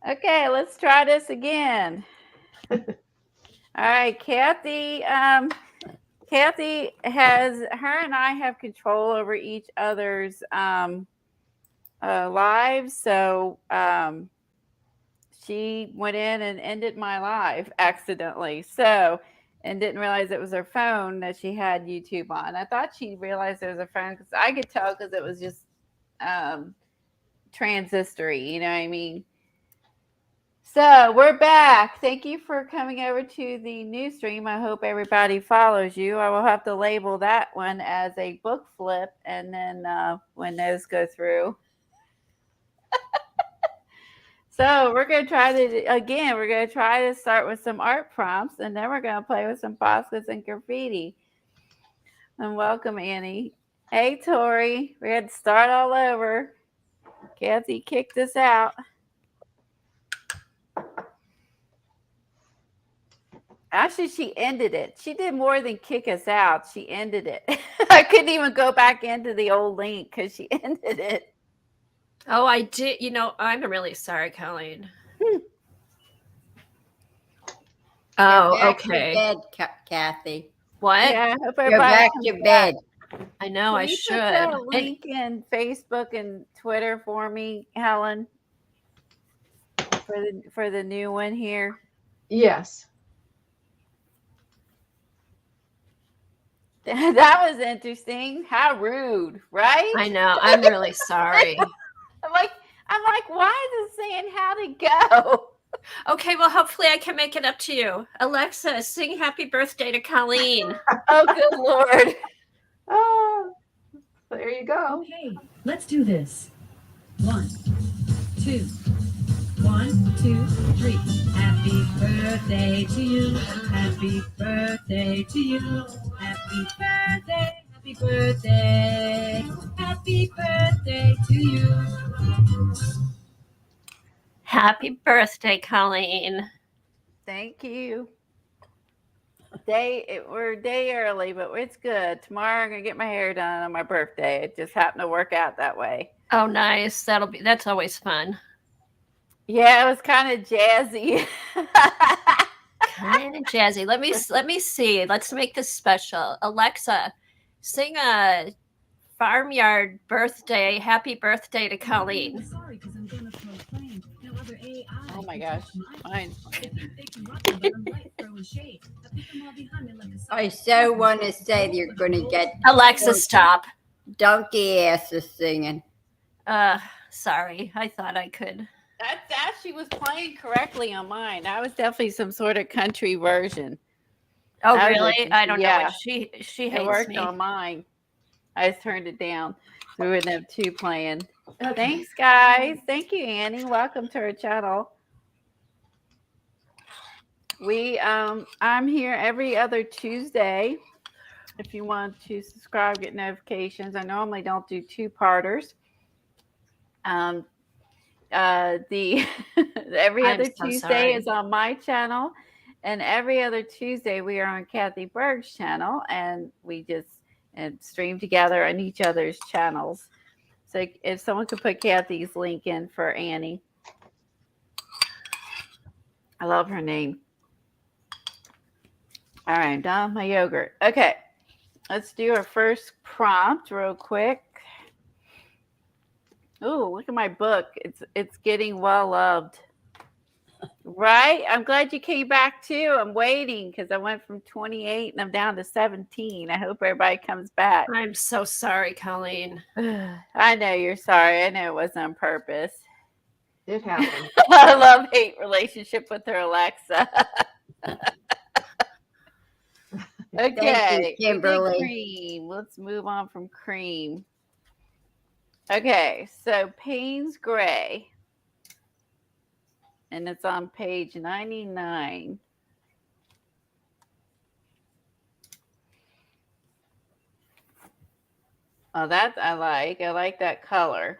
Okay, let's try this again. All right, Kathy. Kathy her and I have control over each other's lives. So she went in and ended my live accidentally. So, and didn't realize it was her phone that she had YouTube on. I thought she realized it was her phone because I could tell because it was just um, transistory. You know what I mean? So we're back. Thank you for coming over to the new stream. I hope everybody follows you. I will have to label that one as a book flip, and then when those go through. So we're gonna try to again. We're gonna try to start with some art prompts, and then we're gonna play with some Poscas and graffiti. And welcome, Annie. Hey, Tori. We had to start all over. Kathy kicked us out. Actually, she ended it. She did more than kick us out. She ended it. I couldn't even go back into the old link because she ended it. Oh, I did. I'm really sorry, Colleen. Oh, Go back okay. to bed, Kathy. What? Yeah, I hope Go everybody back comes to back. bed. I know Can I you should. put that link in Facebook and Twitter for me, Helen? For the new one here. Yes. That was interesting. How rude, right? I know. I'm really sorry. I'm like, why is it saying how to go? Okay, well, hopefully I can make it up to you. Alexa, sing happy birthday to Colleen. Oh, good Lord. Oh, there you go. Okay, let's do this. 1, 2, 1, 2, 3. Happy birthday to you. Happy birthday to you. Happy birthday. Happy birthday. Happy birthday to you. Happy birthday, Colleen. Thank you. We're a day early, but it's good. Tomorrow I'm gonna get my hair done on my birthday. It just happened to work out that way. Oh, nice. That's always fun. Yeah, it was kind of jazzy. Kind of jazzy. Let me see. Let's make this special. Alexa, sing a farmyard birthday, happy birthday to Colleen. Sorry, because I'm gonna proclaim no other AI. Oh my gosh, mine. I so want to say you're going to get Alexa, stop. donkey asses singing. Sorry. I thought I could. That she was playing correctly on mine. That was definitely some sort of country version. Oh, really? I don't know what she It hates worked me. on mine. I just turned it down so we wouldn't have two playing. Okay. Thanks, guys. Thank you, Annie. Welcome to our channel. I'm here every other Tuesday. If you want to subscribe, get notifications. I normally don't do two-parters. The every other Tuesday is on my channel, and every other Tuesday we are on Kathy Berg's channel, and we just stream together on each other's channels. So if someone could put Kathy's link in for Annie. I love her name. All right, I'm done with my yogurt. Okay, let's do our first prompt real quick. Oh, look at my book. It's getting well loved. Right? I'm glad you came back too. I'm waiting because I went from 28 and I'm down to 17. I hope everybody comes back. I'm so sorry, Colleen. I know you're sorry. I know it wasn't on purpose. It happened. I love-hate relationship with her, Alexa. Okay, Kimberly. cream. Let's move on from cream. Okay, so Payne's Gray. And it's on page 99. Oh, that I like. I like that color.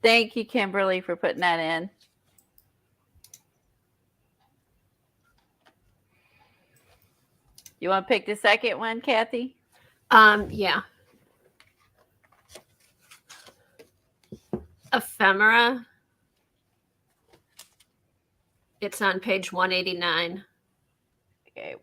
Thank you, Kimberly, for putting that in. You want to pick the second one, Kathy? Yeah. ephemera. It's on page 189. Okay.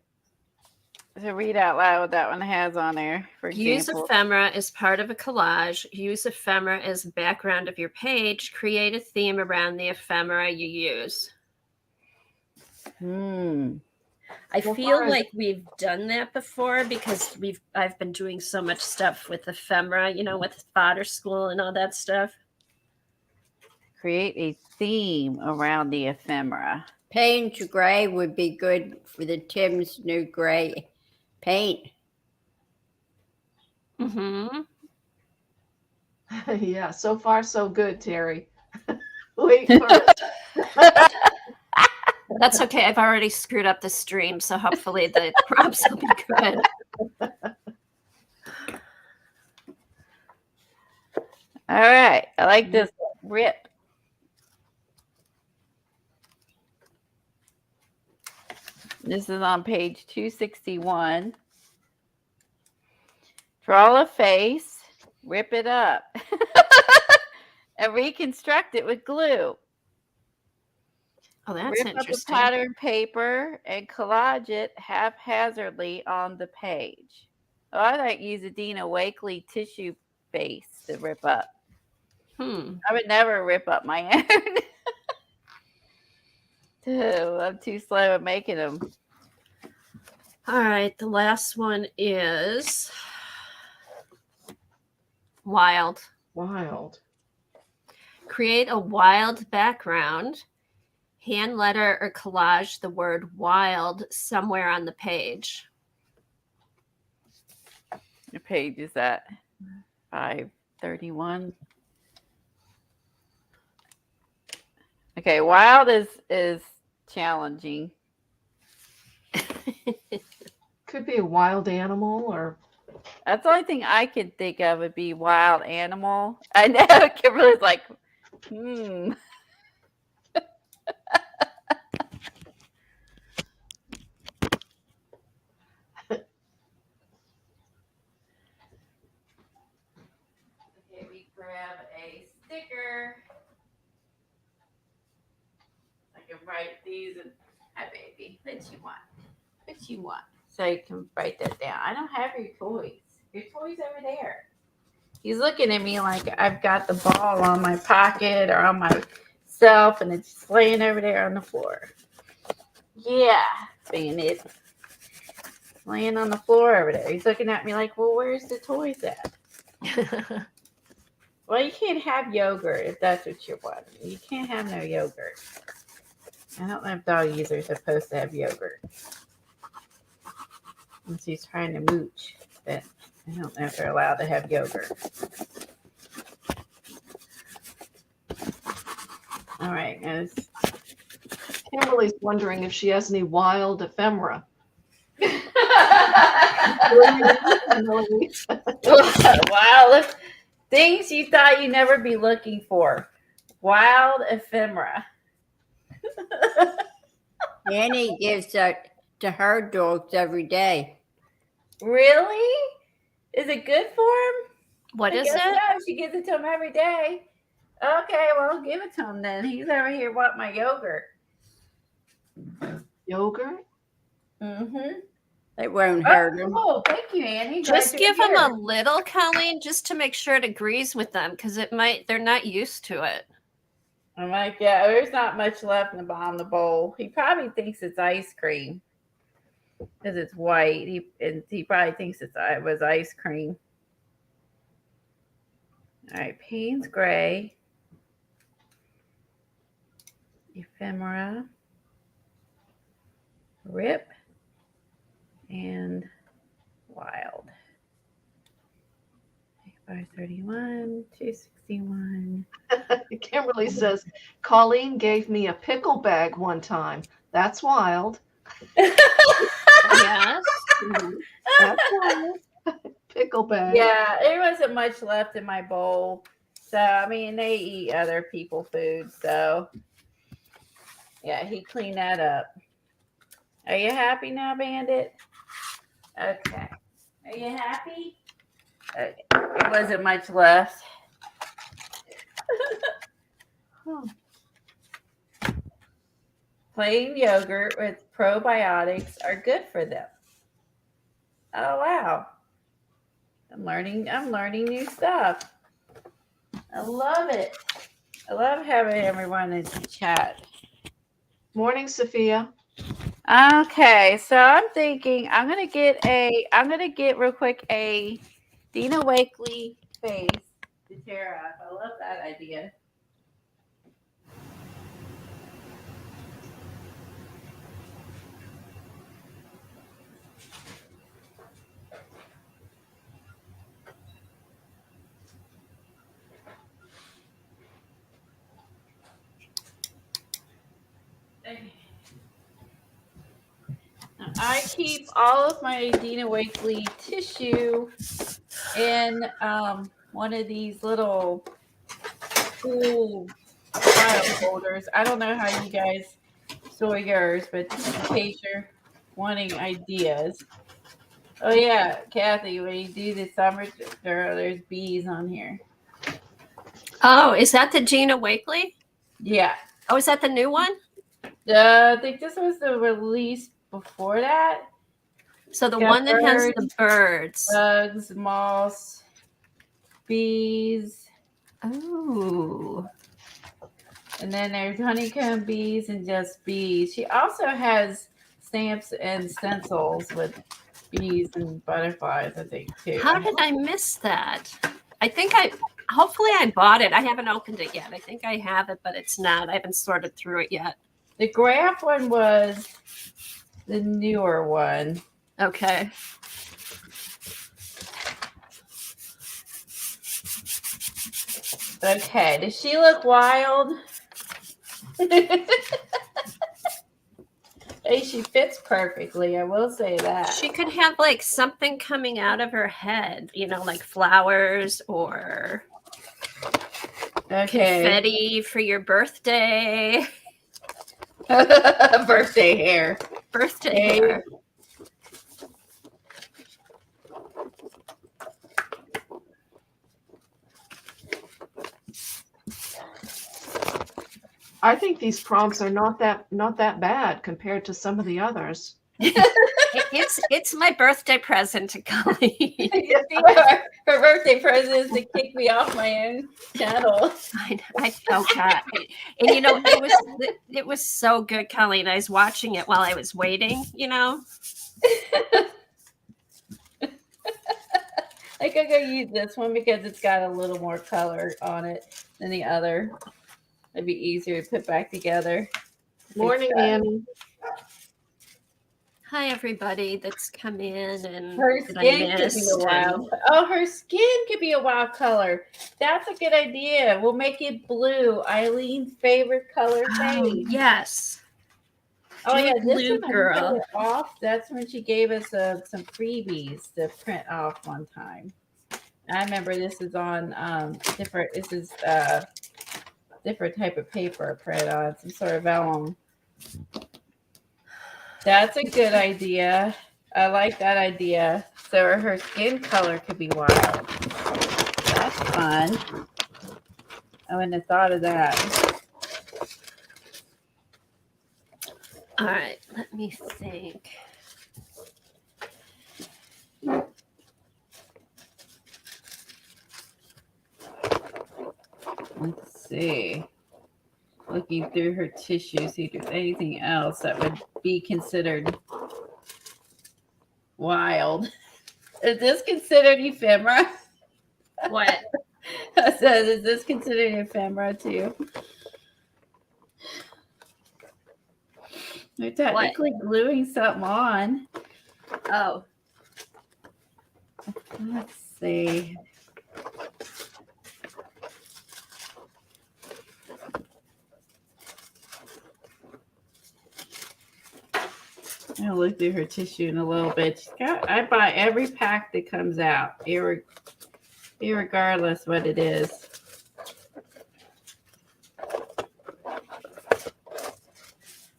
So read out loud what that one has on there, for Use example. ephemera as part of a collage. Use ephemera as background of your page. Create a theme around the ephemera you use. I So feel far as- like we've done that before because I've been doing so much stuff with ephemera, you know, with fodder school and all that stuff. Create a theme around the ephemera. Payne's gray would be good for the Tim's new gray paint. Mm-hmm. Yeah, so far so good, Terry. Wait for it. That's okay. I've already screwed up the stream, so hopefully the prompts will be good. All right. I like this one. Rip. This is on page 261. Draw a face, rip it up, and reconstruct it with glue. Oh, that's Rip interesting. up a pattern paper and collage it haphazardly on the page. Oh, I like use a Dina Wakley tissue face to rip up. I would never rip up my own. I'm too slow at making them. All right, the last one is wild. Wild. Create a wild background. Hand letter or collage the word wild somewhere on the page. The page is at 531. Okay, wild is challenging. Could be a wild animal or That's the only thing I could think of would be wild animal. I know Kimberly's like, Okay, we grab a sticker. I can write these and hi baby, what you want? What you want? So you can write that down. I don't have your toys. Your toys over there. He's looking at me like I've got the ball on my pocket or on myself and it's just laying over there on the floor. Yeah, saying it. Laying on the floor over there. He's looking at me like, well, where's the toys at? Well, you can't have yogurt if that's what you're wanting. You can't have no yogurt. I don't know if doggies are supposed to have yogurt. Unless he's trying to mooch, but I don't know if they're allowed to have yogurt. All right, guys. Kimberly's wondering if she has any wild ephemera. Wild things you thought you'd never be looking for. Wild ephemera. Annie gives that to her dogs every day. Really? Is it good for him? What is I guess it? so. She gives it to him every day. Okay, well, give it to him then. He's over here wanting my yogurt. Yogurt? Mm-hmm. It won't hurt him. Oh, thank you, Annie. Glad Just you're give them here. a little, Colleen, just to make sure it agrees with them, because they're not used to it. I'm like, yeah, there's not much left in the bottom of the bowl. He probably thinks it's ice cream because it's white. He probably thinks it was ice cream. All right, Payne's gray, ephemera, rip, and wild. 531, 261. Kimberly says, Colleen gave me a pickle bag one time. That's wild. Yes. That's wild. Pickle bag. Yeah, there wasn't much left in my bowl. So, I mean, they eat other people's food. So, yeah, he cleaned that up. Are you happy now, Bandit? Okay. Are you happy? Okay. There wasn't much left. Plain yogurt with probiotics are good for them. Oh wow. I'm learning new stuff. I love it. I love having everyone in the chat. Morning, Sophia. Okay, so I'm thinking I'm gonna get real quick a Dina Wakley face to tear up. I love that idea. I keep all of my Dina Wakley tissue in one of these little cool file folders. I don't know how you guys store yours, but in case you're wanting ideas. Oh yeah, Kathy, when you do the summer, there's bees on here. Oh, is that the Gina Wakely? Yeah. Oh, is that the new one? I think this was the release before that. So the Got one that has the birds, birds. bugs, moths, bees, Oh. and then there's honeycomb bees and just bees. She also has stamps and stencils with bees and butterflies, I think, too. How did I miss that? Hopefully I bought it. I haven't opened it yet. I think I have it, but it's not. I haven't sorted through it yet. The graph one was the newer one. Okay. Okay, does she look wild? Hey, she fits perfectly. I will say that. She could have like something coming out of her head, like flowers or confetti for your birthday. Birthday hair. Birthday hair. I think these prompts are not that bad compared to some of the others. It's my birthday present to Colleen. Her birthday present is to kick me off my own channel. Oh God! And it was so good, Colleen. I was watching it while I was waiting. I could go use this one because it's got a little more color on it than the other. It'd be easier to put back together. Morning, Annie. Hi, everybody that's come in and her skin could be a wild. Oh, her skin could be a wild color. That's a good idea. We'll make it blue. Eileen's favorite color fade. Yes. Oh yeah, this blue one girl. off. That's when she gave us some freebies to print off one time. I remember this is on different. This is different type of paper print on some sort of vellum. That's a good idea. I like that idea. So her skin color could be wild. That's fun. I wouldn't have thought of that. All right, let me think. Let's see. Looking through her tissue, see if there's anything else that would be considered wild. Is this considered ephemera? What? I said, is this considered ephemera too? They're technically gluing something on. Oh. Let's see. I'll look through her tissue in a little bit. I buy every pack that comes out, irregardless what it is.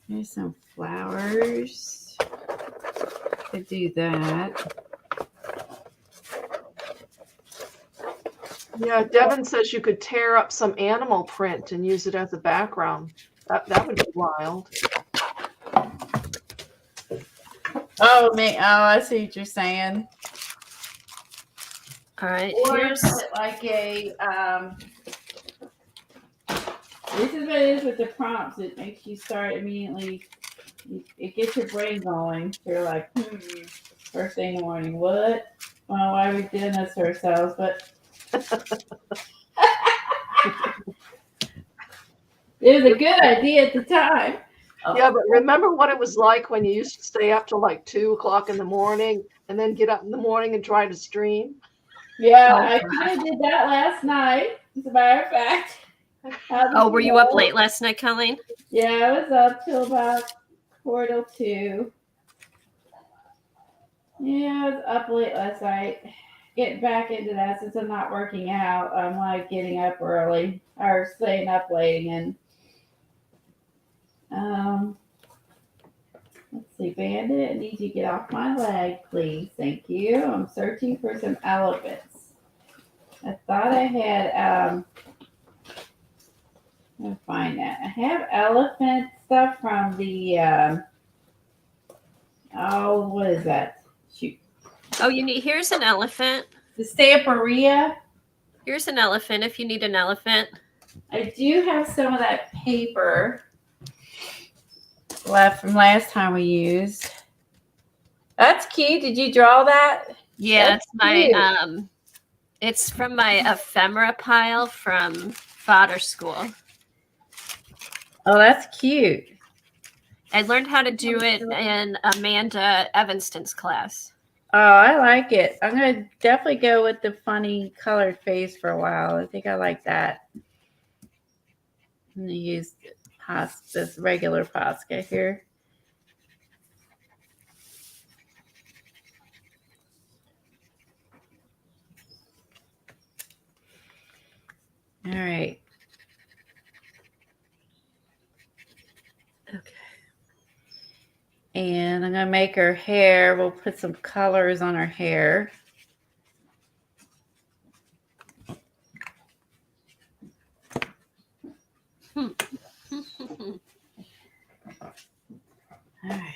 There's some flowers. Could do that. Yeah, Devin says you could tear up some animal print and use it as a background. That would be wild. Oh, me. Oh, I see what you're saying. All right, Or here's put like a this is what it is with the prompts. It makes you start immediately. It gets your brain going. You're like, first thing in the morning. What? Well, why are we doing this to ourselves? But it was a good idea at the time. Yeah, but remember what it was like when you used to stay up till like 2 o'clock in the morning and then get up in the morning and try to stream? Yeah, I kind of did that last night, as a matter of fact. Oh, were you up late last night, Colleen? Yeah, I was up till about 4 till 2. Yeah, I was up late last night. Getting back into that since I'm not working out. I'm like getting up early or staying up late and let's see, Bandit, I need you to get off my leg, please. Thank you. I'm searching for some elephants. I thought I had I'll find that. I have elephant stuff from the what is that? Shoot. Oh, here's an elephant. The Stamperia. Here's an elephant if you need an elephant. I do have some of that paper left from last time we used. That's cute. Did you draw that? Yeah, That's it's my cute. it's from my ephemera pile from fodder school. Oh, that's cute. I learned how to do it in Amanda Evanston's class. Oh, I like it. I'm going to definitely go with the funny colored face for a while. I think I like that. I'm going to use this regular Posca here. All right. Okay. And I'm going to make her hair. We'll put some colors on her hair. All right.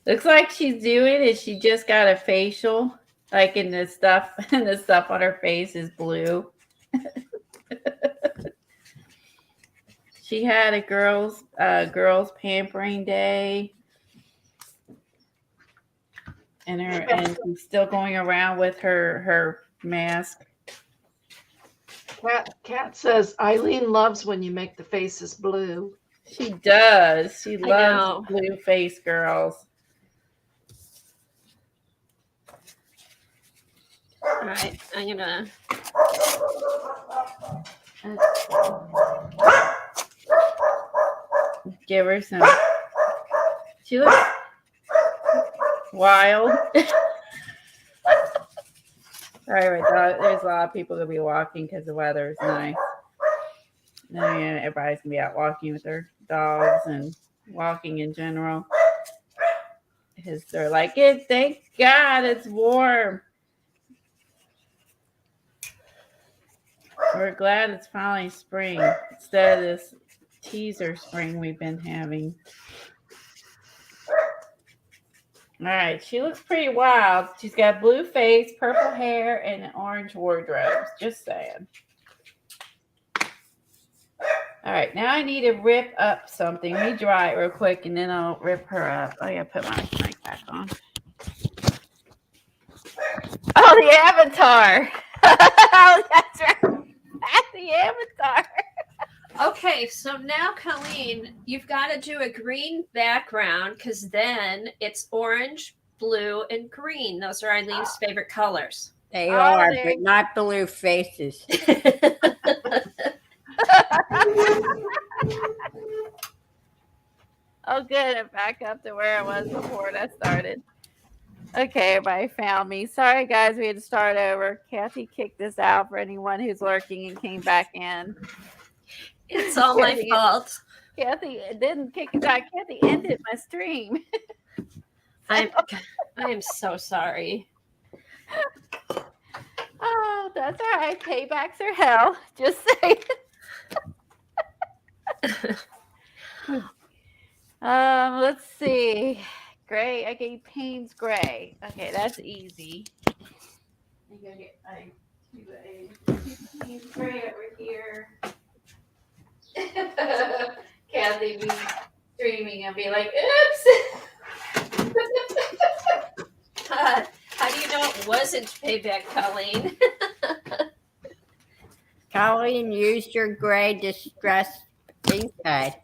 Looks like she's doing it. She just got a facial. Like in the stuff, and the stuff on her face is blue. She had a girls pampering day, and she's still going around with her mask. Kat says Eileen loves when you make the faces blue. She does. She loves know. blue face girls. All right, I'm gonna. Give her some. She looks wild. Sorry, my dog. There's a lot of people gonna be walking because the weather is nice. And everybody's gonna be out walking with their dogs and walking in general. Because they're like, thank God it's warm. We're glad it's finally spring instead of this teaser spring we've been having. All right, she looks pretty wild. She's got blue face, purple hair, and an orange wardrobe. Just saying. All right, now I need to rip up something. Let me dry it real quick, and then I'll rip her up. I gotta put my mic back on. Oh, the avatar. Oh, that's right. That's the avatar. Okay, so now, Colleen, you've got to do a green background because then it's orange, blue, and green. Those are Eileen's favorite colors. They Oh, are, they- but not blue faces. Oh, good. I'm back up to where I was before that started. Okay, everybody found me. Sorry, guys. We had to start over. Kathy kicked this out for anyone who's lurking and came back in. It's all my fault. Kathy didn't kick it out. Kathy ended my stream. I am so sorry. Oh, that's all right. Paybacks are hell. Just saying. Let's see. Gray. I gave Payne's gray. Okay, that's easy. I gotta get two Payne's gray over here. Kathy be streaming and be like, oops. How do you know it wasn't payback, Colleen? Colleen, use your gray distress ink pad.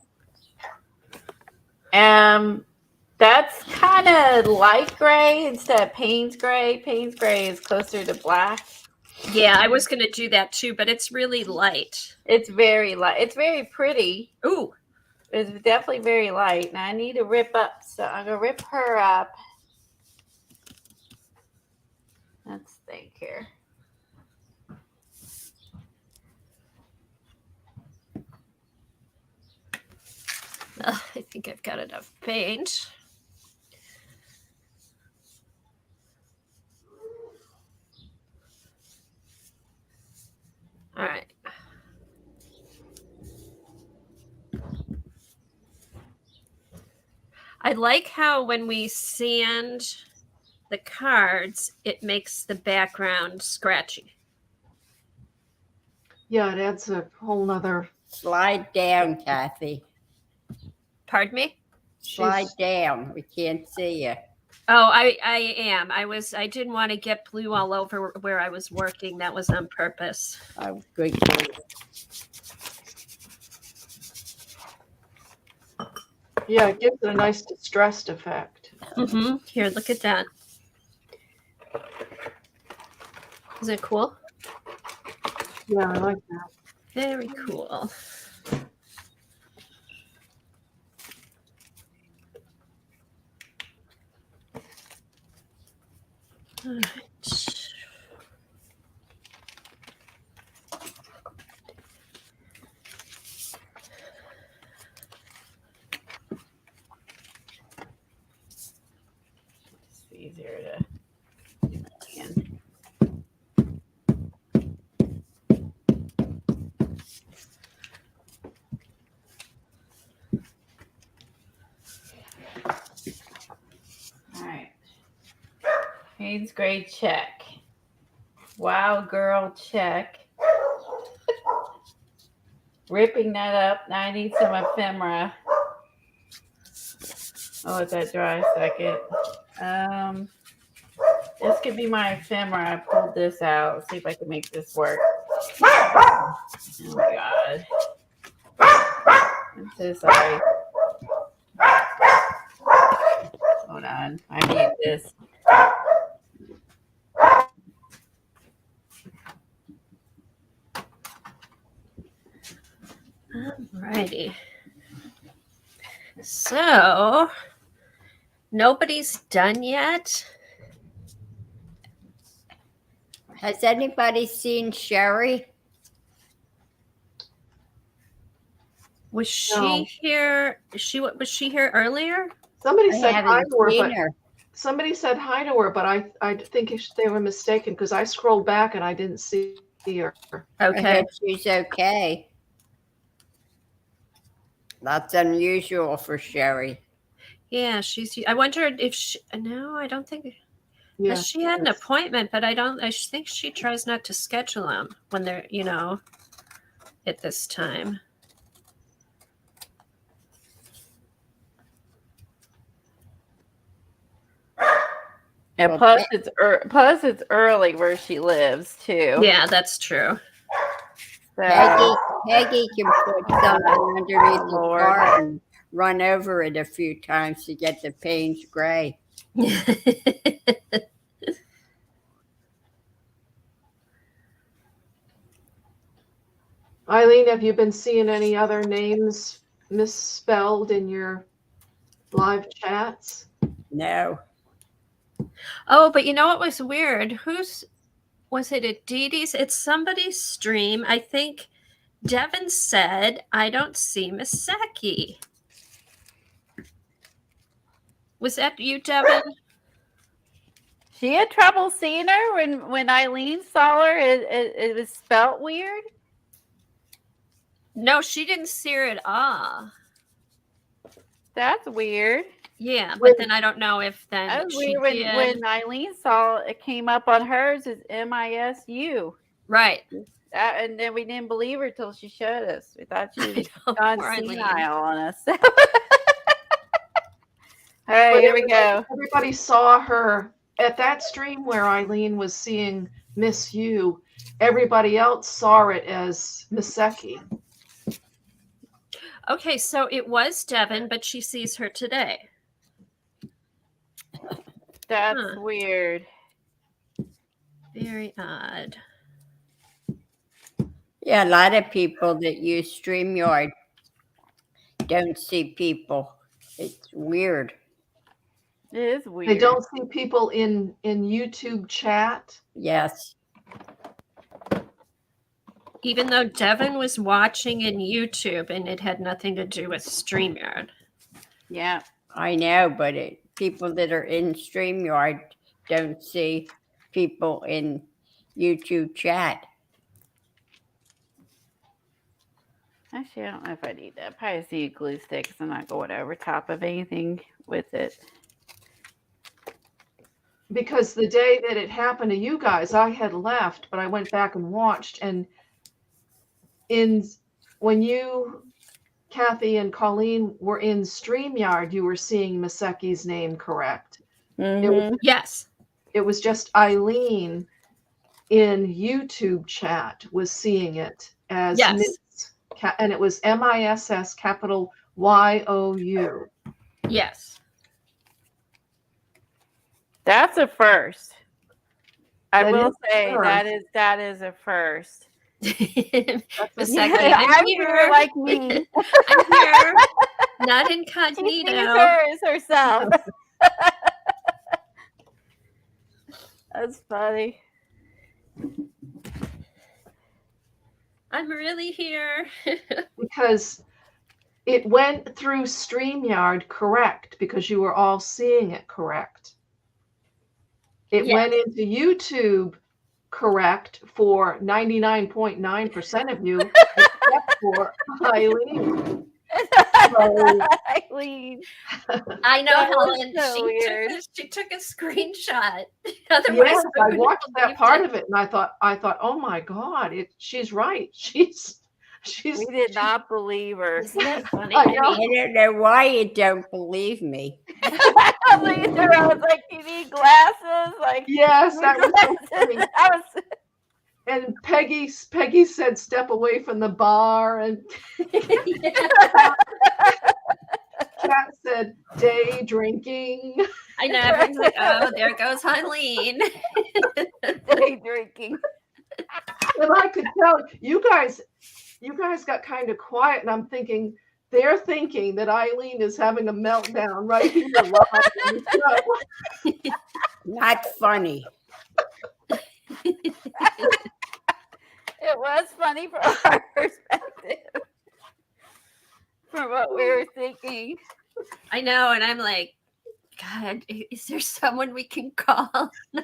That's kind of light gray instead of Payne's gray. Payne's gray is closer to black. Yeah, I was going to do that too, but it's really light. It's very light. It's very pretty. Ooh. It's definitely very light. Now I need to rip up, so I'm gonna rip her up. Let's think here. I think I've got enough paint. All right. I like how when we sand the cards, it makes the background scratchy. Yeah, it adds a whole nother. Slide down, Kathy. Pardon me? Slide down. We can't see you. Oh, I am. I didn't want to get blue all over where I was working. That was on purpose. Oh, good. Yeah, it gives it a nice distressed effect. Mm-hmm. Here, look at that. Isn't it cool? Yeah, I like that. Very cool. All right. It's easier to do that again. All right. Payne's gray check. Wow, girl check. Ripping that up. Now I need some ephemera. I'll let that dry a second. This could be my ephemera. I pulled this out. Let's see if I can make this work. Oh my god. I'm so sorry. Hold on. I need this. Alrighty. So nobody's done yet. Has anybody seen Sherry? Was she No. here? Was she here earlier? Somebody I said hi haven't to her, seen but her. somebody said hi to her, but I think they were mistaken because I scrolled back and I didn't see her. I Okay. hope she's okay. That's unusual for Sherry. Yeah, I wondered if she. No, I don't think. Yeah, She had an yes. appointment, but I think she tries not to schedule them when they're, at this time. And Well, plus it's early where she lives too. Yeah, that's true. So, Peggy can put something underneath the Lord. car and run over it a few times to get the Payne's gray. Eileen, have you been seeing any other names misspelled in your live chats? No. Oh, but you know what was weird? Was it at Dee Dee's? It's somebody's stream. I think Devin said, I don't see Misaki. Was that you, Devin? She had trouble seeing her when Eileen saw her. It was spelt weird. No, she didn't see her at all. That's weird. Yeah, When- but then I don't know if then That was she weird did. when Eileen saw it came up on hers as MISU. Right. And then we didn't believe her till she showed us. We thought she was know, gone poor Eileen. senile on us. All right, But here we go. Everybody saw her at that stream where Eileen was seeing Miss You. Everybody else saw it as Misaki. Okay, so it was Devin, but she sees her today. That's Huh. weird. Very odd. Yeah, a lot of people that use StreamYard don't see people. It's weird. It is weird. They don't see people in YouTube chat. Yes. Even though Devin was watching in YouTube and it had nothing to do with StreamYard. Yeah. I know, but people that are in StreamYard don't see people in YouTube chat. Actually, I don't know if I need that. Probably just need a glue stick because I'm not going over top of anything with it. Because the day that it happened to you guys, I had left, but I went back and watched. And when you, Kathy and Colleen, were in StreamYard, you were seeing Misaki's name correct. Mhm. Yes. It was just Eileen in YouTube chat was seeing it as Yes. Miss, and it was MISS capital YOU. Yes. That's a first. I That will is a say first. that is a first. Misaki, I'm I'm here here. like me. I'm here. Not She sees incognito. her as herself. That's funny. I'm really here. Because it went through StreamYard correct because you were all seeing it correct. It Yes. went into YouTube correct for 99.9% of you, except for Eileen. Eileen. I know, That was Helen. so weird. She took a screenshot. Otherwise, Yes, I wouldn't watched have that believed part it. of it, and I thought, oh my God, she's right. She's We did not believe her. Isn't that funny? I I know. mean, I don't know why you don't believe me. I was like, you need glasses? Like, Yes, you that need was so glasses? funny. I was And Peggy said, "Step away from the bar," and Kat said, "Day drinking." I know. Everyone's like, oh, there goes Eileen. day drinking. And I could tell you guys got kind of quiet, and I'm thinking they're thinking that Eileen is having a meltdown right here live on the show. Not funny. It was funny from our perspective, from what we were thinking. I know. And I'm like, God, is there someone we can call? Who?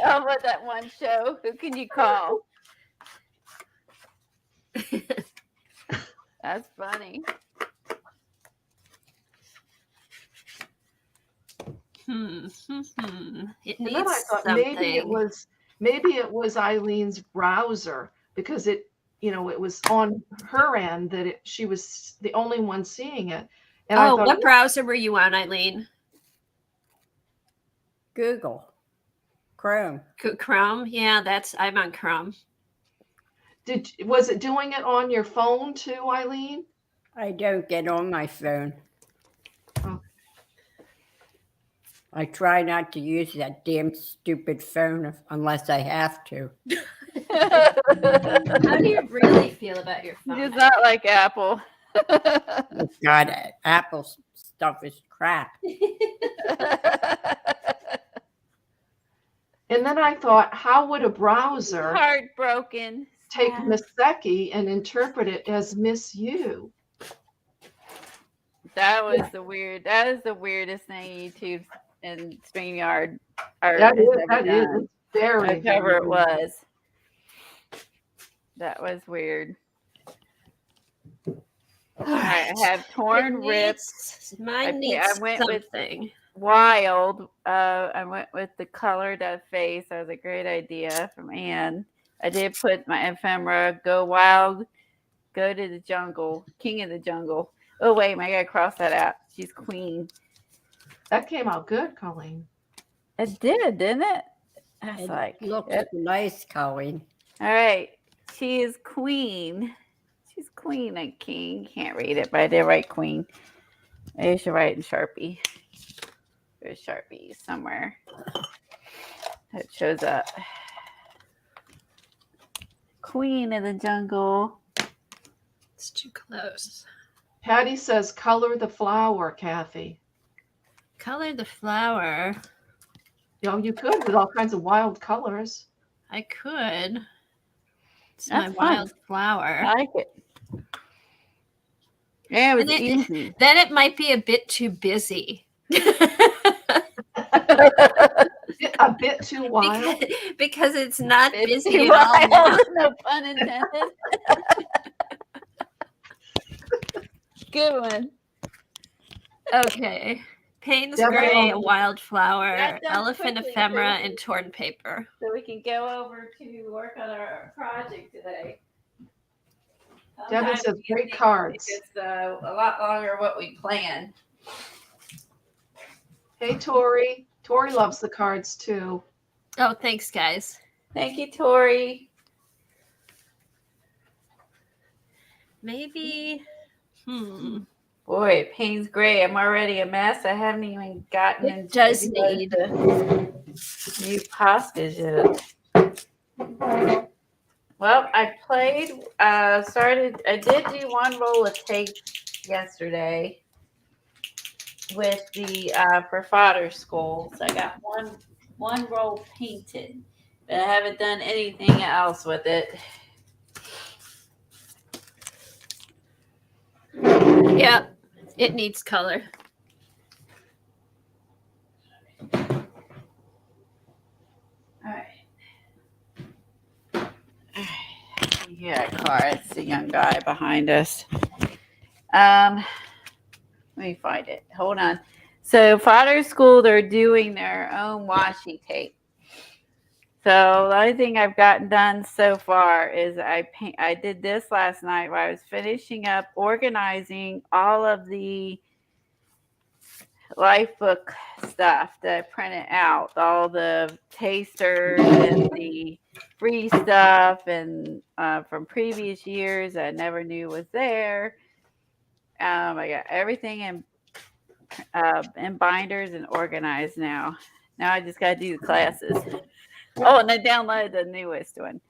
What that one show? Who can you call? That's funny. It And needs then I thought something. maybe it was Eileen's browser because it was on her end that she was the only one seeing it. And I Oh, thought, what browser were you on, Eileen? Google. Chrome. Chrome? Yeah, I'm on Chrome. was it doing it on your phone too, Eileen? I don't get on my phone. Oh. I try not to use that damn stupid phone unless I have to. How do you really feel about your He phone? does not like Apple. God, Apple stuff is crap. And then I thought, how would a browser Heartbroken. take Miseki and interpret it as Miss You. That was the weird. That is the weirdest thing YouTube and StreamYard are That has is, ever that is done. very, Whatever very it was. That was weird. All right, I have torn, ripped. Mine I needs went with something. Wild. I went with the colored face. That was a great idea from Anne. I did put my ephemera, go wild, go to the jungle, king of the jungle. Oh, wait, I got to cross that out. She's queen. That came out good, Colleen. It did, didn't it? I was It like, looks yep. nice, Colleen. All right. She is queen. She's queen and king. Can't read it, but I did write queen. I should write in Sharpie. There's Sharpie somewhere. It shows up. Queen of the jungle. It's too close. Patty says, color the flower, Kathy. Color the flower. You know, you could with all kinds of wild colors. I could. It's That's my fun. wild flower. I like it. Yeah, it was And easy. Then it might be a bit too busy. A bit too wild. because it's not It's busy too at all now. wild. No pun intended. Good one. Okay. Payne's Yeah, Gray, but- a wildflower, That done elephant quickly, ephemera, so- and torn paper. So we can go over to work on our project today. Debbie Sometimes says, you great think cards. It's a lot longer what we planned. Hey, Tori. Tori loves the cards too. Oh, thanks, guys. Thank you, Tori. Maybe. Boy, Payne's Gray. I'm already a mess. I haven't even gotten It into does the need. new Poscas yet. Well, I did do one roll of tape yesterday with the for fodder school. So I got one roll painted, but I haven't done anything else with it. Yeah, it needs color. All right. Yeah, car. It's the young guy behind us. Let me find it. Hold on. So, fodder school, they're doing their own washi tape. So, the only thing I've gotten done so far is I did this last night where I was finishing up organizing all of the life book stuff that I printed out, all the tasters and the free stuff and from previous years I never knew was there. I got everything in binders and organized now. Now I just got to do the classes. Oh, and I downloaded the newest one,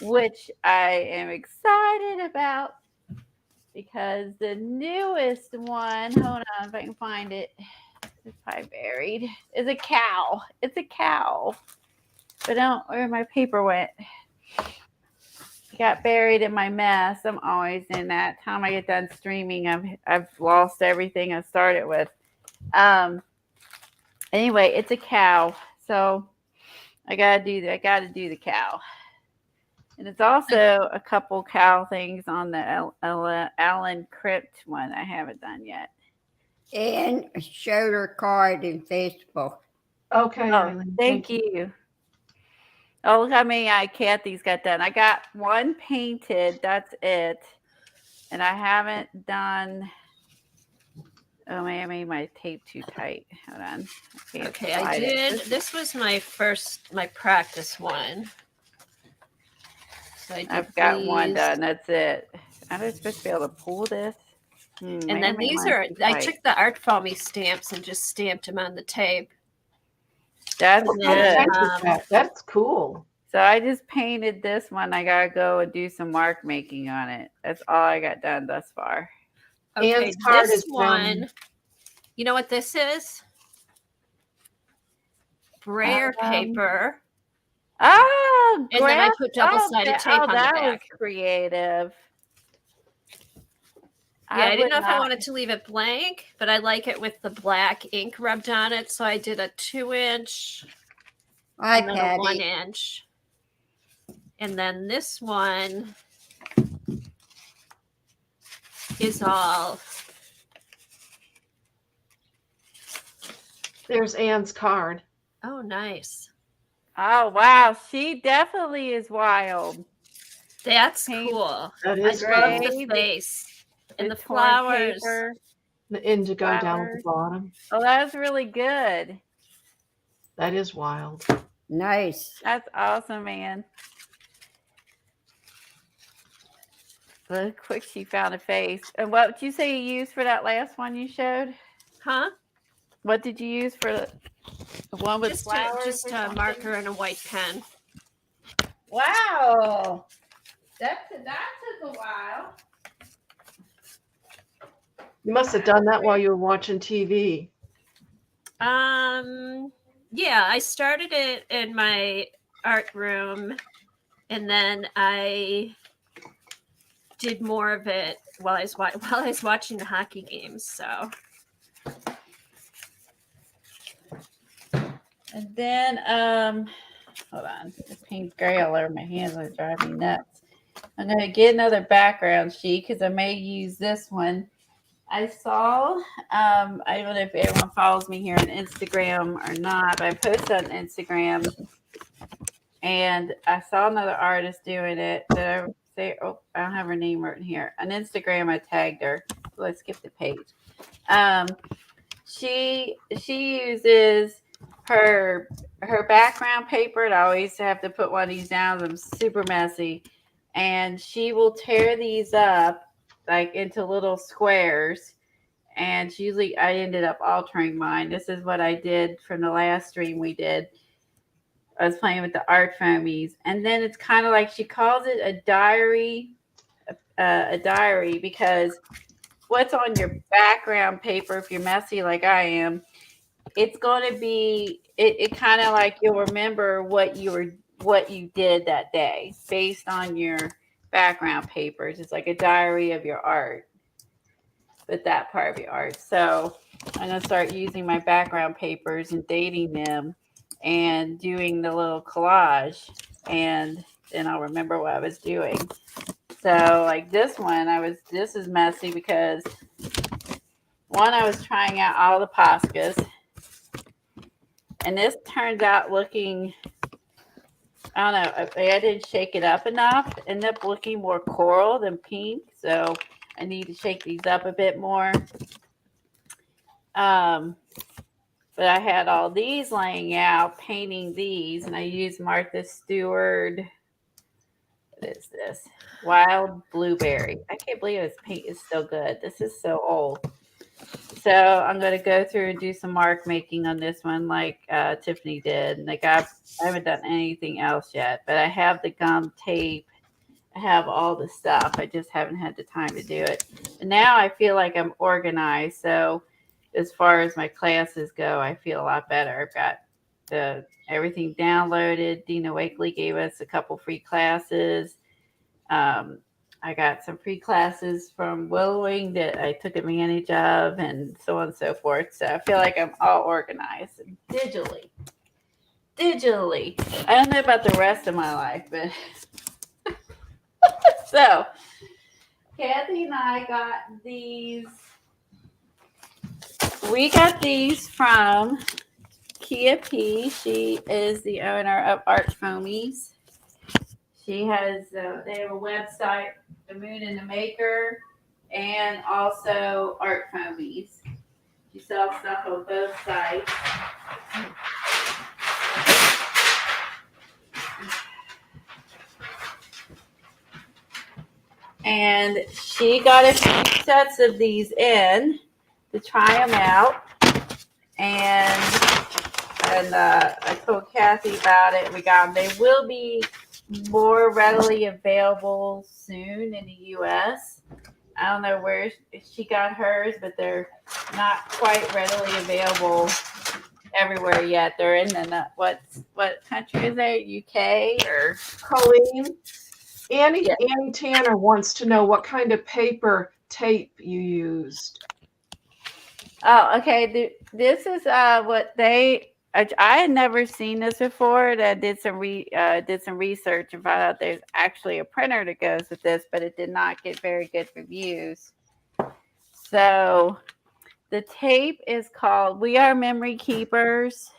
which I am excited about because the newest one, hold on if I can find it. It's probably buried. Is a cow. It's a cow. But I don't where my paper went. It got buried in my mess. I'm always in that. Time I get done streaming, I've lost everything I started with. Anyway, it's a cow. So I gotta do the cow. And it's also a couple cow things on the Alan Crypt one I haven't done yet. And showed her card in Facebook. Okay, Oh, Eileen, thank you. Oh, look how many Kathy's got done. I got one painted. That's it. And I haven't done. Oh, man, I made my tape too tight. Hold on. Okay, I did. This was my practice one. So I've got one done. That's it. Am I supposed to be able to pull this? And then these are, I took the Art Foamy stamps and just stamped them on the tape. That's Yeah. good. That's cool. So I just painted this one. I got to go and do some mark making on it. That's all I got done thus far. Okay, Anne's card this is from- one, you know what this is? Braille paper. Oh, And then I put double-sided tape on the that back. was creative. Yeah, I didn't would know if I not- wanted to leave it blank, but I like it with the black ink rubbed on it. So I did a 2-inch and then a iPad. 1-inch. And then this one is all. There's Anne's card. Oh, nice. Oh wow, she definitely is wild. That's Paint. cool. That I is great. love great. the face and the With torn flowers. paper. The indigo down at the Flowers. bottom. Oh, that was really good. That is wild. Nice. That's awesome, man. Look, quick, she found a face. And what did you say you used for that last one you showed? Huh? What did you use for the one with Just flowers? just or a something? marker and a white pen. Wow. That took a while. You must have done that while you were watching TV. Yeah, I started it in my art room, and then I did more of it while I was watching the hockey games. So And then, hold on. This paint's gray all over my hands and it's driving me nuts. I'm going to get another background sheet because I may use this one. I saw, I don't know if everyone follows me here on Instagram or not, but I posted on Instagram and I saw another artist doing it. Did I say, oh, I don't have her name written here. On Instagram, I tagged her. So let's skip the page. She uses her background paper. And I always have to put one of these down. I'm super messy. And she will tear these up like into little squares. And usually I ended up altering mine. This is what I did from the last stream we did. I was playing with the art foamies. And then it's kind of like she calls it a diary because what's on your background paper, if you're messy like I am, it's going to be, it kind of like you'll remember what you did that day based on your background papers. It's like a diary of your art, but that part of your art. So I'm going to start using my background papers and dating them and doing the little collage, and then I'll remember what I was doing. So like this one, this is messy because one, I was trying out all the Poscas, and this turns out looking, I don't know, I didn't shake it up enough. It ended up looking more coral than pink, so I need to shake these up a bit more. But I had all these laying out, painting these, and I used Martha Stewart. What is this? Wild Blueberry. I can't believe this paint is still good. This is so old. So I'm going to go through and do some mark making on this one like Tiffany did. Like I haven't done anything else yet, but I have the gum tape. I have all the stuff. I just haven't had the time to do it. And now I feel like I'm organized. So as far as my classes go, I feel a lot better. I've got everything downloaded. Dina Wakely gave us a couple free classes. I got some free classes from Willowing that I took advantage of, and so on and so forth. So I feel like I'm all organized digitally. I don't know about the rest of my life, but so Kathy and I got these. We got these from Kia P. She is the owner of Art Foamies. She has, they have a website, The Moon and the Maker, and also Art Foamies. She sells stuff on both sites. And she got a few sets of these in to try them out. And I told Kathy about it. We got them. They will be more readily available soon in the U.S. I don't know where she got hers, but they're not quite readily available everywhere yet. They're in the what country is there? UK or Colleen, Annie Yeah. Tanner wants to know what kind of paper tape you used. oh, okay. This is what they. I had never seen this before. That did some research and found out there's actually a printer that goes with this, but it did not get very good reviews. So the tape is called "We Are Memory Keepers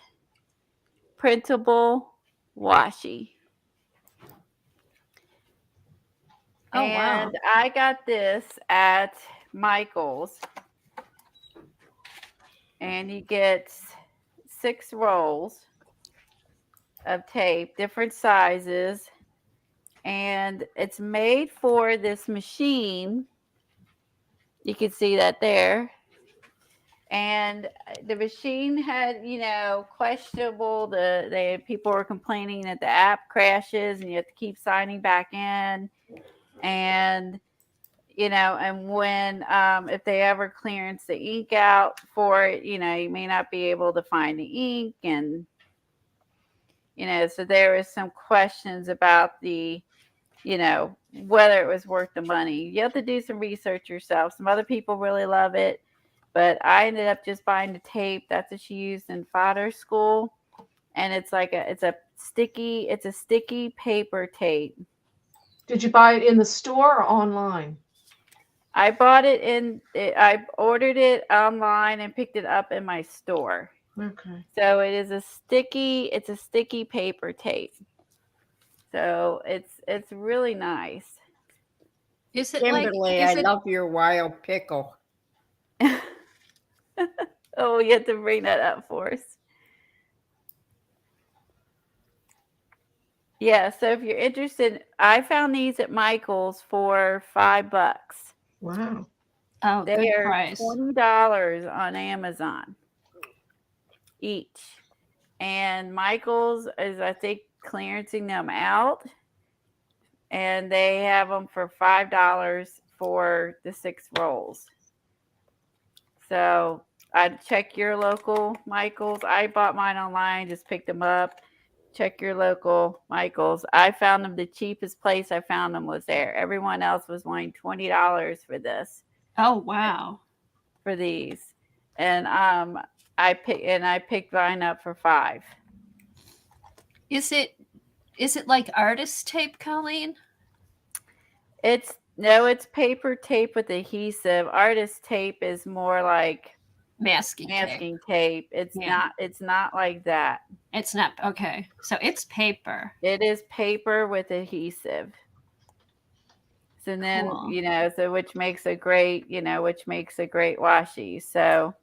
Printable Washi." Oh, And wow. I got this at Michael's. And you get 6 rolls of tape, different sizes. And it's made for this machine. You can see that there. And the machine had, questionable. People were complaining that the app crashes and you have to keep signing back in. And and when if they ever clearance the ink out for it, you may not be able to find the ink, and so there was some questions about the whether it was worth the money. You have to do some research yourself. Some other people really love it, but I ended up just buying the tape. That's what she used in fodder school, and it's a sticky paper tape. Did you buy it in the store or online? I bought it I ordered it online and picked it up in my store. Okay. So it's a sticky paper tape. So it's really nice. Is it Kimberly, I love your wild pickle. Oh, you have to bring that up for us. Yeah, so if you're interested, I found these at Michael's for $5. Wow. Oh, good They're price. $20 on Amazon each. And Michael's is, I think, clearancing them out. And they have them for $5 for the 6 rolls. So I'd check your local Michael's. I bought mine online, just picked them up. Check your local Michael's. I found them the cheapest place I found them was there. Everyone else was wanting $20 for this. Oh, wow. For these. And I picked mine up for $5. Is it like artist tape, Colleen? It's paper tape with adhesive. Artist tape is more like masking tape. It's not like that. It's not. Okay. So it's paper. It is paper with adhesive. So then, Cool. So which makes a great washi. So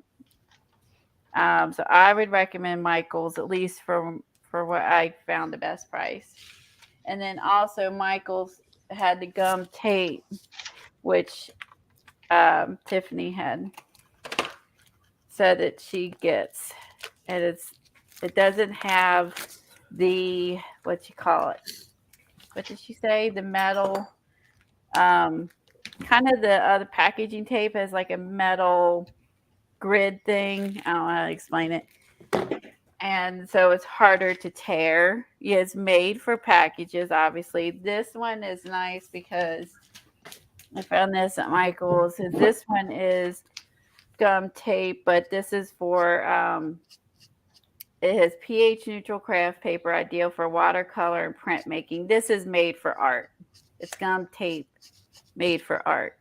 so I would recommend Michael's, at least for what I found the best price. And then also Michael's had the gum tape, which Tiffany had said that she gets, and it doesn't have the, what you call it, what did she say, the metal, kind of the packaging tape has like a metal grid thing. I don't know how to explain it. And so it's harder to tear. Yeah, it's made for packages, obviously. This one is nice because I found this at Michael's. And this one is gum tape, but this is for, it has pH neutral craft paper, ideal for watercolor and printmaking. This is made for art. It's gum tape made for art.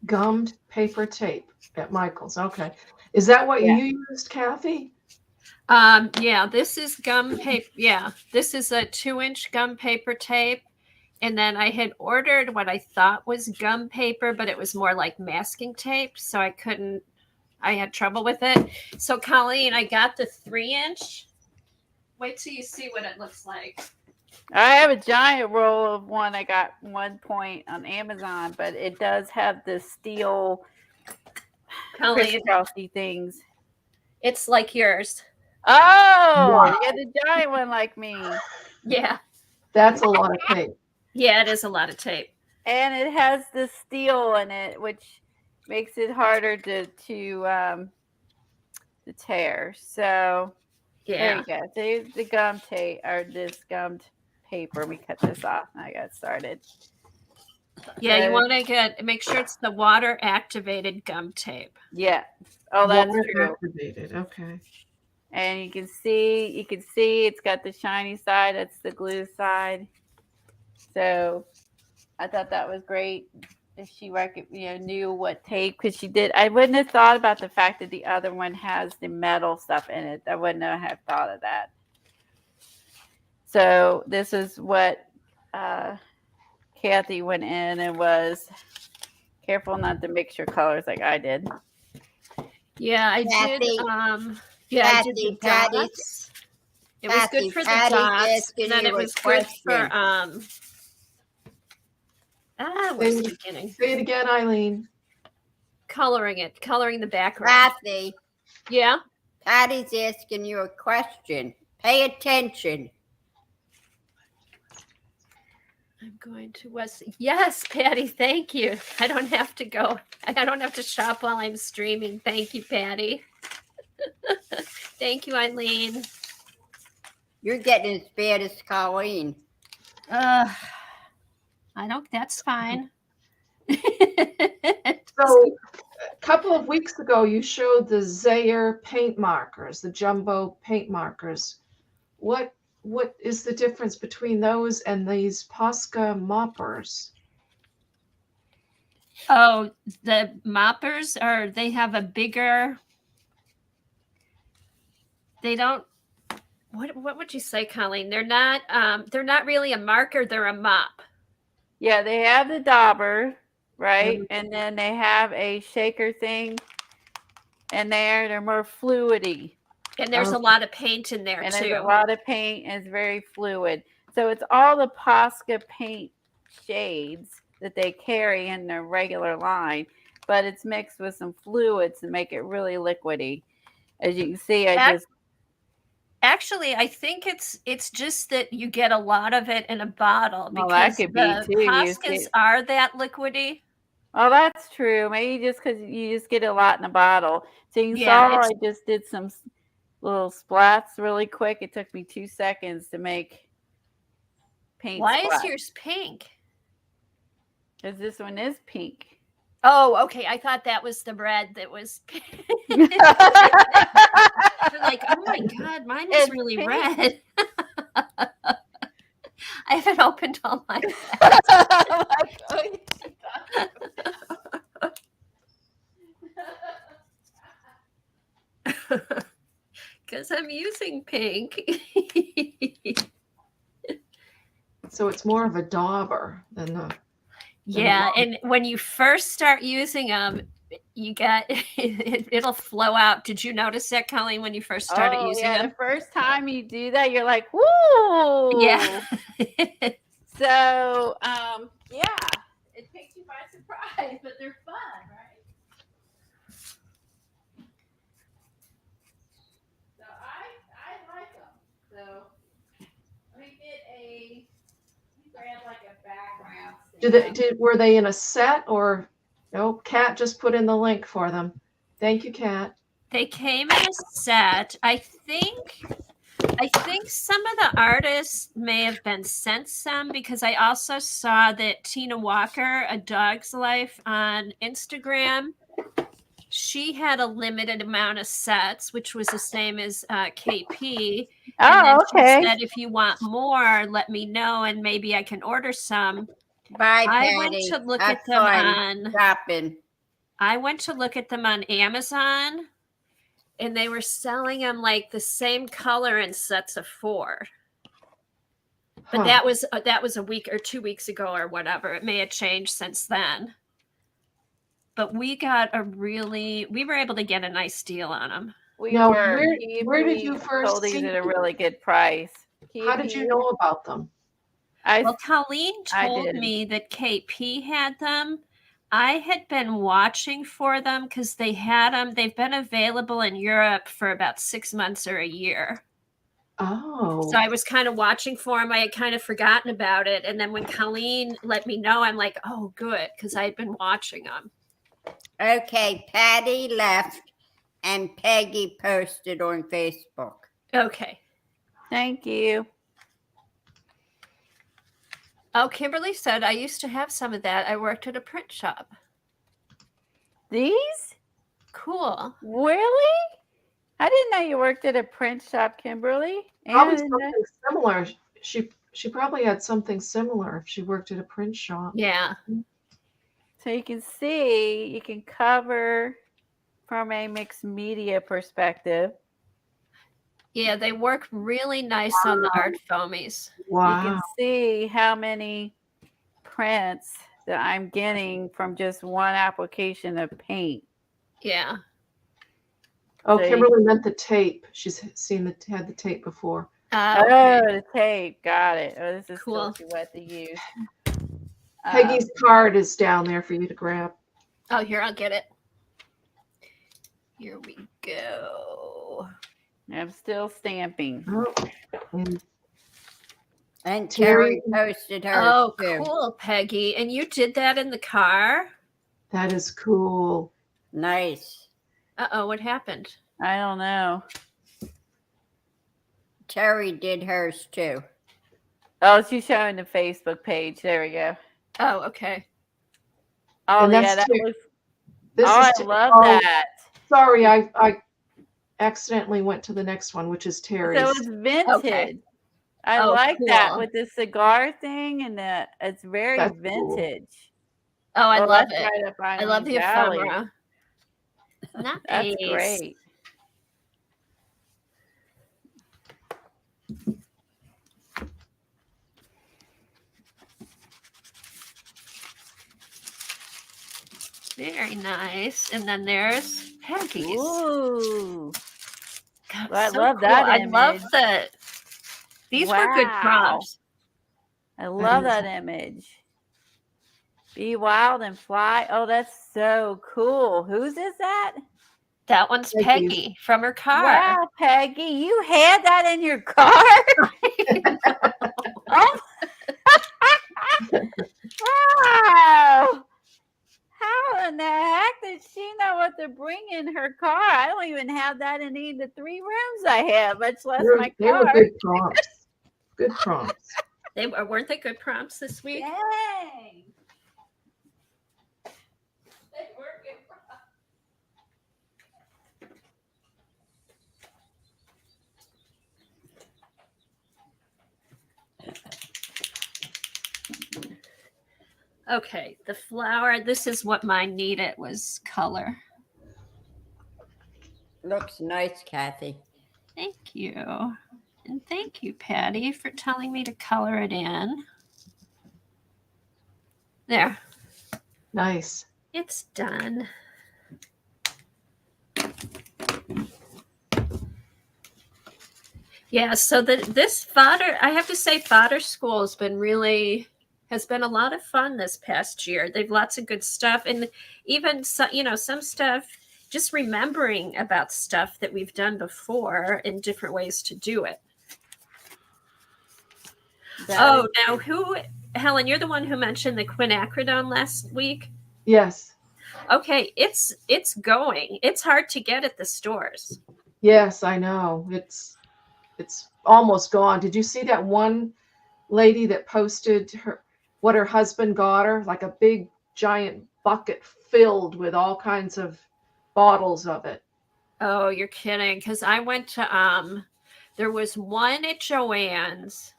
Gummed paper tape at Michael's. Okay. Is that what you used, Kathy? Yeah, this is gum paper. Yeah, this is a 2-inch gum paper tape. And then I had ordered what I thought was gum paper, but it was more like masking tape. So I had trouble with it. So Colleen, I got the 3-inch. Wait till you see what it looks like. I have a giant roll of one I got one point on Amazon, but it does have the steel crisscrossy things. It's like yours. Oh, Wow. you got the giant one like me. Yeah. That's a lot of tape. Yeah, it is a lot of tape. And it has the steel in it, which makes it harder to the tear. So there Yeah. you go. There's the gum tape, or this gummed paper. We cut this off. And I got started. Yeah, you So, want to make sure it's the water activated gum tape. yeah. Oh, that's Water true. activated. Okay. And you can see it's got the shiny side. That's the glue side. So I thought that was great. If she knew what tape, because she did. I wouldn't have thought about the fact that the other one has the metal stuff in it. I wouldn't have thought of that. So this is what Kathy went in and was careful not to mix your colors like I did. Yeah, I Kathy, did. Yeah, I did the Patty, dots. It was good for the Patty dots. asking And then you it a was good for question. where's the beginning? Say it again, Eileen. Coloring the background. Kathy, Yeah. Patty's asking you a question. Pay attention. I'm going to West. Yes, Patty, thank you. I don't have to go. I don't have to shop while I'm streaming. Thank you, Patty. Thank you, Eileen. You're getting as bad as Colleen. I don't. That's fine. So a couple of weeks ago, you showed the Zaire paint markers, the jumbo paint markers. What is the difference between those and these Posca Mop'rs? Oh, the Mop'rs they have a bigger. They don't. What would you say, Colleen? They're not really a marker. They're a mop. Yeah, they have the dauber, right? And then they have a shaker thing, and they're more fluidy. And there's a lot of paint in there And too. there's a lot of paint, and it's very fluid. So it's all the Posca paint shades that they carry in their regular line, but it's mixed with some fluids to make it really liquidy. As you can see, Actually, I think it's just that you get a lot of it in a bottle Well, because that could the be too. Poscas are that liquidy. Oh, that's true. Maybe just because you just get a lot in a bottle. So you Yeah, saw I just did some little splats really quick. It took me 2 seconds to make paint. Why splats. is yours pink? Because this one is pink. Oh, okay. I thought that was the red that was pink. You're like, oh my God, mine is really pink. red. I haven't opened all mine. Because I'm using pink. So it's more of a dauber than the. Yeah, and when you first start using them, you get it'll flow out. Did you notice that, Colleen, when you first started using them? The first time you do that, you're like, woo! Yeah. So, yeah, it takes you by surprise, but they're fun, right? So I like them. So let me grab like a background. Were they in a set or no? Kat just put in the link for them. Thank you, Kat. They came in a set. I think some of the artists may have been sent some because I also saw that Tina Walker, A Dog's Life on Instagram, she had a limited amount of sets, which was the same as KP. And then she said, if you want more, let me know and maybe I can order some. Bye, Patty. I went to look at them I went to look at them on Amazon, and they were selling them like the same color in sets of 4. But that was a week or 2 weeks ago or whatever. It may have changed since then. But we were able to get a nice deal on them. Where did you first sold these see at a really good price? How did you know about them? Well, Colleen told me that KP had them. I had been watching for them because they had them. They've been available in Europe for about 6 months or a year. Oh. So I was kind of watching for them. I had kind of forgotten about it. And then when Colleen let me know, I'm like, oh, good, because I had been watching them. Okay, Patty left. And Peggy posted on Facebook. Okay. Thank you. Oh, Kimberly said, I used to have some of that. I worked at a print shop. These? Cool. Really? I didn't know you worked at a print shop, Kimberly. Probably And something similar. She probably had something similar if she worked at a print shop. Yeah. so you can see, you can cover from a mixed media perspective. Yeah, they work really nice on the art foamies. You Wow. can see how many prints that I'm getting from just one application of paint. Yeah. Oh, So you- Kimberly meant the tape. She's had the tape before. Oh, Okay. the tape. Got it. Oh, this is Cool. still too wet to use. Peggy's card is down there for you to grab. Oh, here, I'll get it. Here we go. I'm still stamping. Oh, and And Terry- Terry posted hers Oh, too. cool, Peggy. And you did that in the car? that is cool. Nice. Uh-oh, what happened? I don't know. Terry did hers too. Oh, she's showing the Facebook page. There we go. Oh, okay. Oh, And yeah, that's that Ter- was. This Oh, is I love oh, that. Sorry, I accidentally went to the next one, which is Terry's. So it's vintage. I Oh, like that cool. with the cigar thing, and it's very That's cool. vintage. Oh, I Oh, love that's it. right up I love the Eileen's alley. ephemera. Nice. That's great. Very nice. And then there's Peggy's. Ooh. God, I so love that I love image. that. These were good Wow. prompts. I love is- that image. Be wild and fly. Oh, that's so cool. Whose is that? That one's Peggy's. Peggy from her car. Wow, Peggy, you had that in your car? Oh. Wow. How in the heck did she know what to bring in her car? I don't even have that in any of the 3 rooms I have, much less my They were car. good prompts. Good prompts. Weren't they good prompts this week? Dang. They were good prompts. Okay, the flower, this is what mine needed, was color. Looks nice, Kathy. Thank you. And thank you, Patty, for telling me to color it in. There, Nice. it's done. Yeah, so this fodder, I have to say, fodder school has been a lot of fun this past year. They've lots of good stuff, and even some stuff. Just remembering about stuff that we've done before and different ways to do it. That is- Now Helen, you're the one who mentioned the quinacridone last week. Yes. Okay, it's going. It's hard to get at the stores. Yes, I know. It's almost gone. Did you see that one lady that posted what her husband got her? Like a big giant bucket filled with all kinds of bottles of it. Oh, you're kidding. Because I went to there was one at Joann's.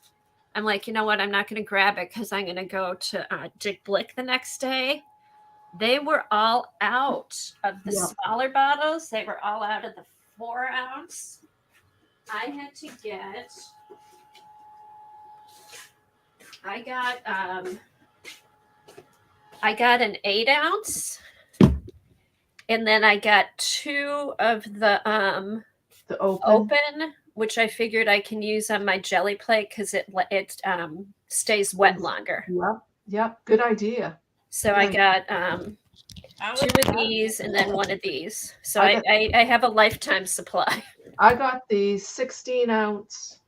I'm like, you know what? I'm not going to grab it because I'm going to go to Dick Blick the next day. They were all out of the Yeah. smaller bottles. They were all out of the 4 ounce. I had to get. I got an 8 ounce, and then I got 2 of the The open. open, which I figured I can use on my jelly plate because it stays wet longer. Yep. Good idea. So I got I 2 would of love these and then 1 of these. So I got- I have a lifetime supply. I got the 16 ounce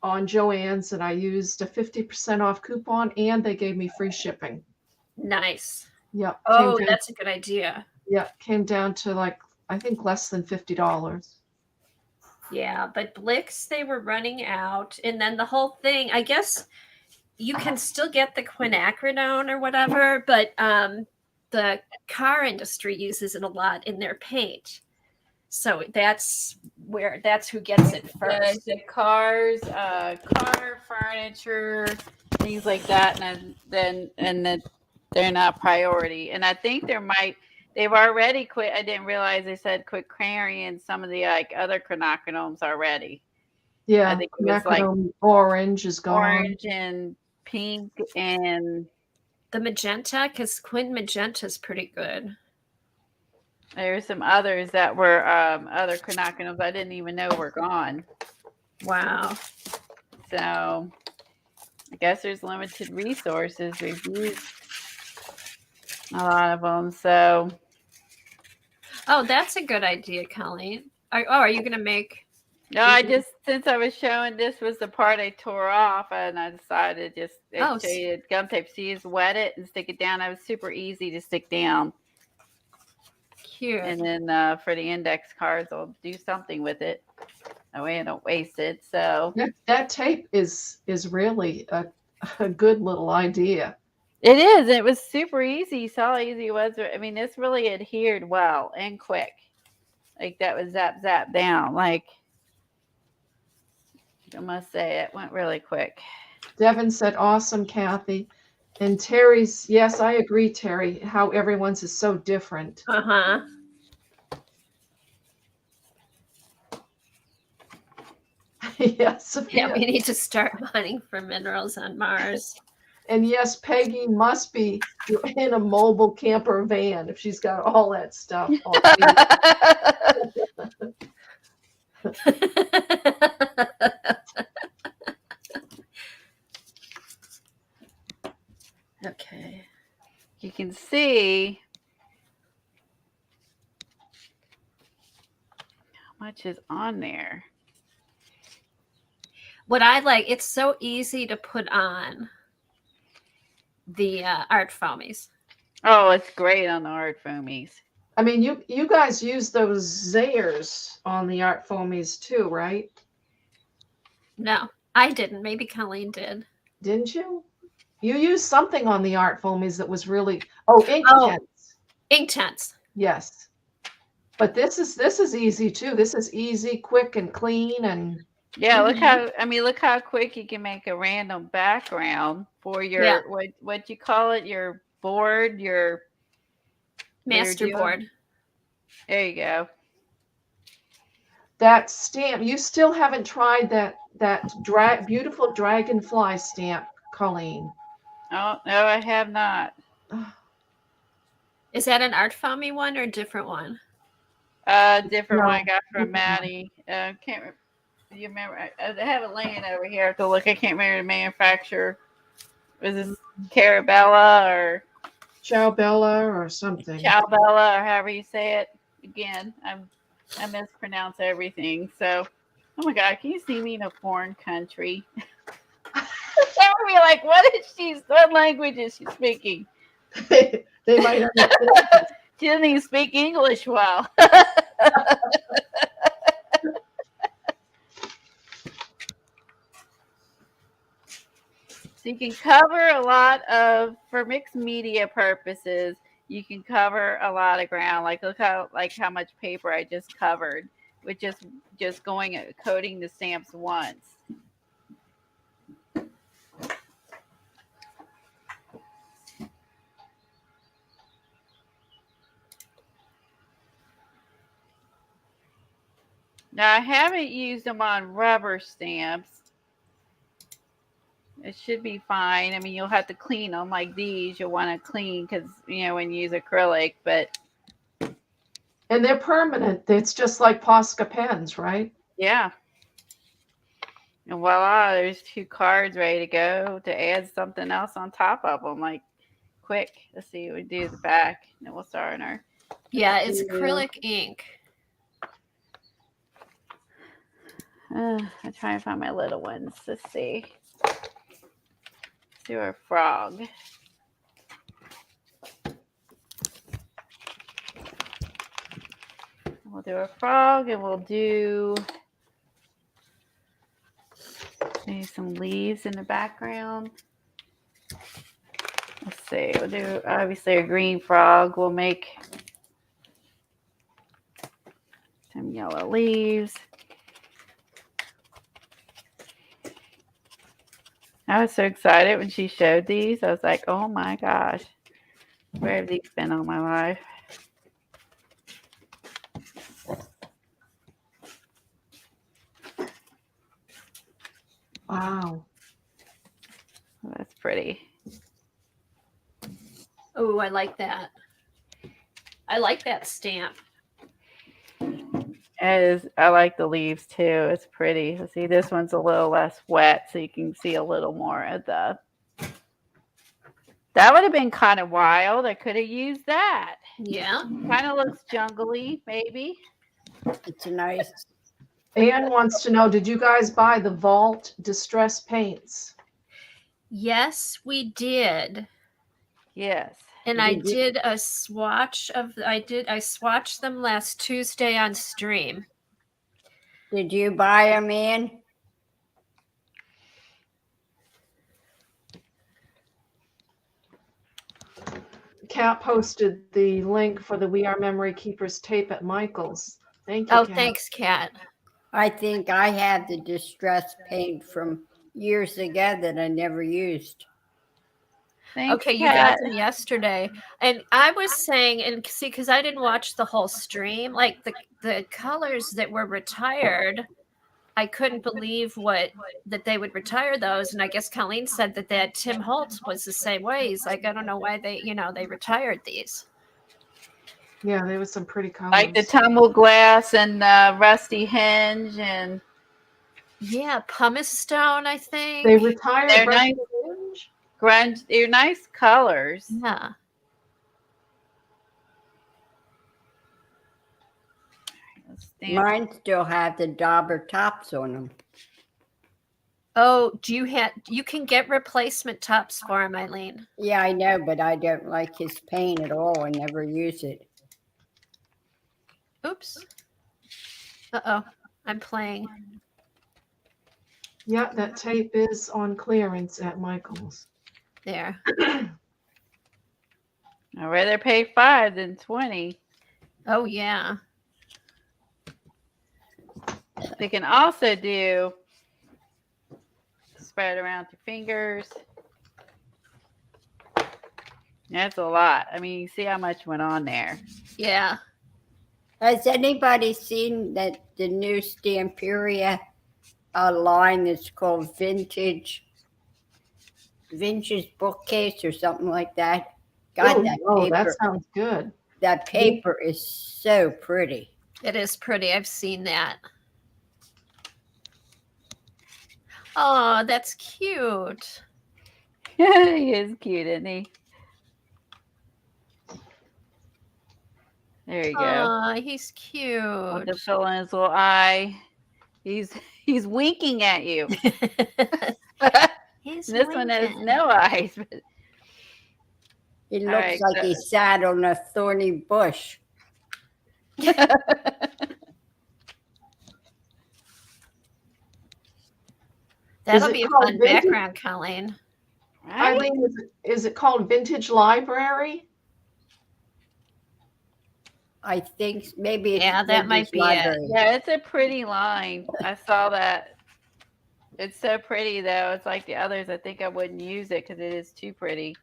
on Joann's and I used a 50% off coupon and they gave me free shipping. Nice. Yep. Oh, came down, that's a good idea. yep. Came down to like I think less than $50. Yeah, but Blix, they were running out. And then the whole thing, I guess you can still get the quinacridone or whatever, but the car industry uses it a lot in their paint. So that's who gets it first. The cars, car furniture, things like that, and then they're not priority. And I think they've already quit. I didn't realize they said quit carrying some of the like other quinoconomes already. Yeah, I think it was quinacridone orange is gone. orange and pink and The magenta, because Quin Magenta is pretty good. there's some others that were other quinoconomes I didn't even know were gone. Wow. So I guess there's limited resources. We've used a lot of them. So Oh, that's a good idea, Colleen. Are you going to make... no, I just, since I was showing this was the part I tore off, and I decided just shaded gum tape. So you just wet it and stick it down. It was super easy to stick down. Cute. And then for the index cards, I'll do something with it. That way I don't waste it. So That tape is really a good little idea. it is. It was super easy. You saw how easy it was. I mean, this really adhered well and quick. Like that was zap down. Like I must say, it went really quick. Devin said, awesome, Kathy. And Terry's, yes, I agree, Terry, how everyone's is so different. Uh-huh. Yes. Yeah, we need to start mining for minerals on Mars. And yes, Peggy must be in a mobile camper van if she's got all that stuff. Okay. You can see how much is on there. What I like, it's so easy to put on the art foamies. Oh, it's great on the art foamies. I mean, you guys use those Zayers on the art foamies too, right? No, I didn't. Maybe Colleen did. Didn't you? You used something on the art foamies that was really ink tents. Ink tents. Yes. But this is easy too. This is easy, quick, and clean, and yeah. Look how quick you can make a random background for your what you call it, your board, your master board. There you go. That stamp. You still haven't tried that beautiful dragonfly stamp, Colleen. Oh no, I have not. Is that an art foamy one or a different one? Different one I got from Maddie. Can't remember. Do you remember? I have it laying over here. I have to look. I can't remember the manufacturer. Was this Carabella or Ciao-Bella or something? Ciao-Bella or however you say it. Again, I mispronounce everything. So, oh my God, can you see me in a foreign country? That would be like, what language is she speaking? They might understand. She doesn't even speak English well. So you can cover a lot for mixed media purposes, you can cover a lot of ground. Like look how much paper I just covered with just coating the stamps once. Now I haven't used them on rubber stamps. It should be fine. I mean, you'll have to clean them like these. You'll want to clean because, when you use acrylic, but. And they're permanent. It's just like Posca pens, right? Yeah. And voila, there's 2 cards ready to go to add something else on top of them. Like, quick. Let's see what we do the back. And then we'll start on our. Yeah, it's acrylic ink. I'm trying to find my little ones. Let's see. Do a frog. We'll do a frog, and we'll do maybe some leaves in the background. Let's see. We'll do obviously a green frog. We'll make some yellow leaves. I was so excited when she showed these. I was like, oh my gosh, where have these been all my life? Wow. Oh, that's pretty. Oh, I like that. I like that stamp. It is. I like the leaves too. It's pretty. See, this one's a little less wet, so you can see a little more of the. That would have been kind of wild. I could have used that. Yeah. Kind of looks jungly, maybe. It's nice. Anne wants to know, did you guys buy the Vault Distress paints? Yes, we did. Yes. And I did a swatch of I swatched them last Tuesday on stream. Did you buy them, Ann? Kat posted the link for the We Are Memory Keepers tape at Michael's. Thank you, Oh, Kat. thanks, Kat. I think I have the distress paint from years ago that I never used. Thanks, Okay, you got Kat. them yesterday. And I was saying, and see, because I didn't watch the whole stream, like the colors that were retired, I couldn't believe that they would retire those. And I guess Colleen said that Tim Holtz was the same way. He's like, I don't know why they retired these. Yeah, there was some pretty colors. Like the tumble glass and rusty hinge and Yeah, pumice stone, I think. They retired. They're Rusty nice. Hinge? grunge. They're nice colors. Yeah. Mine still have the dauber tops on them. Oh, you can get replacement tops for him, Eileen. Yeah, I know, but I don't like his paint at all and never use it. Oops. Uh-oh. I'm playing. Yeah, that tape is on clearance at Michael's. There. I'd rather pay $5 than $20. Oh, yeah. They can also do spread around your fingers. That's a lot. I mean, you see how much went on there. Yeah. Has anybody seen that the new Stamperia line that's called Vintage Bookcase or something like that? God, that paper, that sounds good. that paper is so pretty. It is pretty. I've seen that. Oh, that's cute. He is cute, isn't he? There you go. Oh, he's cute. With the fill in his little eye. He's winking at you. He's This one has winking. no eyes. But It looks right, like so- he sat on a thorny bush. That'll it be a called fun vintage? background, Colleen. Right? Eileen, is it called Vintage Library? I think maybe it's Yeah, that might Vintage be it. Library. Yeah, it's a pretty line. I saw that. It's so pretty, though. It's like the others. I think I wouldn't use it because it is too pretty.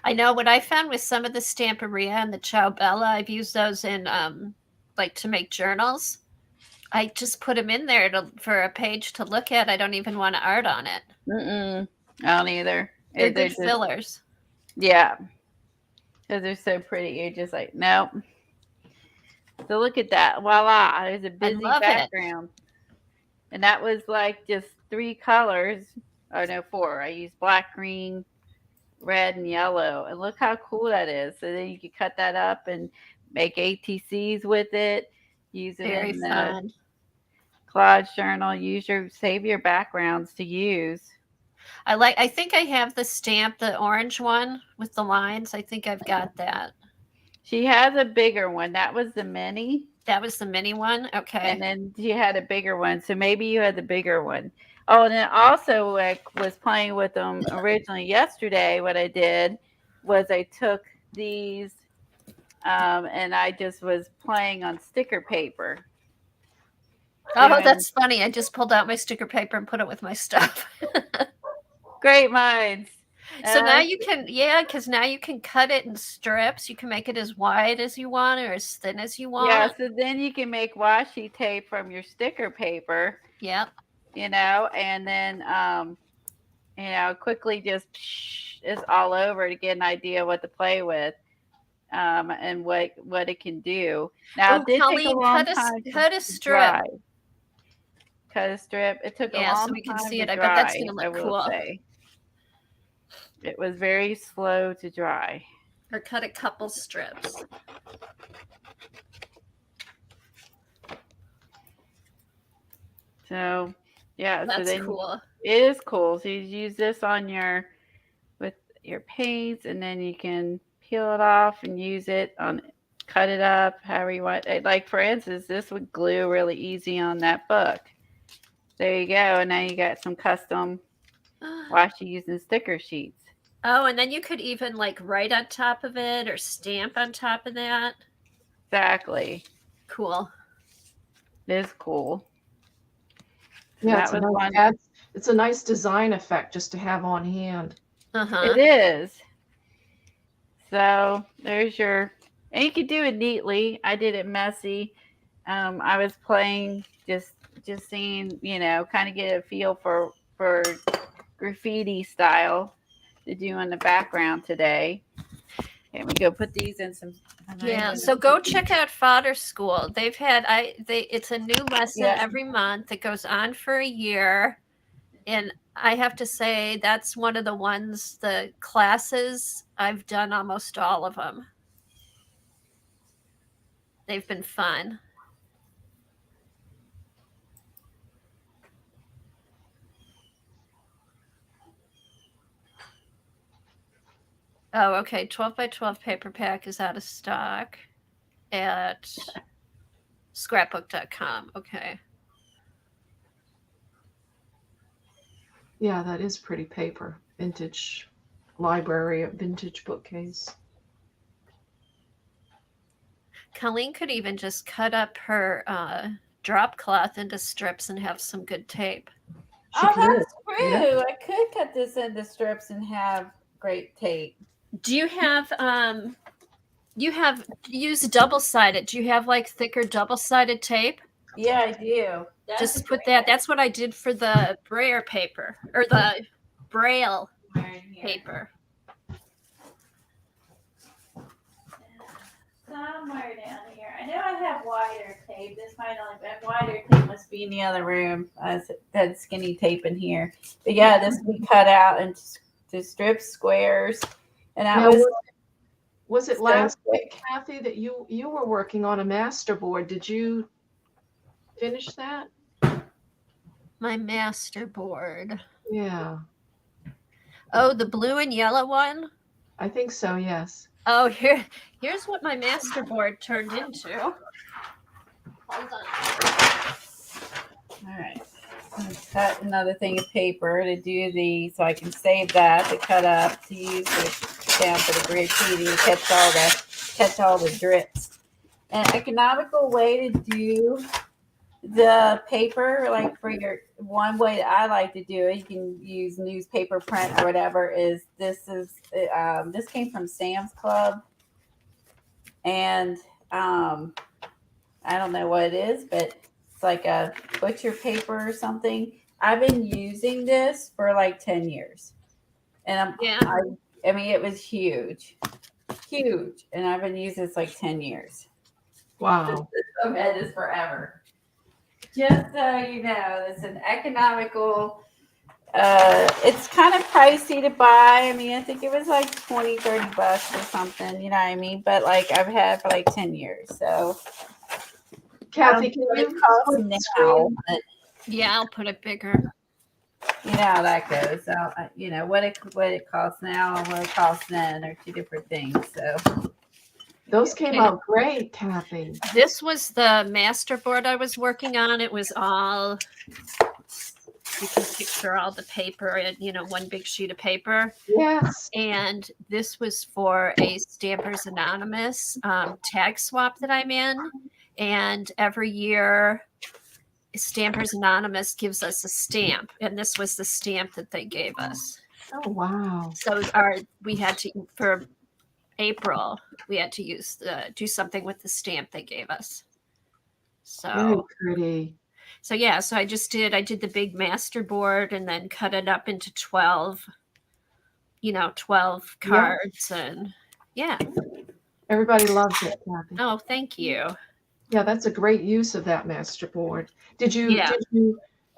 I know what I found with some of the Stamperia and the Ciao Bella, I've used those in like to make journals. I just put them in there for a page to look at. I don't even want to art on it. I don't either. They're good just- fillers. Yeah. Because they're so pretty. You're just like, nope. So look at that. Voila. There's a busy love it. background. And that was like just 3 colors. Oh, no, 4. I used black, green, red, and yellow. And look how cool that is. So then you could cut that up and make ATCs with it. Use it Very in the fun. collage journal. Save your backgrounds to use. I think I have the stamp, the orange one with the lines. I think I've got that. She has a bigger one. That was the mini. That was the mini one. Okay. And then she had a bigger one. So maybe you had the bigger one. Oh, and then also I was playing with them originally yesterday. What I did was I took these and I just was playing on sticker paper. Oh, doing- that's funny. I just pulled out my sticker paper and put it with my stuff. Great minds. So now you can, because now you can cut it in strips. You can make it as wide as you want or as thin as you want. Yeah, so then you can make washi tape from your sticker paper. Yep. You know, and then quickly just it's all over to get an idea what to play with, and what it can do. Now Ooh, it did take a Colleen, long time cut a to strip. dry. Cut a strip. It took a Yeah, long so we can time see to it. I dry, bet that's gonna look I will cool. say. It was very slow to dry. Or cut a couple strips. So yeah, so That's then cool. it is cool. So you use this on with your paints, and then you can peel it off and use it on, cut it up however you want. Like for instance, this would glue really easy on that book. There you go, and now you got some custom washi using sticker sheets. Oh, and then you could even like write on top of it or stamp on top of that. Exactly, Cool. it is cool. Yeah, That was one. it's a nice design effect just to have on hand. It is. So there's your, and you can do it neatly. I did it messy. I was playing just seeing, kind of get a feel for graffiti style to do in the background today. Okay, we go put these in some. Yeah, so go check out Fodder School. They've had it's a new lesson every month. It goes on for a year. And I have to say that's one of the ones, the classes, I've done almost all of them. They've been fun. Oh, okay. 12 by 12 paper pack is out of stock at scrapbook.com. Okay. Yeah, that is pretty paper. Vintage library, vintage bookcase. Colleen could even just cut up her drop cloth into strips and have some good tape. Oh, that's true. Yeah. I could cut this into strips and have great tape. Do you have use double-sided? Do you have like thicker double-sided tape? Yeah, I do. Just put that. That's what I did for the Braille paper or the Braille paper. Somewhere down here. I know I have wider tape. This might only be wider tape. Must be in the other room. That skinny tape in here. But yeah, this we cut out into strips, squares, and that Now, was. Was it So last quick. week, Kathy, that you were working on a master board? Did you finish that? My master board. Yeah, Oh, the blue and yellow one. I think so. Yes. Oh, here's what my master board turned into. Hold on. All right. I'm gonna cut another thing of paper to do so I can save that to cut up to use it down for the graffiti to catch all the drips. An economical way to do the paper, like for your one way that I like to do it, you can use newspaper print or whatever. This came from Sam's Club, and I don't know what it is, but it's like a butcher paper or something. I've been using this for like 10 years, and I mean it was huge, and I've been using this like 10 years. Wow. I've had this forever. Just so you know, it's an economical. It's kind of pricey to buy. I mean, I think it was like $20-$30 or something. You know what I mean? But like I've had for like 10 years. So, Kathy, can it you costs split the now, screen? but Yeah, I'll put it bigger. you know how that goes. So, what it costs now and what it costs then are two different things. So, Those came Okay. out great, Kathy. This was the masterboard I was working on. It was all, you can picture all the paper and, one big sheet of paper. Yes. And this was for a Stampers Anonymous tag swap that I'm in. And every year, Stampers Anonymous gives us a stamp. And this was the stamp that they gave us. Oh, wow. So we had to, for April, we had to do something with the stamp they gave us. Very So pretty. so yeah, so I did the big master board and then cut it up into 12 cards. And yeah. Everybody loves it, Kathy. Oh, thank you. Yeah, that's a great use of that master board. Did you Yeah.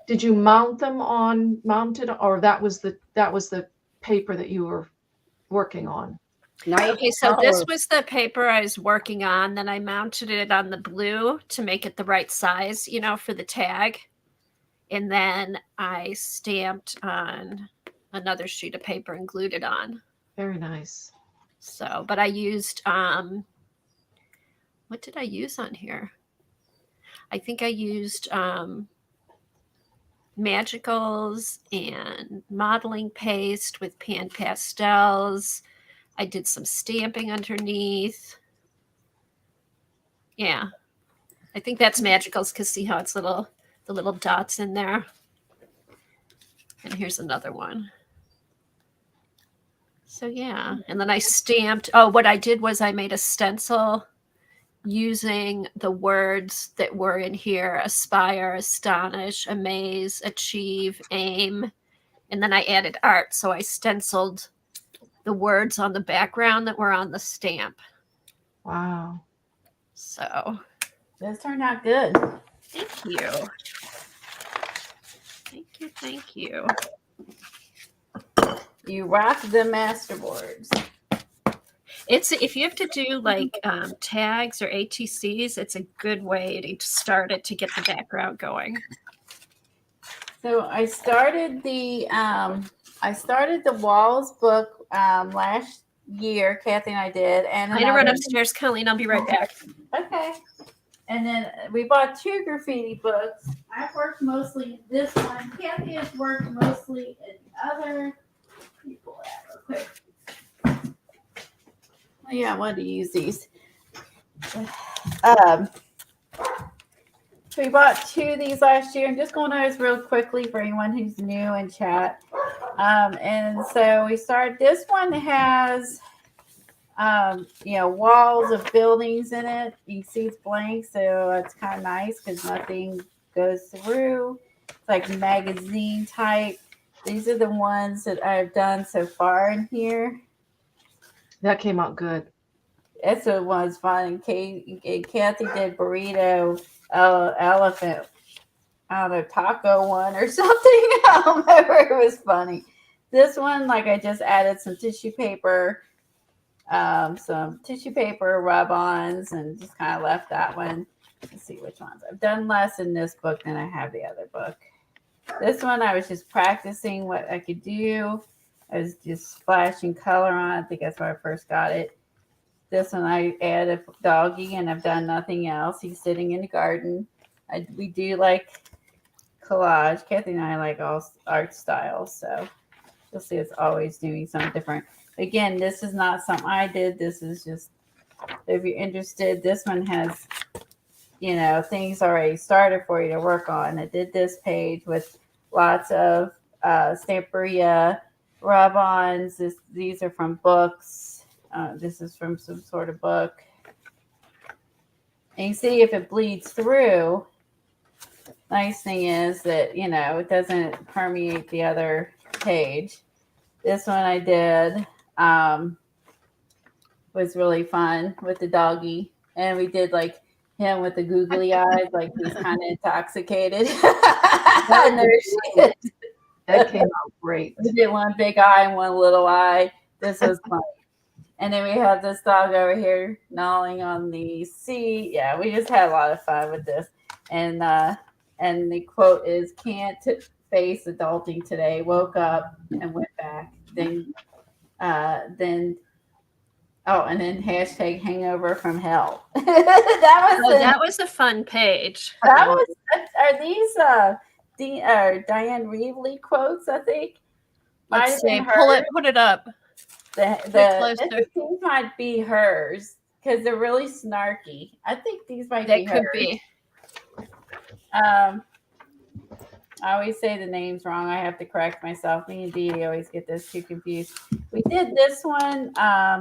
did you mounted, or that was the paper that you were working on? Nice Okay, so this color. was the paper I was working on. Then I mounted it on the blue to make it the right size, for the tag. And then I stamped on another sheet of paper and glued it on. Very nice. So, but I used, what did I use on here? I think I used Magicals and modeling paste with pan pastels. I did some stamping underneath. Yeah. I think that's Magicals because see how it's the little dots in there. And here's another one. So yeah. And then I stamped, what I did was I made a stencil using the words that were in here: aspire, astonish, amaze, achieve, aim. And then I added art. So I stenciled the words on the background that were on the stamp. Wow. So Those turned out good. thank you. Thank you. You rocked the masterboards. It's, if you have to do like tags or ATCs, it's a good way to start it to get the background going. So I started the Walls book last year. Kathy and I did, and I'm gonna run upstairs, Colleen. I'll be right back. Okay. And then we bought 2 graffiti books. I've worked mostly in this one. Kathy has worked mostly in other people. Real quick. Oh, yeah, I wanted to use these. So we bought 2 of these last year. I'm just going over this real quickly for anyone who's new in chat. And so we started. This one has walls of buildings in it. You can see it's blank, so it's kind of nice because nothing goes through. It's like magazine type. These are the ones that I've done so far in here. That came out good. That's what was fun. And Kathy did burrito, elephant, I don't know, taco one or something. I don't remember. It was funny. This one, like, I just added some tissue paper. Rub-ons, and just kind of left that one. Let's see which ones. I've done less in this book than I have the other book. This one, I was just practicing what I could do. I was just splashing color on it. I think that's where I first got it. This one, I added a doggy, and I've done nothing else. He's sitting in the garden. We do like collage. Kathy and I like all art styles, so you'll see it's always doing something different. Again, this is not something I did. This is just, if you're interested, this one has, things already started for you to work on. I did this page with lots of Stamperia rub-ons. These are from books. This is from some sort of book. And you see if it bleeds through. Nice thing is that, it doesn't permeate the other page. This one I did. Was really fun with the doggy, and we did like him with the googly eyes, like he's kind of intoxicated. That came out great. We did one big eye and one little eye. This was fun. And then we have this dog over here gnawing on the seat. Yeah, we just had a lot of fun with this. And the quote is, "Can't face adulting today. Woke up and went back. Then Oh, and then hashtag hangover from hell. that was That was a fun page. that was are these Diane Reevely quotes, I think. Might Let's have see. been Put hers. it up. Closer. These might be hers because they're really snarky. I think these might That be could hers. be. I always say the names wrong. I have to correct myself. Me and Dee always get those two confused. We did this one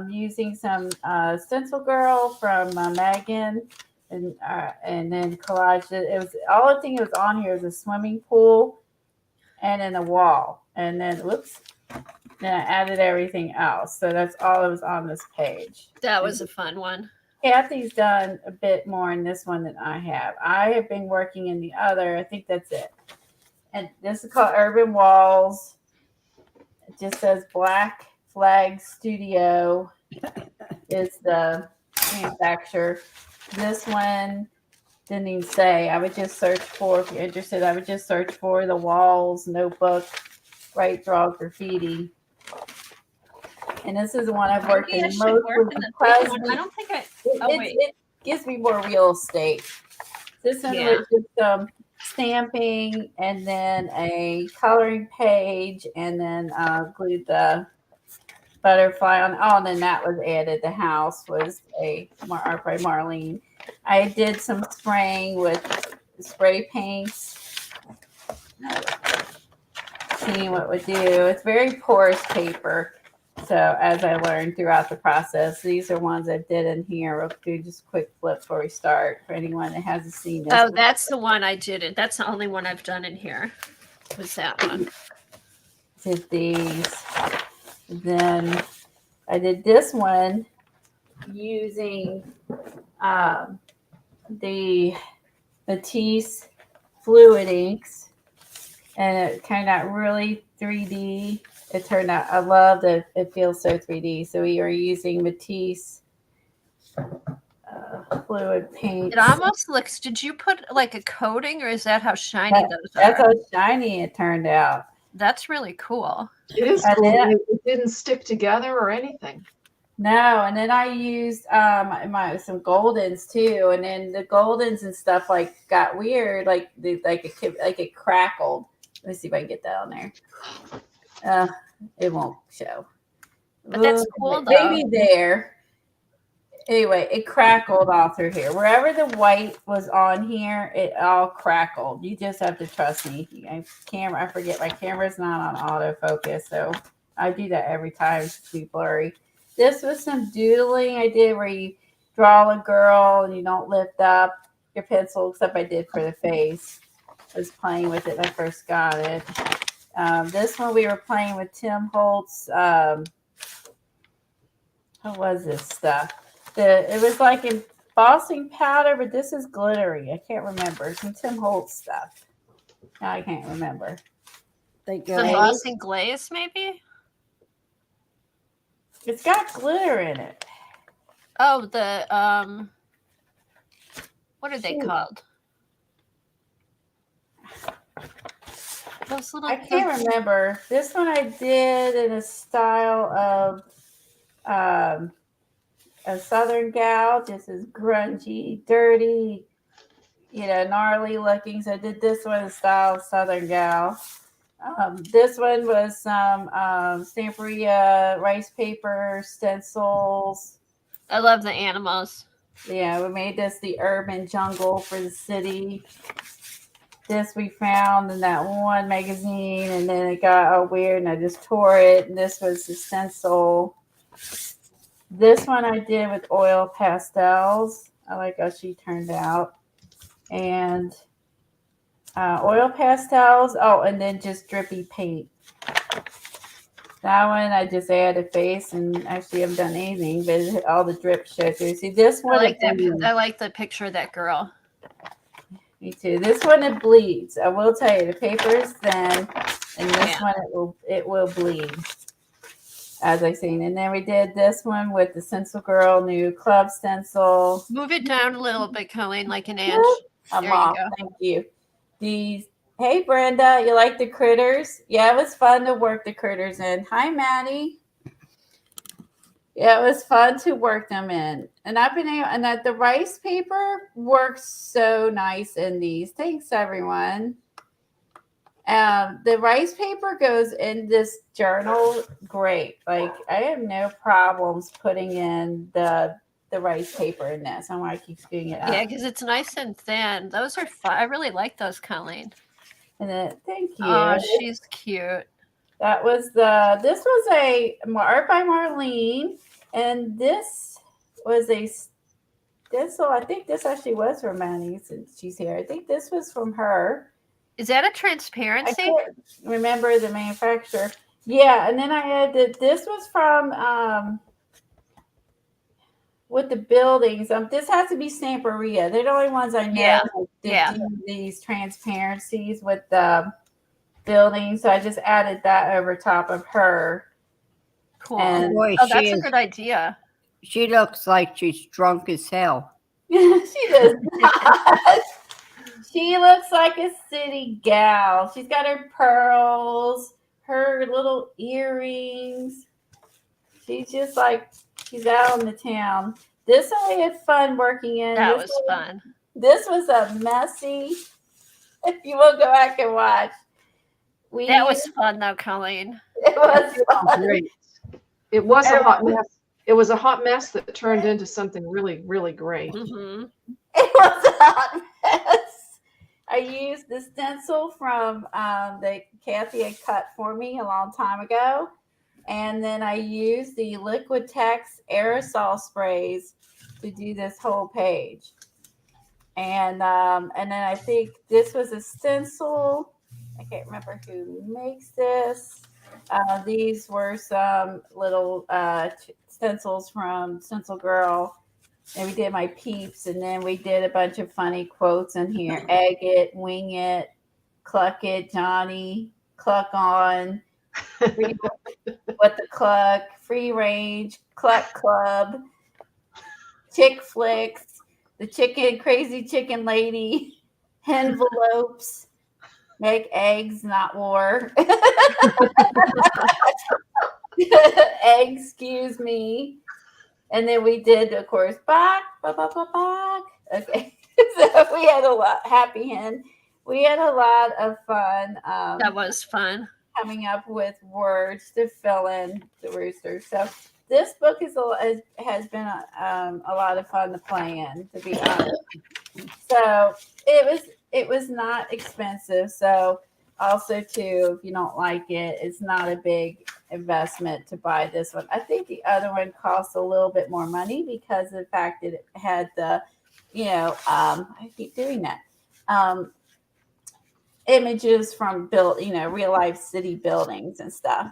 using some Stencil Girl from Megan, and then collaged it. It was all I think it was on here was a swimming pool and then a wall, and then whoops, then I added everything else. So that's all that was on this page. That was a fun one. Kathy's done a bit more in this one than I have. I have been working in the other. I think that's it. And this is called Urban Walls. It just says Black Flag Studio is the manufacturer. This one didn't even say. I would just search for, if you're interested, I would just search for the Walls Notebook, Write, Draw, Graffiti. And this is the one I've worked in most with the I don't think I. it gives me more real estate. This one was just stamping and then a coloring page and then glued the butterfly on. Oh, and then that was added. The house was art by Marlene. I did some spraying with spray paints. Seeing what would do. It's very porous paper. So as I learned throughout the process, these are ones I did in here. We'll do just a quick flip before we start for anyone that hasn't seen this. Oh, that's the one I did. That's the only one I've done in here. Was that one? Did these. Then I did this one using the Matisse fluid inks, and it turned out really 3D. It turned out, I love that it feels so 3D. So we are using Matisse fluid paint. It almost looks, did you put like a coating, or is that how shiny those are? That's how shiny it turned out. That's really cool. It is cool. It didn't stick together or anything. No, and then I used some goldens too, and then the goldens and stuff got weird, like it crackled. Let me see if I can get that on there. It won't show. But that's cool though. Maybe there. Anyway, it crackled all through here. Wherever the white was on here, it all crackled. You just have to trust me. I forget my camera's not on autofocus, so I do that every time. It's too blurry. This was some doodling I did where you draw a girl and you don't lift up your pencil, except I did for the face. I was playing with it when I first got it. This one we were playing with Tim Holtz. What was this stuff? It was like embossing powder, but this is glittery. I can't remember. Some Tim Holtz stuff. Now I can't remember. Some embossing glaze, maybe? It's got glitter in it. Oh, the what are they called? Those little. I can't remember. This one I did in a style of a Southern gal. This is grungy, dirty, gnarly looking. So I did this one in style of Southern gal. This one was some Stamperia rice paper stencils. I love the animals. Yeah, we made this the urban jungle for the city. This we found in that one magazine, and then it got all weird, and I just tore it. And this was the stencil. This one I did with oil pastels. I like how she turned out. And oil pastels. Oh, and then just drippy paint. That one I just added face, and actually I haven't done anything, but all the drip showed through. See, this one. I like the picture of that girl. Me too. This one it bleeds. I will tell you, the paper is thin, and this one it will bleed, as I've seen. And then we did this one with the Stencil Girl new club stencil. Move it down a little bit, Colleen, like an inch. I'm There you off. go. Thank you. Hey Brenda, you like the critters? Yeah, it was fun to work the critters in. Hi Maddie. Yeah, it was fun to work them in. And I've been able, and that the rice paper works so nice in these. Thanks, everyone. The rice paper goes in this journal great. Like I have no problems putting in the rice paper in this. I want to keep screwing it up. Yeah, because it's nice and thin. Those are fun. I really like those, Colleen. And then, thank you. Oh, she's cute. That was this was a art by Marlene, and this was a stencil. I think this actually was from Manny since she's here. I think this was from her. Is that a I transparency? can't remember the manufacturer. Yeah, and then I had this was from with the buildings. This has to be Stamperia. They're the only ones I know that do these transparencies with the building, so I just added that over top of her. Cool. And Boy, Oh, that's a good idea. she looks like she's drunk as hell. she does not. She looks like a city gal. She's got her pearls, her little earrings. She's just like she's out in the town. This I had fun working in. That was fun. This was a messy. If you will go back and watch. That was fun, though, Colleen. It was fun. Great. It was a hot mess. It was a hot mess that turned into something really, really great. Mm-hmm. It was a hot mess. I used the stencil from that Kathy had cut for me a long time ago. And then I used the Liquid Text aerosol sprays to do this whole page. And then I think this was a stencil. I can't remember who makes this. These were some little stencils from Stencil Girl. And we did my peeps, and then we did a bunch of funny quotes in here. Egg it, wing it, cluck it, Johnny, cluck on, what the cluck, free range, cluck club, chick flicks, the chicken, crazy chicken lady, envelopes, make eggs, not war. Excuse me. And then we did, of course, back. Okay. So we had a lot, happy hen. We had a lot of fun. That was fun. Coming up with words to fill in the roosters. So this book has been a lot of fun to play in, to be honest. So it was not expensive. So also too, if you don't like it, it's not a big investment to buy this one. I think the other one costs a little bit more money because of the fact that it had the, I keep doing that. Images from real life city buildings and stuff.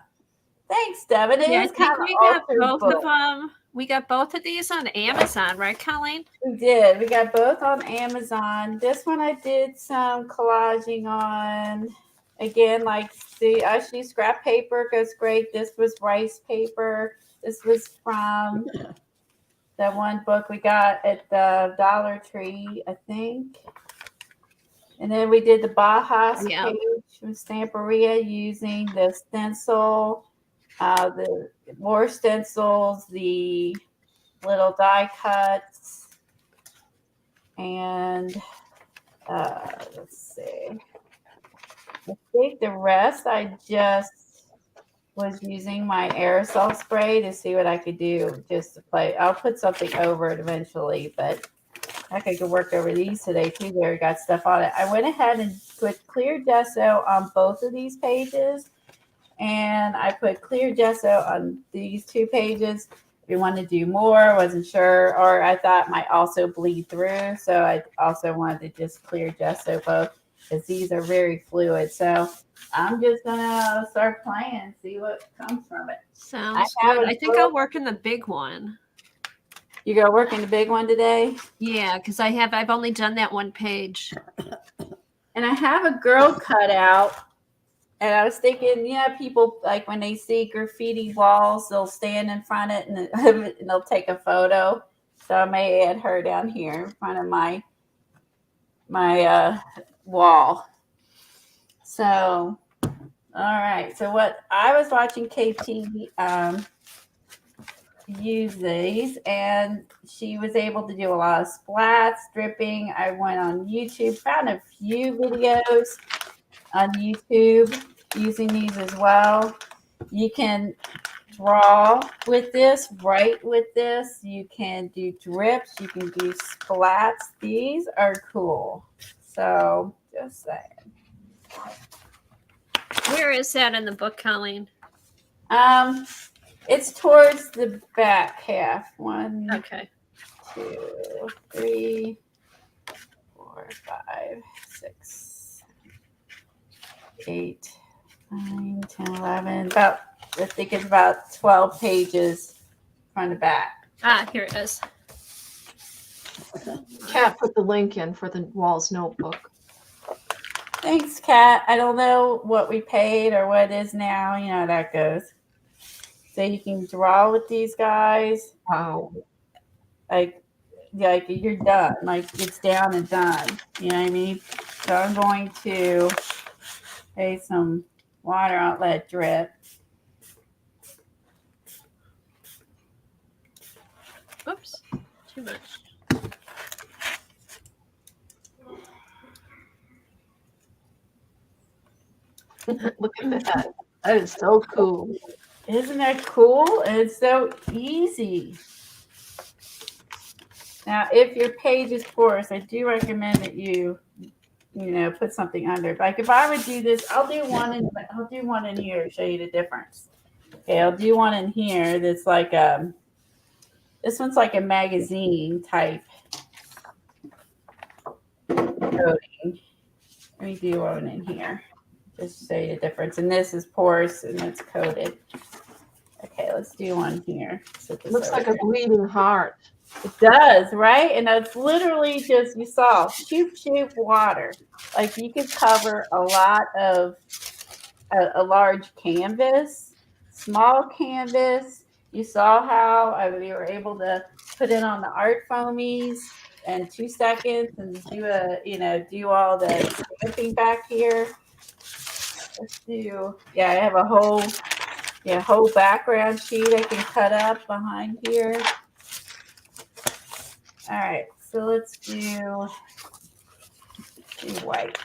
Thanks, Devin. It is kind of we got both of them. We got both of these on Amazon, right, Colleen? We did. We got both on Amazon. This one I did some collaging on. Again, like actually scrap paper goes great. This was rice paper. This was from that one book we got at the Dollar Tree, I think. And then we did the Bajas page from Stamperia using the stencil, the more stencils, the little die cuts, and let's see. I think the rest I just was using my aerosol spray to see what I could do just to play. I'll put something over it eventually, but I could work over these today too. There got stuff on it. I went ahead and put clear gesso on both of these pages, and I put clear gesso on these two pages. If you wanted to do more, wasn't sure, or I thought might also bleed through, so I also wanted to just clear gesso both because these are very fluid. So I'm just gonna start playing and see what comes from it. Sounds good. I think I'll work in the big one. You gonna work in the big one today? Yeah, because I've only done that one page. And I have a girl cut out. And I was thinking, people like when they see graffiti walls, they'll stand in front of it and they'll take a photo. So I may add her down here in front of my wall. So, all right. So what I was watching KT use these, and she was able to do a lot of splats, dripping. I went on YouTube, found a few videos on YouTube using these as well. You can draw with this, write with this. You can do drips. You can do splats. These are cool. So just saying. Where is that in the book, Colleen? It's towards the back half. 1, Okay. 2, 3, 4, 5, 6, 8, 9, 10, 11. About, I think it's about 12 pages from the back. Ah, here it is. Kat put the link in for the Walls notebook. Thanks, Kat. I don't know what we paid or what it is now. You know how that goes. So you can draw with these guys. Wow. Like you're done. Like it's down and done. You know what I mean? So I'm going to pay some water outlet drip. Oops, too much. Look at that. That is so cool. Isn't that cool? And it's so easy. Now, if your page is porous, I do recommend that you put something under. Like if I would do this, I'll do one in here to show you the difference. Okay, I'll do one in here that's like this one's like a magazine type coating. Let me do one in here. Just to show you the difference. And this is porous and it's coated. Okay, let's do one here. Looks like a bleeding heart. It does, right? And it's literally just, you saw, shoop, water. Like you could cover a lot of a large canvas, small canvas. You saw how we were able to put it on the art foamies in 2 seconds and do all the stamping back here. Let's do, I have a whole background sheet I can cut up behind here. All right, so let's do white.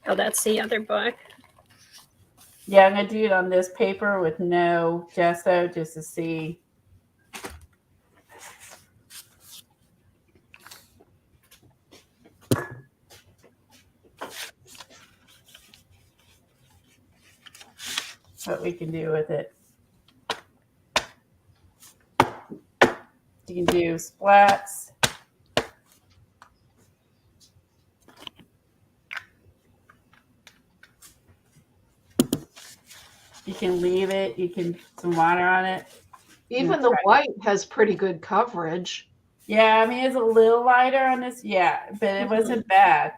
Oh, that's the other book. Yeah, I'm gonna do it on this paper with no gesso just to see. What we can do with it. You can do splats. You can leave it. You can put some water on it. Even the white has pretty good coverage. Yeah, I mean, it's a little lighter on this. Yeah, but it wasn't bad.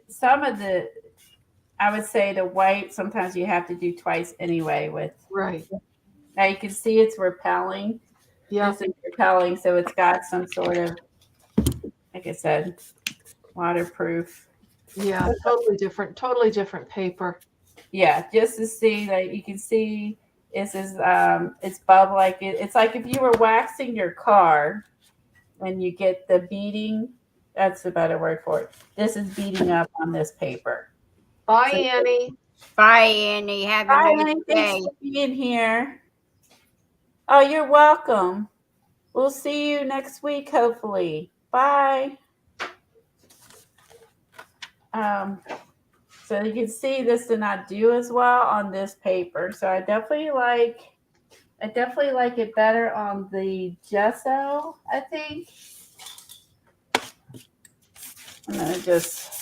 Some of the, I would say the white, sometimes you have to do twice anyway with. Right. Now you can see it's repelling. Yeah. This is repelling, so it's got some sort of, like I said, waterproof. Yeah, totally different paper. Yeah, just to see that you can see this is it's bubble like it's like if you were waxing your car and you get the beading. That's a better word for it. This is beading up on this paper. Bye, Annie. Bye, Annie. Have Hi, a nice Annie. day. Thanks for being here. Oh, you're welcome. We'll see you next week, hopefully. Bye. So you can see this did not do as well on this paper. So I definitely like it better on the gesso, I think. I'm gonna just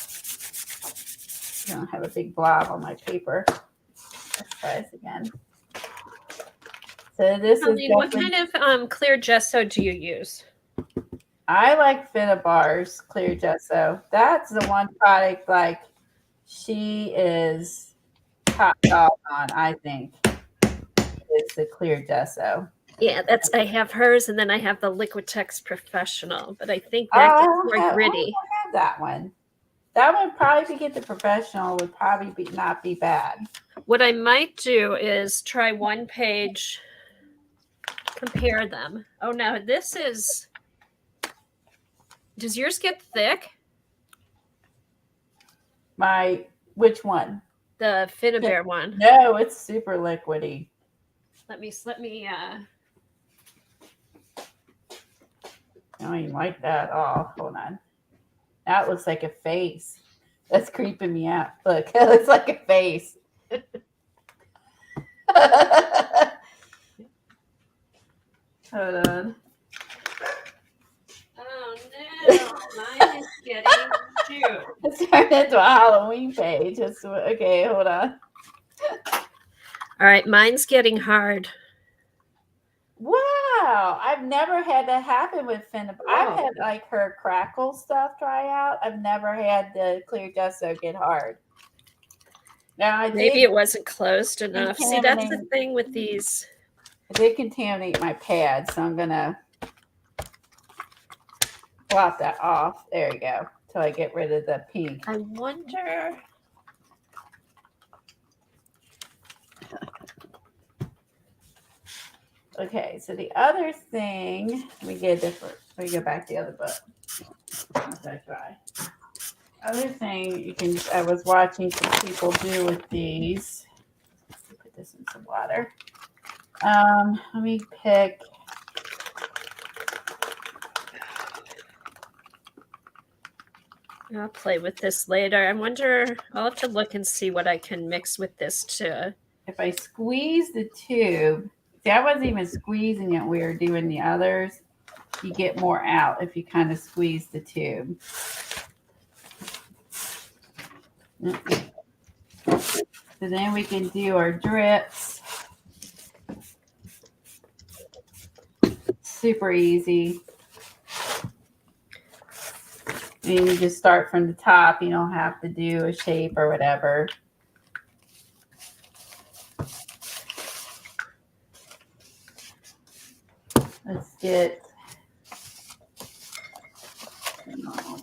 have a big blob on my paper. Let's try this again. So this is What kind of clear gesso do you use? I like Finnabar's clear gesso. That's the one product like she is top dog on, I think, is the clear gesso. Yeah, I have hers, and then I have the Liquitex Professional, but I think that gets more gritty. I have that one. That would probably get the professional would probably be not be bad. What I might do is try one page, compare them. Oh no, this is. Does yours get thick? Which one? The Finnabair one. No, it's super liquidy. Let me I don't even like that at all. Hold on. That looks like a face. That's creeping me out. Look, it looks like a face. Hold on. Oh no, mine is getting cute. It's turned into a Halloween page. Okay, hold on. All right, mine's getting hard. Wow, I've never had that happen with Finna. I've Wow. had like her crackle stuff dry out. I've never had the clear gesso get hard. Now Maybe it wasn't closed enough. See, that's the contaminate- thing with these. I did contaminate my pad, so I'm gonna flop that off. There you go. Till I get rid of the pink. I wonder. Okay, so the other thing we get different. We go back to the other book. Once I try. Other thing I was watching some people do with these. Let's put this in some water. Let me pick. I'll play with this later. I wonder. I'll have to look and see what I can mix with this too. If I squeeze the tube, see, I wasn't even squeezing it. We were doing the others. You get more out if you kind of squeeze the tube. So then we can do our drips. Super easy. And you just start from the top. You don't have to do a shape or whatever. Let's get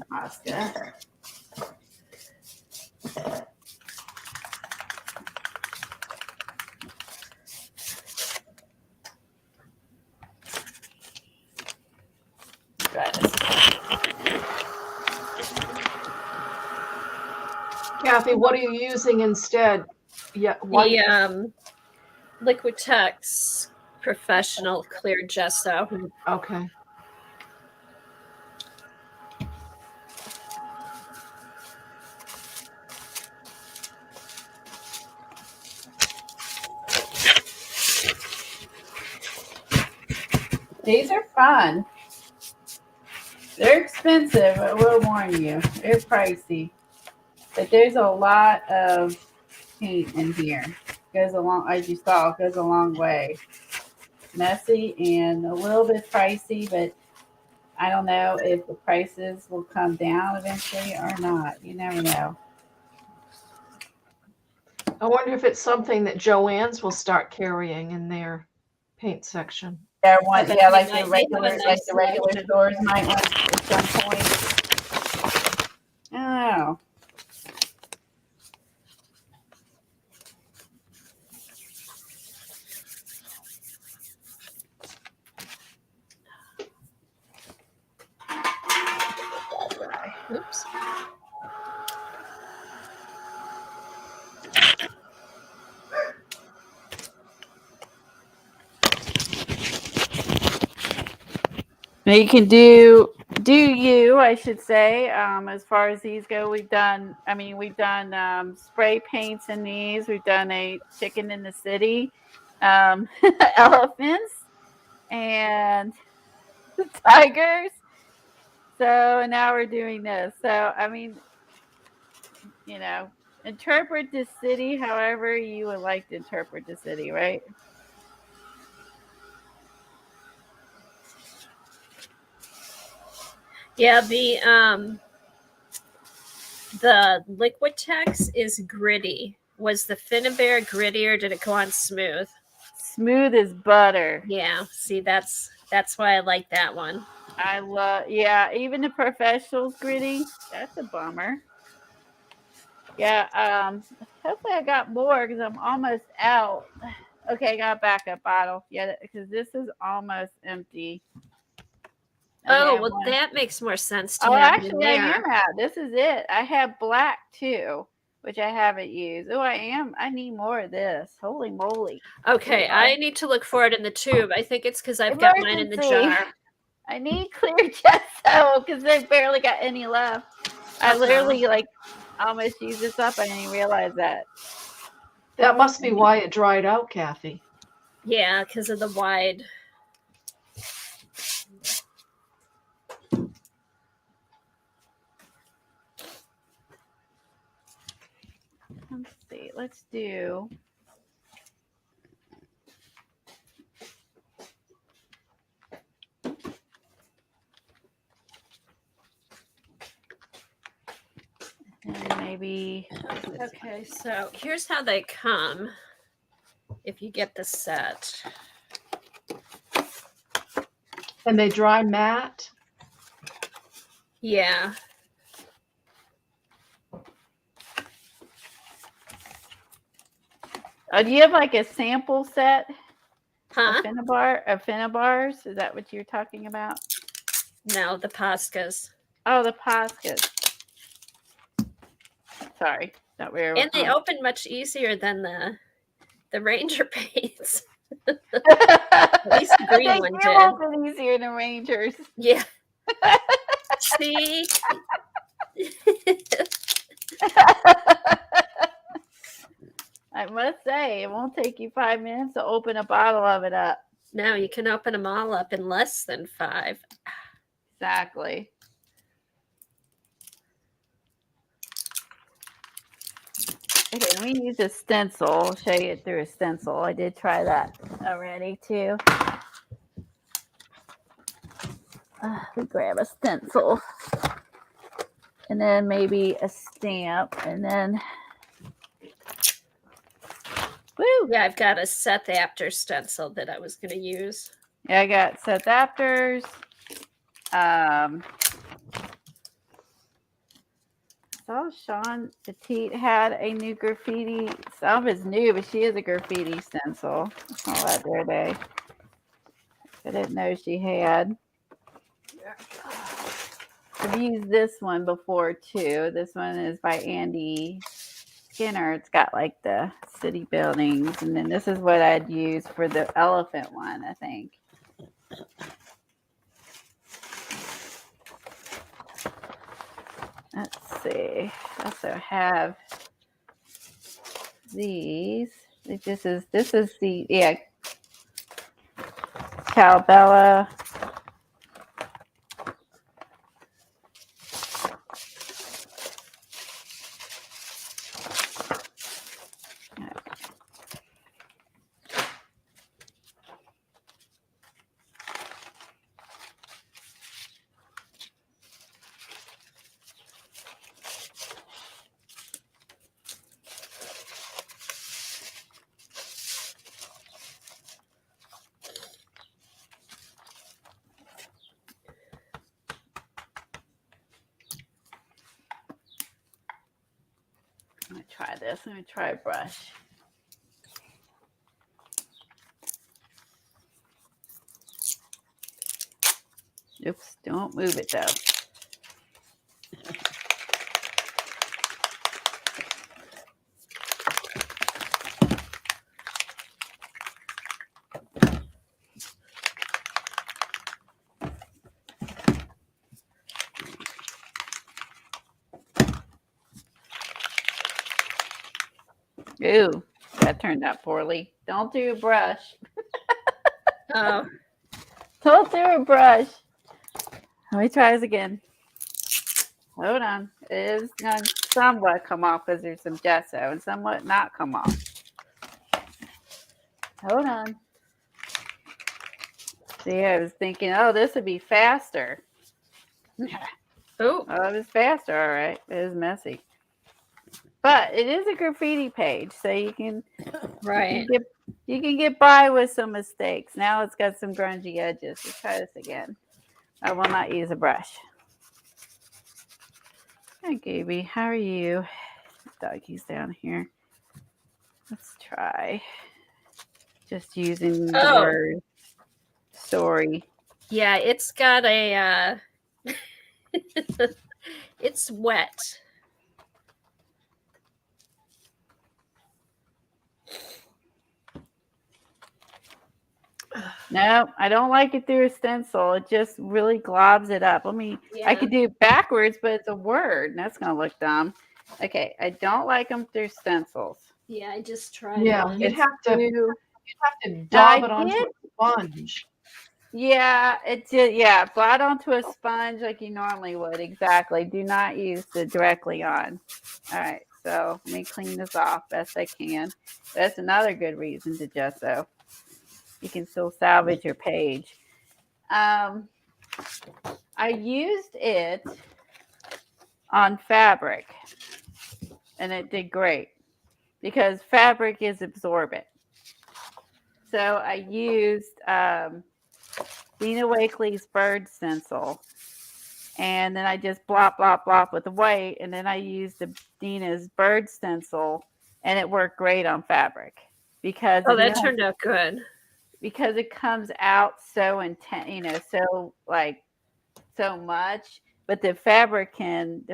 Posca. Try this. Kathy, what are you using instead? Yeah, what? The Liquitex Professional Clear Gesso. Okay. These are fun. They're expensive, I will warn you. They're pricey. But there's a lot of paint in here. Goes along, as you saw, it goes a long way. Messy and a little bit pricey, but I don't know if the prices will come down eventually or not. You never know. I wonder if it's something that Joann's will start carrying in their paint section. Yeah, I bet yeah, they like might. the They have a regular, like nice the regular selection. stores might want at some point. I don't know. Oops. Now you can do you, I should say. As far as these go, we've done spray paints in these. We've done a chicken in the city, elephants, and tigers. So now we're doing this. So I mean, interpret the city however you would like to interpret the city, right? Yeah, the Liquitex is gritty. Was the Finnabair gritty or did it go on smooth? Smooth as butter. Yeah, see that's why I like that one. I love, yeah, even the professionals gritty. That's a bummer. Yeah. Hopefully I got more because I'm almost out. Okay, I got a backup bottle. Yeah, because this is almost empty. And Oh, then well, one- that makes more sense to Oh, have it in actually, I there. am out. This is it. I have black too, which I haven't used. Oh, I am. I need more of this. Holy moly! Okay, Ooh, I need to look for it in the tube. I think it's because I've got mine in the Emergency. jar. I need clear gesso because I barely got any left. I literally almost used this up. I didn't even realize that. That must be why it dried out, Kathy. Yeah, because of the wide. Let's see. Let's do. And maybe. Okay, so here's how they come if you get the set. And they dry matte. Yeah. Do you have like a sample set Huh? of Finnebars? Is that what you're talking about? No, the Poscas. Oh, the Poscas. Sorry, thought we were. And they open much easier than the Ranger paints. At least the green one did. Open easier than Rangers. Yeah. See? I must say, it won't take you 5 minutes to open a bottle of it up. No, you can open them all up in less than 5. Exactly. Okay, let me use a stencil. I'll show you it through a stencil. I did try that already too. We grab a stencil. And then maybe a stamp. And then... Woo! Yeah, I've got a Seth After stencil that I was going to use. Yeah, I got Seth Afters. Saw Sean Petit had a new graffiti. Some of it's new, but she has a graffiti stencil. I saw that the other day. I didn't know she had. I've used this one before too. This one is by Andy Skinner. It's got like the city buildings, and then this is what I'd use for the elephant one, I think. Let's see. I also have these. This is the Calbella. Let me try this. Let me try a brush. Oops, don't move it though. Ooh, that turned out poorly. Don't do a brush. Oh, Don't do a brush. Let me try this again. Hold on. It is going to somewhat come off because there's some gesso and somewhat not come off. Hold on. See, I was thinking, oh, this would be faster. oh, Oh, it was faster. All right. It is messy. But it is a graffiti page, so you can right. you can get by with some mistakes. Now it's got some grungy edges. Let's try this again. I will not use a brush. Hi, Gaby. How are you? doggies down here. Let's try just using the Oh. word story. Yeah, it's got a it's wet. No, I don't like it through a stencil. It just really globs it up. I Yeah. could do it backwards, but it's a word. And that's going to look dumb. Okay, I don't like them through stencils. Yeah, I just tried Yeah, one. you'd have to Too- daub I it onto did. a sponge. Yeah, it did. Yeah, blot onto a sponge like you normally would. Exactly. Do not use it directly on. All right, so let me clean this off best I can. That's another good reason to gesso. You can still salvage your page. I used it on fabric, and it did great because fabric is absorbent. So I used Dina Wakley's bird stencil, and then I just blop, blop, blop with the white, and then I used Dina's bird stencil, and it worked great on fabric because Oh, that turned out good. because it comes out so intense, so like so much, but the fabric can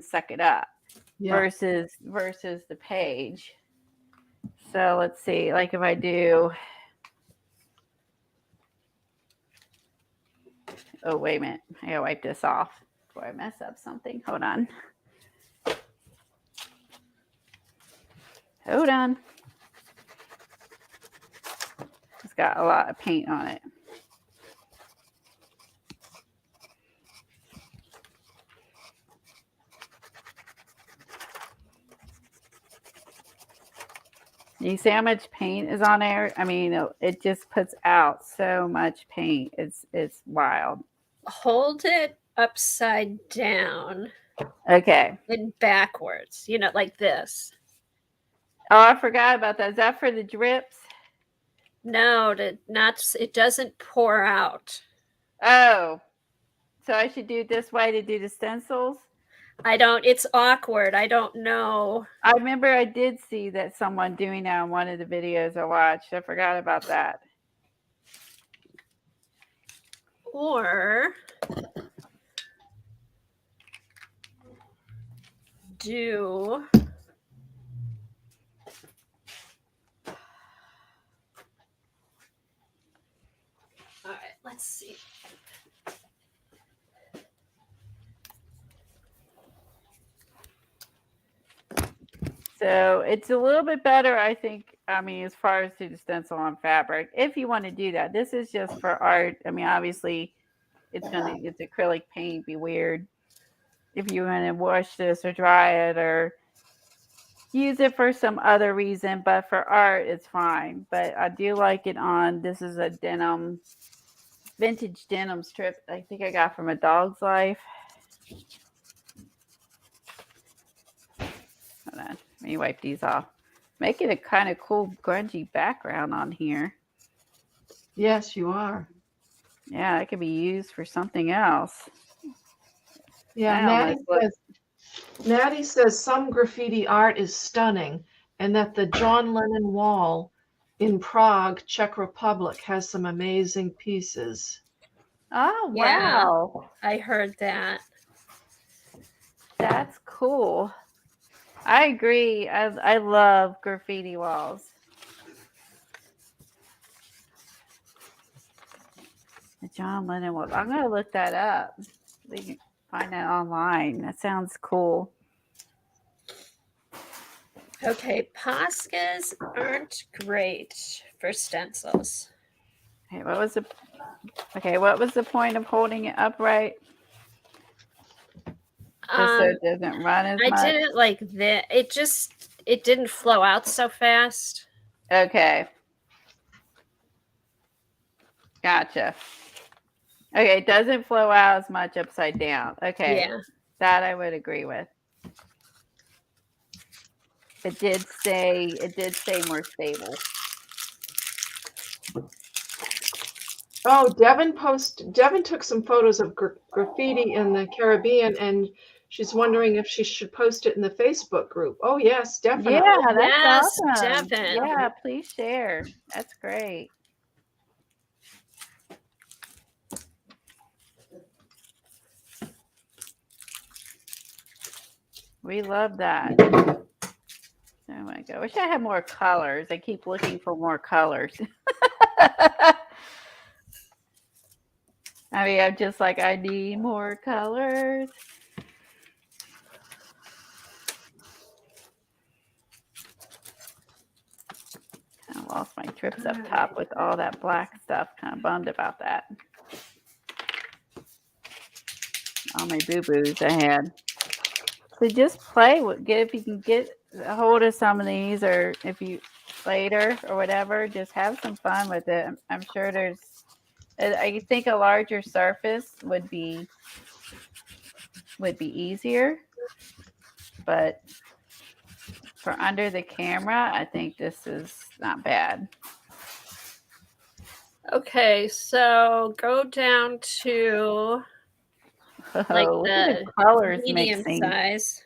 suck it up versus the page. So let's see, like if I do, oh wait a minute, I gotta wipe this off before I mess up something. Hold on. It's got a lot of paint on it. You see how much paint is on there? I mean, it just puts out so much paint. It's wild. Hold it upside down Okay. and backwards, like this. Oh, I forgot about that. Is that for the drips? No, it doesn't pour out. Oh, so I should do it this way to do the stencils? It's awkward. I don't know. I remember I did see that someone doing that in one of the videos I watched. I forgot about that. Or do all right, let's see. So it's a little bit better, I think. I mean, as far as to the stencil on fabric, if you want to do that, this is just for art. I mean, obviously, it's acrylic paint. Be weird if you want to wash this or dry it or use it for some other reason. But for art, it's fine. But I do like it on. This is a vintage denim strip. I think I got from A Dog's Life. Hold on. Let me wipe these off. Make it a kind of cool grungy background on here. Yes, you are. Yeah, it could be used for something else. Yeah, Natty says some graffiti art is stunning and that the John Lennon wall in Prague, Czech Republic has some amazing pieces. Oh, Yeah. wow. I heard that. That's cool. I agree. I love graffiti walls. The John Lennon wall. I'm going to look that up. You can find that online. That sounds cool. Okay, Poscas aren't great for stencils. Okay, what was the point of holding it upright? Just so it doesn't run as much. I did it like that. It didn't flow out so fast. Okay. Gotcha. Okay, it doesn't flow out as much upside down. Okay. Yeah. That I would agree with. It did stay more stable. Oh, Devin took some photos of graffiti in the Caribbean, and She's wondering if she should post it in the Facebook group. Oh, yes, definitely. Yeah, that's Yes, awesome. Devin. Yeah, please share. That's great. We love that. Oh my God. I wish I had more colors. I keep looking for more colors. I mean, I'm just like, I need more colors. I lost my trips up top with all that black stuff. Kind of bummed about that. All my boo-boos I had. So just play with, if you can get a hold of some of these, or if you later or whatever, just have some fun with it. I'm sure I think a larger surface would be easier, but for under the camera, I think this is not bad. Okay, so go down to like Look at the colors medium mixing. size.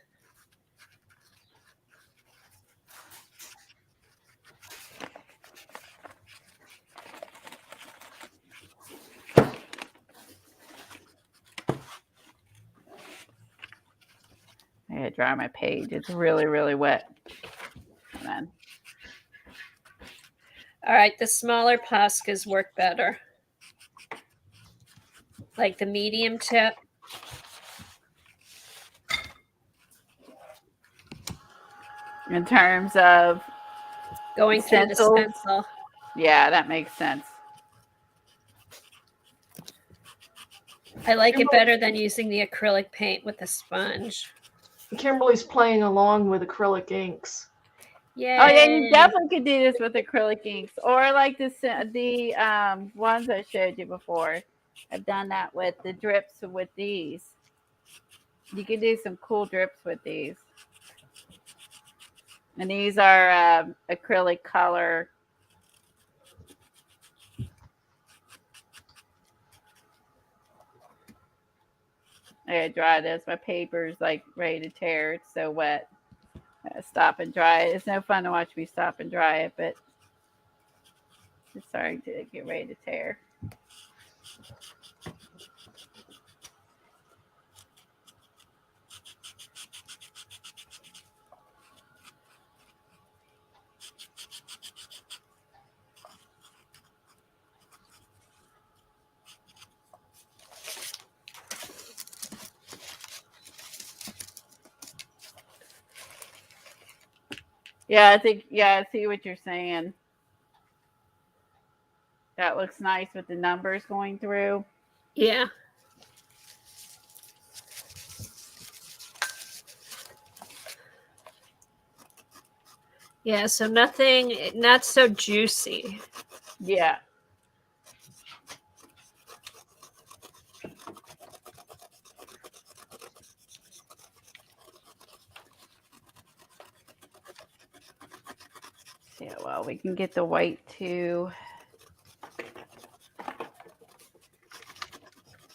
I gotta dry my page. It's really, really wet. Hold on. All right, the smaller Poscas work better. Like the medium tip. In terms of Going through the stencils? stencil. Yeah, that makes sense. I like it better than using the acrylic paint with the sponge. Kimberly's playing along with acrylic inks. Yeah. Oh yeah, you definitely could do this with acrylic inks, or like the ones I showed you before. I've done that with the drips with these. You can do some cool drips with these. And these are acrylic color. I gotta dry this. My paper's like ready to tear. It's so wet. I gotta stop and dry it. It's no fun to watch me stop and dry it, but it's starting to get ready to tear. Yeah, I see what you're saying. That looks nice with the numbers going through. Yeah. Yeah, so not so juicy. Yeah. Yeah, well, we can get the white too.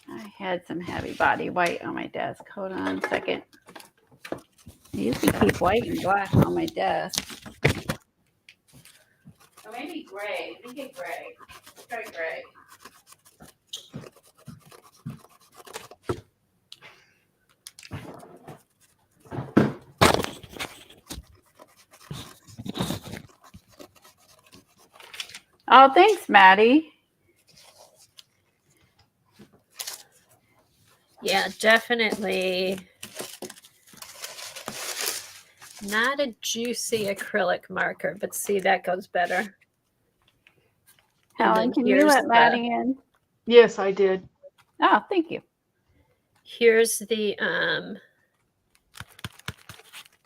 I had some heavy body white on my desk. Hold on a second. I usually keep white and black on my desk. Or maybe gray. We get gray. Let's try gray. Oh, thanks, Maddie. Yeah, definitely not a juicy acrylic marker, but see, that goes better. And Helen, then can you here's let Maddie in? Yes, I did. Oh, thank you. Here's the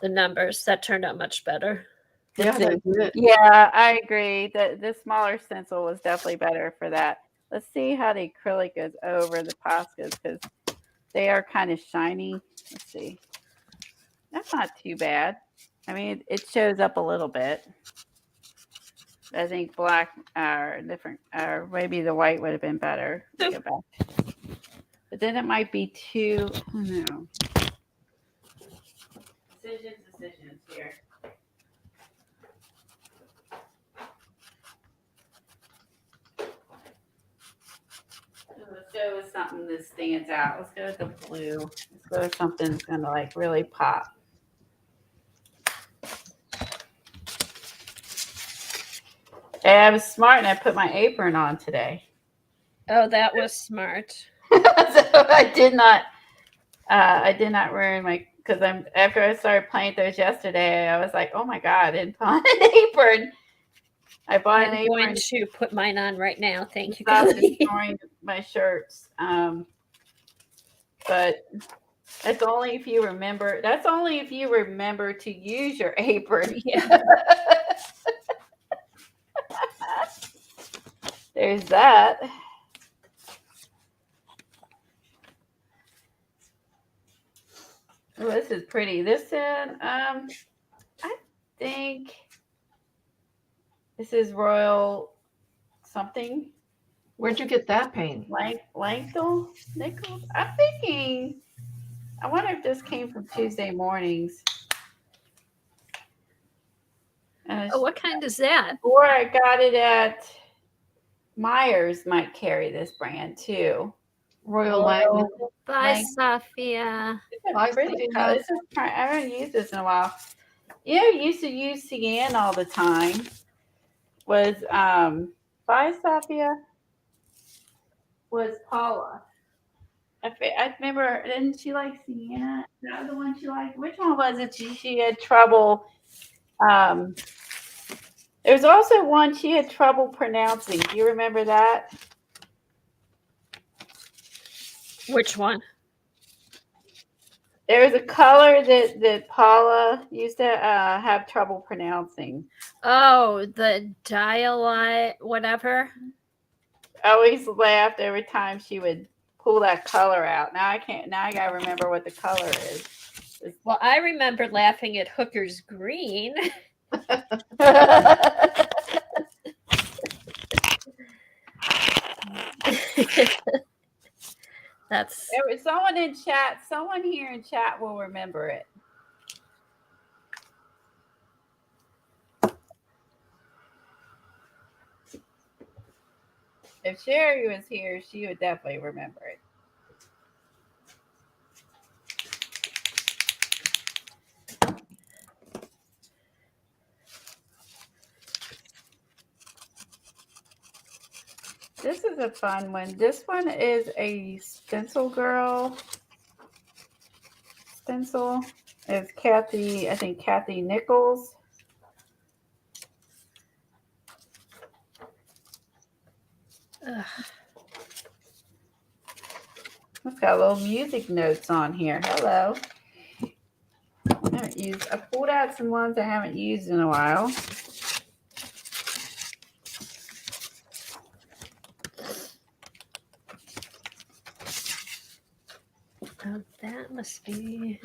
numbers. That turned out much better. Yeah, that did. Yeah, I agree. The smaller stencil was definitely better for that. Let's see how the acrylic goes over the Poscas, because they are kind of shiny. Let's see. That's not too bad. I mean, it shows up a little bit. I think black are different, or maybe the white would have been better. Go back. But then it might be too, I don't know. decisions here. Let's go with something that stands out. Let's go with the blue. Let's go with something that's gonna like really pop. Hey, I was smart and I put my apron on today. Oh, that was smart. So I did not ruin my, because after I started playing those yesterday, I was like, oh my God, I didn't put on an apron. I bought an I'm going apron to put mine on right now. Thank you, stop Kelly. destroying my shirts. But that's only if you remember. That's only if you remember to use your apron. Yeah. There's that. Oh, this is pretty. This one, I think this is Royal something. Where'd you get that paint? Nichols. I'm thinking. I wonder if this came from Tuesday mornings. Oh, what kind is that? Or I got it at Myers. Might carry this brand too. Royal Langdon. Bye, Like- Sophia. It's a Bye, pretty Sophia. color. I haven't used this in a while. You know, I used to use cyan all the time. Was by Sophia was Paula. I remember, didn't she like Sienna? That was the one she liked. Which one was it? She had trouble. There was also one she had trouble pronouncing. Do you remember that? Which one? There was a color that Paula used to have trouble pronouncing. Oh, the dialite, whatever. I always laughed every time she would pull that color out. Now I can't. Now I gotta remember what the color is. Well, I remember laughing at Hooker's Green. That's There was someone in chat. Someone here in chat will remember it. If Sherry was here, she would definitely remember it. This is a fun one. This one is a stencil girl stencil. It's Kathy, I think Kathy Nichols. ugh. It's got little music notes on here. Hello. I pulled out some ones I haven't used in a while. Oh, that must be.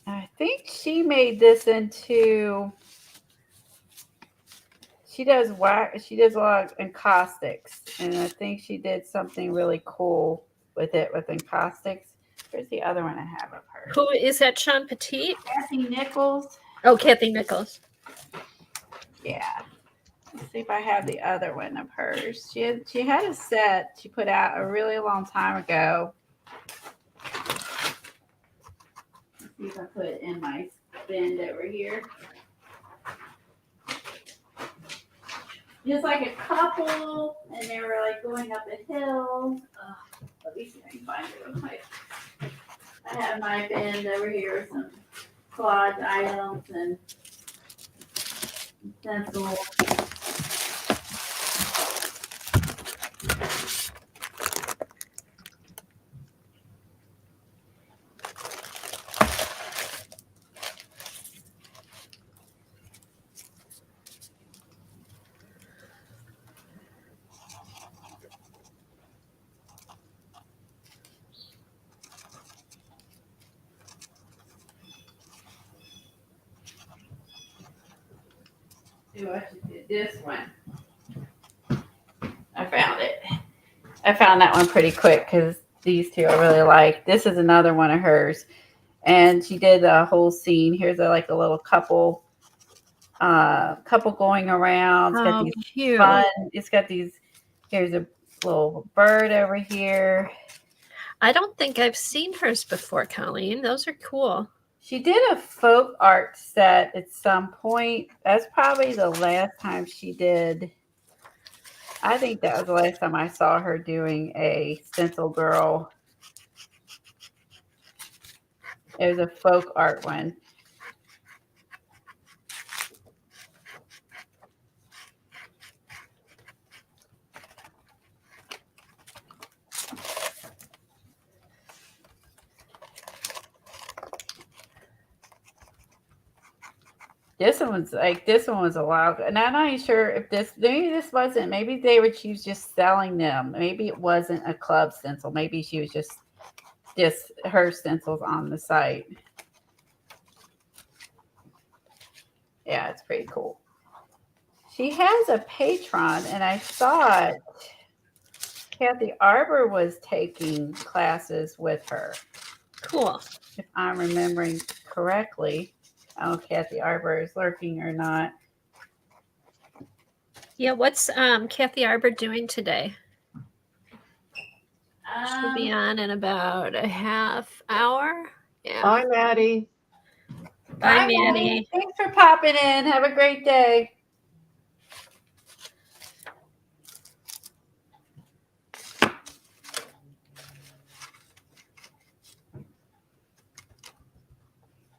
I think she made this into. She does wax. She does a lot of encaustics, and I think she did something really cool with it with encaustics. Where's the other one I have of her? Who is that? Sean Petit? Kathy Nichols. Oh, Kathy Nichols. Yeah. Let's see if I have the other one of hers. She had a set she put out a really long time ago. Let's see if I put it in my bin over here. Just like a couple, and they were like going up a hill. Let me see if I can find it real quick. I have my bin over here with some collage items and stencils. do I should do this one. I found it. I found that one pretty quick because these two I really like. This is another one of hers. And she did a whole scene. Here's like a little couple going around. It's got these cute. fun. It's got these. Here's a little bird over here. I don't think I've seen hers before, Colleen. Those are cool. She did a folk art set at some point. That's probably the last time she did. I think that was the last time I saw her doing a stencil girl. It was a folk art one. This one was a while ago. And I'm not even sure if maybe this wasn't, maybe she was just selling them. Maybe it wasn't a club stencil. Maybe she was just her stencils on the site. Yeah, it's pretty cool. She has a Patreon, and I thought Kathy Arbor was taking classes with her. Cool. If I'm remembering correctly. I don't know if Kathy Arbor is lurking or not. Yeah, what's Kathy Arbor doing today? She'll be on in about a half hour. Yeah. Bye, Maddie. Bye, Maddie. Thanks for popping in. Have a great day.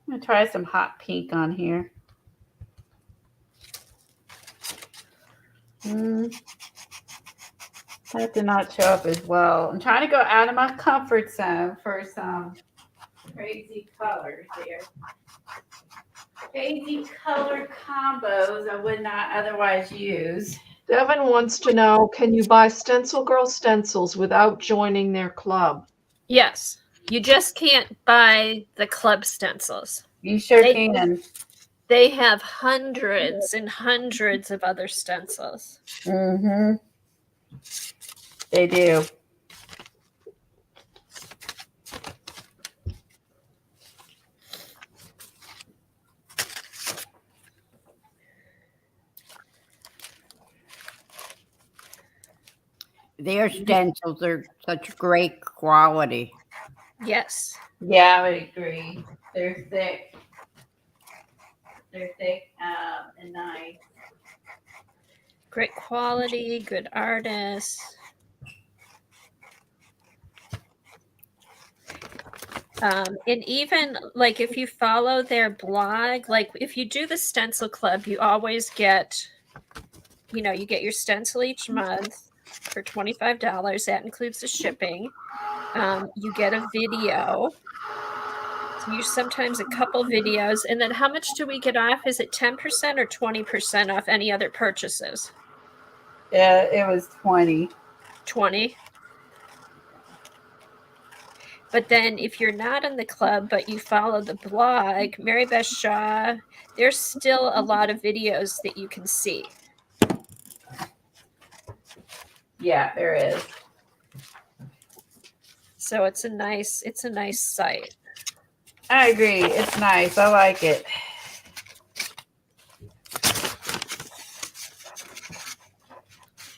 I'm going to try some hot pink on here. That did not show up as well. I'm trying to go out of my comfort zone for some crazy colors here. Crazy color combos I would not otherwise use. Devin wants to know, can you buy Stencil Girl stencils without joining their club? Yes. You just can't buy the club stencils. You sure can. They have hundreds and hundreds of other stencils. Mm-hmm. They do. Their stencils are such great quality. Yes. Yeah, I would agree. They're thick. They're thick and nice. Great quality, good artists. And even like if you follow their blog, like if you do the stencil club, you always get, you get your stencil each month for $25. That includes the shipping. You get a video. So you sometimes a couple videos. And then how much do we get off? Is it 10% or 20% off any other purchases? Yeah, it was 20. 20. But then if you're not in the club, but you follow the blog, Mary Beth Shaw, there's still a lot of videos that you can see. Yeah, there is. So it's a nice site. I agree. It's nice. I like it.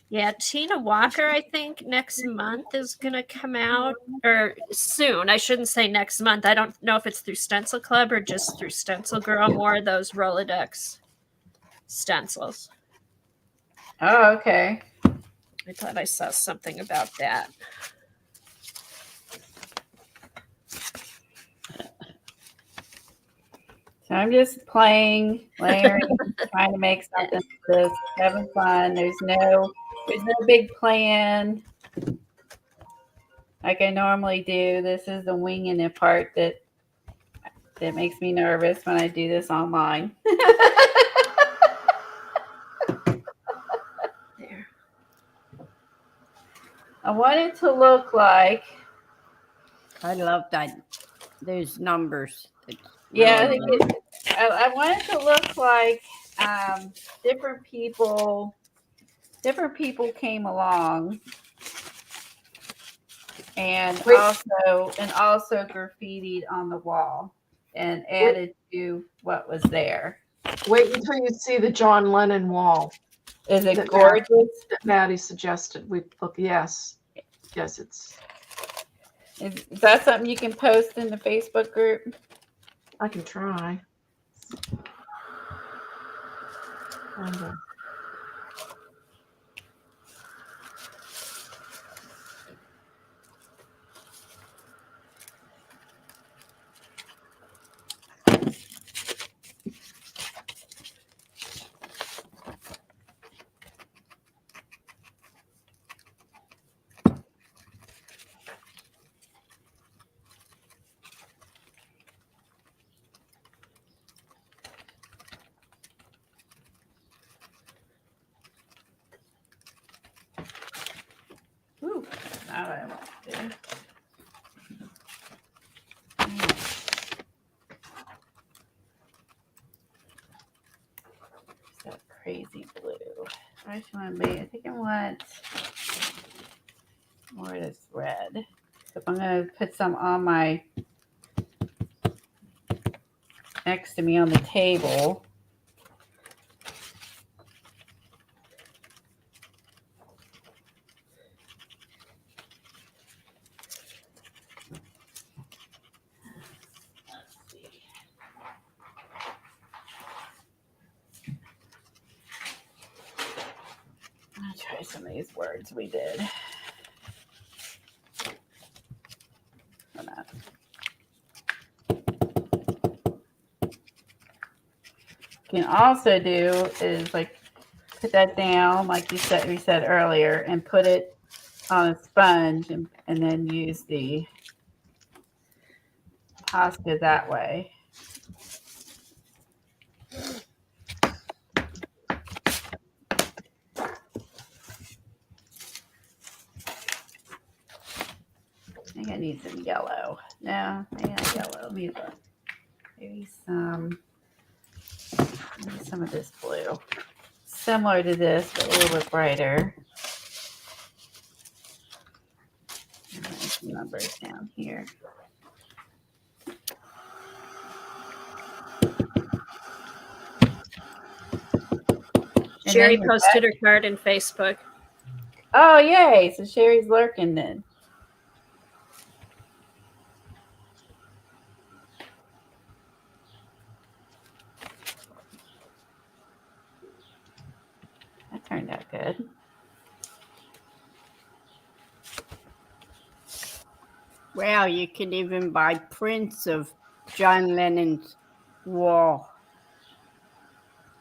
Yeah, Tina Walker, I think next month is going to come out, or soon. I shouldn't say next month. I don't know if it's through Stencil Club or just through Stencil Girl, more of those Rolodex stencils. Oh, okay. I thought I saw something about that. So I'm just playing, layering, trying to make something of this, having fun. There's no big plan like I normally do. This is the winging it part that makes me nervous when I do this online. There. I want it to look like, I love that. There's numbers. yeah, I want it to look like different people came along and Wait. also graffitied on the wall and added to what was there. Wait until you see the John Lennon wall Is it that gorgeous? that Maddie suggested. We look. Yes, it's. Is that something you can post in the Facebook group? I can try. Ooh, now I want to do. That crazy blue. I just want to be. I think I want more of this red. So if I'm going to put some on my next to me on the table. I'll try some of these words we did. Hold on. Can also do is like put that down, like we said earlier, and put it on a sponge, and then use the Posca that way. I think I need some yellow. No, I got yellow. Maybe some of this blue. Similar to this, but a little bit brighter. And there's some numbers down here. And Sherry then posted her card in Facebook. Oh, yay. So Sherry's lurking then. That turned out good. Wow, you can even buy prints of John Lennon's wall.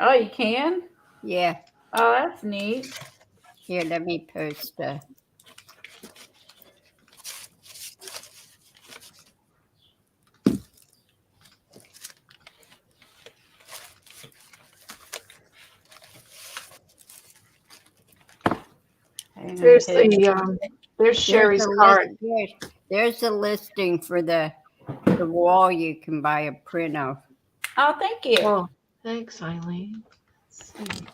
Oh, you can? Yeah. Oh, that's neat. Here, let me post a. There's there's Sherry's card. There's a listing for the wall you can buy a print of. Oh, thank you. Oh, thanks, Eileen. Let's see.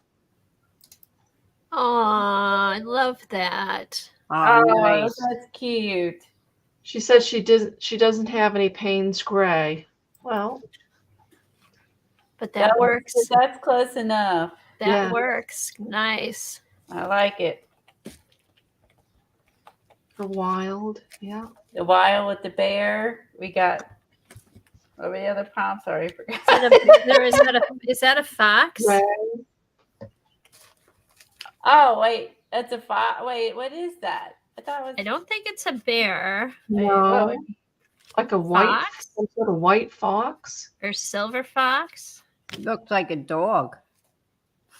Oh, I love that. Oh, Oh, nice. that's cute. She says she doesn't have any Payne's Gray. Well, But that works. That's close enough. That Yeah. works. Nice. I like it. the Wild. Yeah. The Wild with the bear. We got. What were the other prompts? Sorry, I forgot. Is that a fox? Ray. Oh, wait. That's a fox. Wait, what is that? I thought it was. I don't think it's a bear No. Wait, Like a white, Fox? some sort of white fox. or silver fox. Looks like a dog.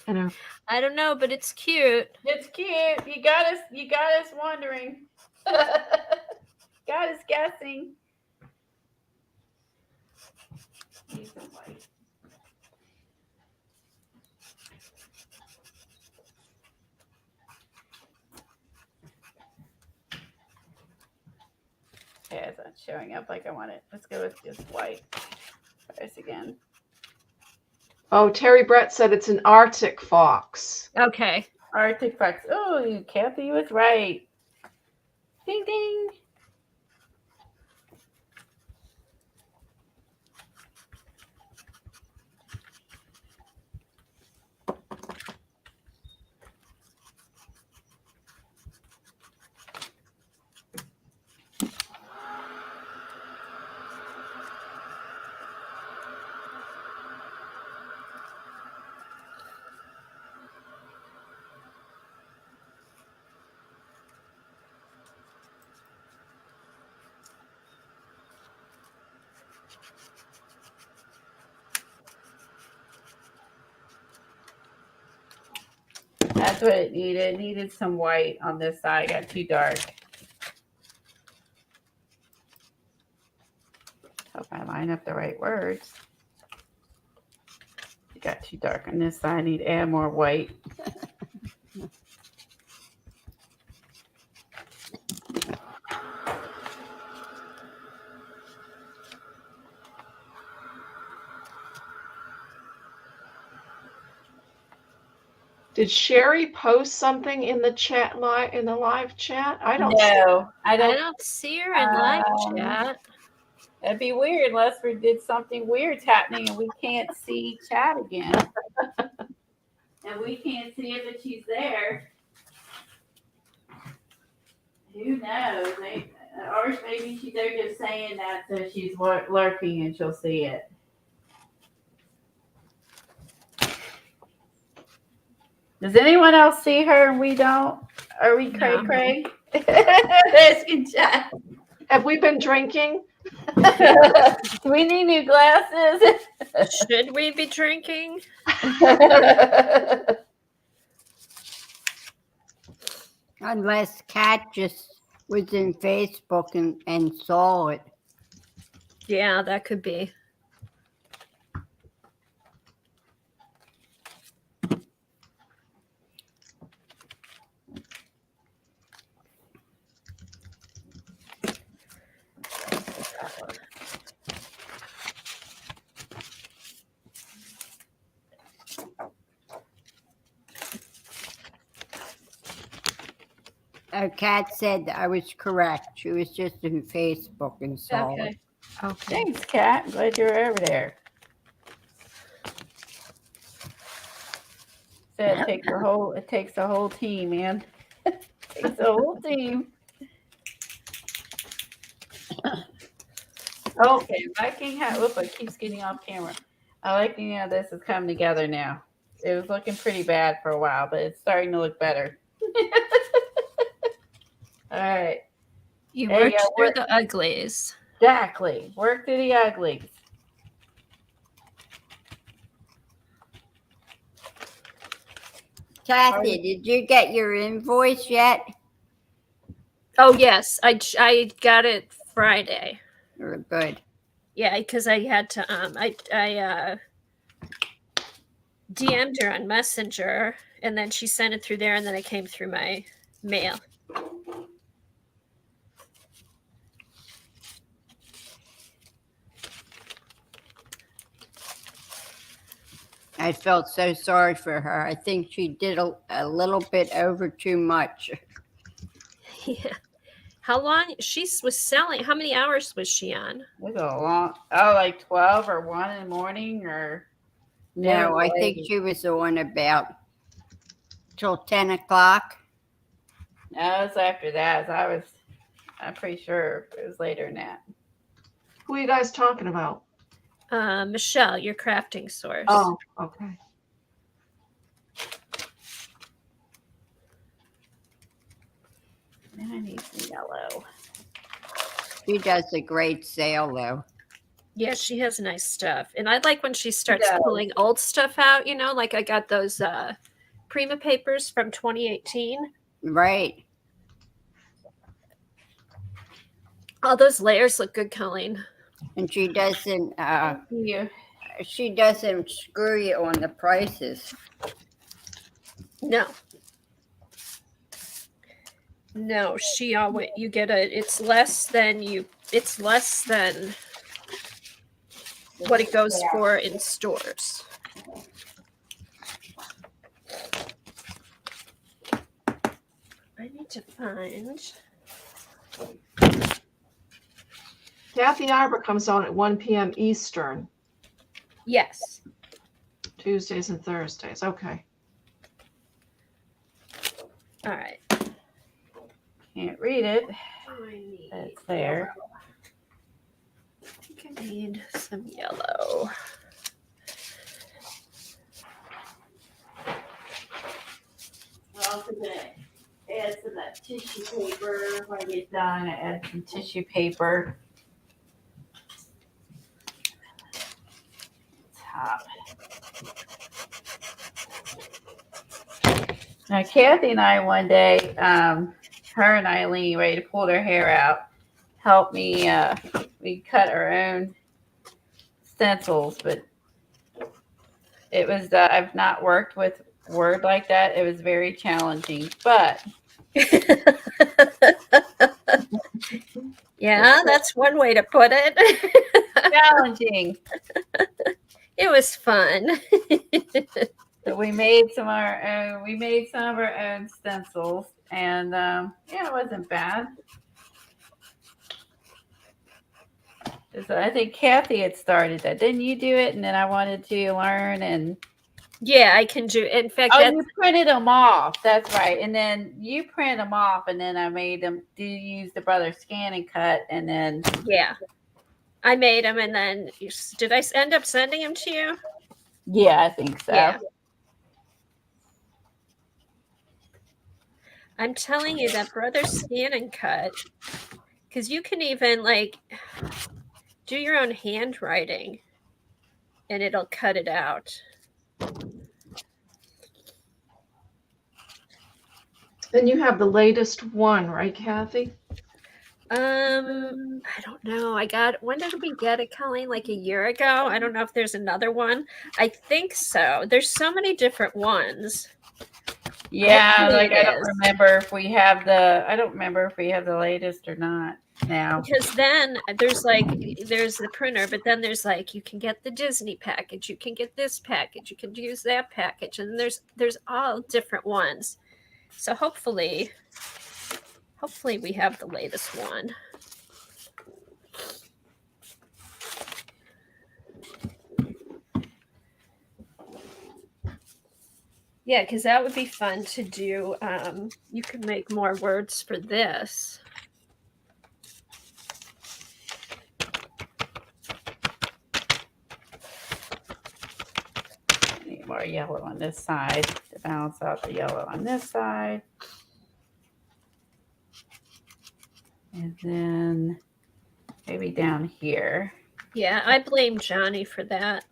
And a I don't know, but it's cute. It's cute. You got us wondering. Got us guessing. Use some white. Okay, it's not showing up like I want it. Let's go with just white. Try this again. Oh, Terry Brett said it's an Arctic fox. Okay. Arctic fox. Oh, Kathy was right. Ding ding. That's what it needed. It needed some white on this side. It got too dark. Hope I line up the right words. It got too dark on this side. I need to add more white. Did Sherry post something in the chat in the live chat? I don't see. No, I I don't. don't see her in live chat. It'd be weird unless we did something weird's happening and we can't see chat again. And we can't see it, but she's there. Who knows? Or maybe they're just saying that so she's lurking and she'll see it. Does anyone else see her and we don't? Are we cray cray? Asking chat. Have we been drinking? Do we need new glasses? Should we be drinking? Unless Kat just was in Facebook and saw it. Yeah, that could be. Kat said I was correct. She was just in Facebook and saw it. Okay. Okay. Thanks, Kat. I'm glad you're over there. So it takes a whole team, man. It takes a whole team. Okay, Viking hat. Whoop, it keeps getting off camera. I like this is coming together now. It was looking pretty bad for a while, but it's starting to look better. All right. You There you worked go. through the uglies. Exactly. Work through the uglies. Kathy, did you get your invoice yet? Oh yes, I got it Friday. Good. Yeah, because I had to I DM'd her on Messenger and then she sent it through there and then it came through my mail. I felt so sorry for her. I think she did a little bit over too much. Yeah. How long she was selling? How many hours was she on? It was a long, like 12 or 1 in the morning or. No, I think she was on about till 10 o'clock. No, it was after that. I'm pretty sure it was later than that. Who are you guys talking about? Michelle, your crafting source. Oh, okay. Now I need some yellow. She does a great sale, though. Yeah, she has nice stuff. And I like when she starts Yeah. pulling old stuff out, like I got those Prima papers from 2018. Right. All those layers look good, Colleen. And she doesn't Yeah. she doesn't screw you on the prices. No. No, she always you get it's less than what it goes for in stores. I need to find. Kathy Arbor comes on at 1 p.m. Eastern, Yes. Tuesdays and Thursdays. Okay. All right. Can't read it. What do I need? It's there. I think I need some yellow. Well, today, add some of that tissue paper. When I get done, I add some tissue paper. Top. Now, Kathy and I one day, her and Eileen, ready to pull their hair out, helped me. We cut our own stencils, but it was. I've not worked with Word like that. It was very challenging, but Yeah, that's one way to put it. challenging. It was fun. So we made some of our own. We made some of our own stencils, and yeah, it wasn't bad. So I think Kathy had started that. Didn't you do it? And then I wanted to learn. And Yeah, I can do. In fact, oh, that's, you printed them off. That's right. And then you print them off, and then I made them. Do you use the brother scan and cut, and then yeah, I made them, and then did I end up sending them to you? yeah, I think so. Yeah. I'm telling you that brother scan and cut, because you can even like do your own handwriting, and it'll cut it out. And you have the latest one, right, Kathy? I don't know. When did we get it, Colleen? Like a year ago? I don't know if there's another one. I think so. There's so many different ones. Yeah, Hopefully like it I don't is. remember if we have the. I don't remember if we have the latest or not now. Because then there's the printer, but then there's like you can get the Disney package, you can get this package, you can use that package, and there's all different ones. So hopefully we have the latest one. Yeah, because that would be fun to do. You could make more words for this. Need more yellow on this side to balance out the yellow on this side. And then maybe down here. Yeah, I blame Johnny for that.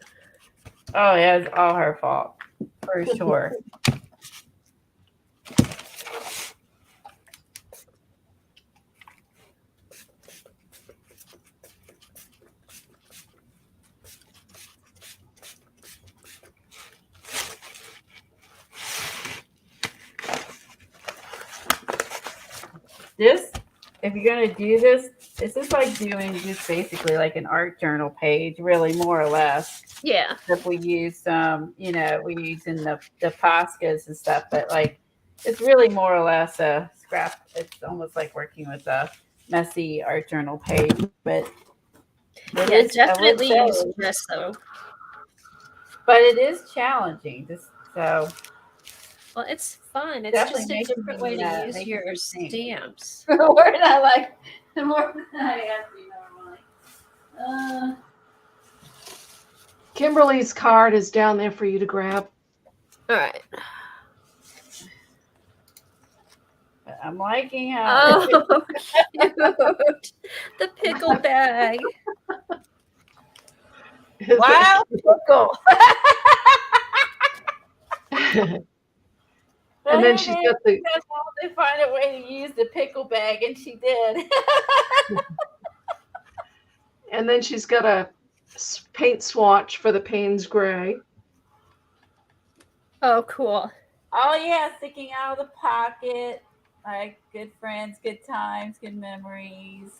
Oh, yeah, it's all her fault, for sure. This, if you're going to do this, this is like doing just basically like an art journal page, really, more or less. Yeah. If we use we use in the Poscas and stuff, but like it's really more or less a scrap. It's almost like working with a messy art journal page, but Yeah, I would definitely say- use gesso. but it is challenging. So Well, it's fun. It's Definitely just a making different me, way to use making your me think. stamps. the word I like, the more I ask you normally. Kimberly's card is down there for you to grab. All right. But I'm liking how. Oh, cute. The pickle bag. Wow, pickle. And then she's got the They find a way to use the pickle bag, and she did. and then she's got a paint swatch for the Payne's Gray. Oh, cool. Oh yeah, sticking out of the pocket. Like good friends, good times, good memories.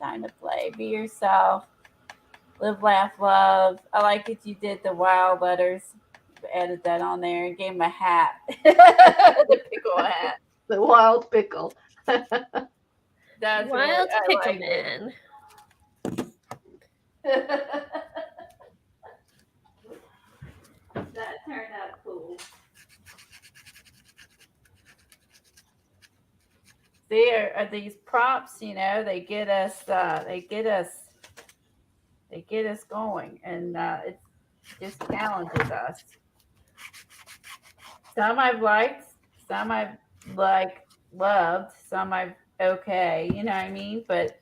Time to play. Be yourself. Live, laugh, love. I like it. You did the wild letters. Added that on there and gave him a hat. The pickle hat. The wild pickle. That's Wild I Pickle like Man. it. That turned out cool. There are these props, they get us going, and it just challenges us. Some I've liked, some I've loved, some I've okay, you know what I mean? But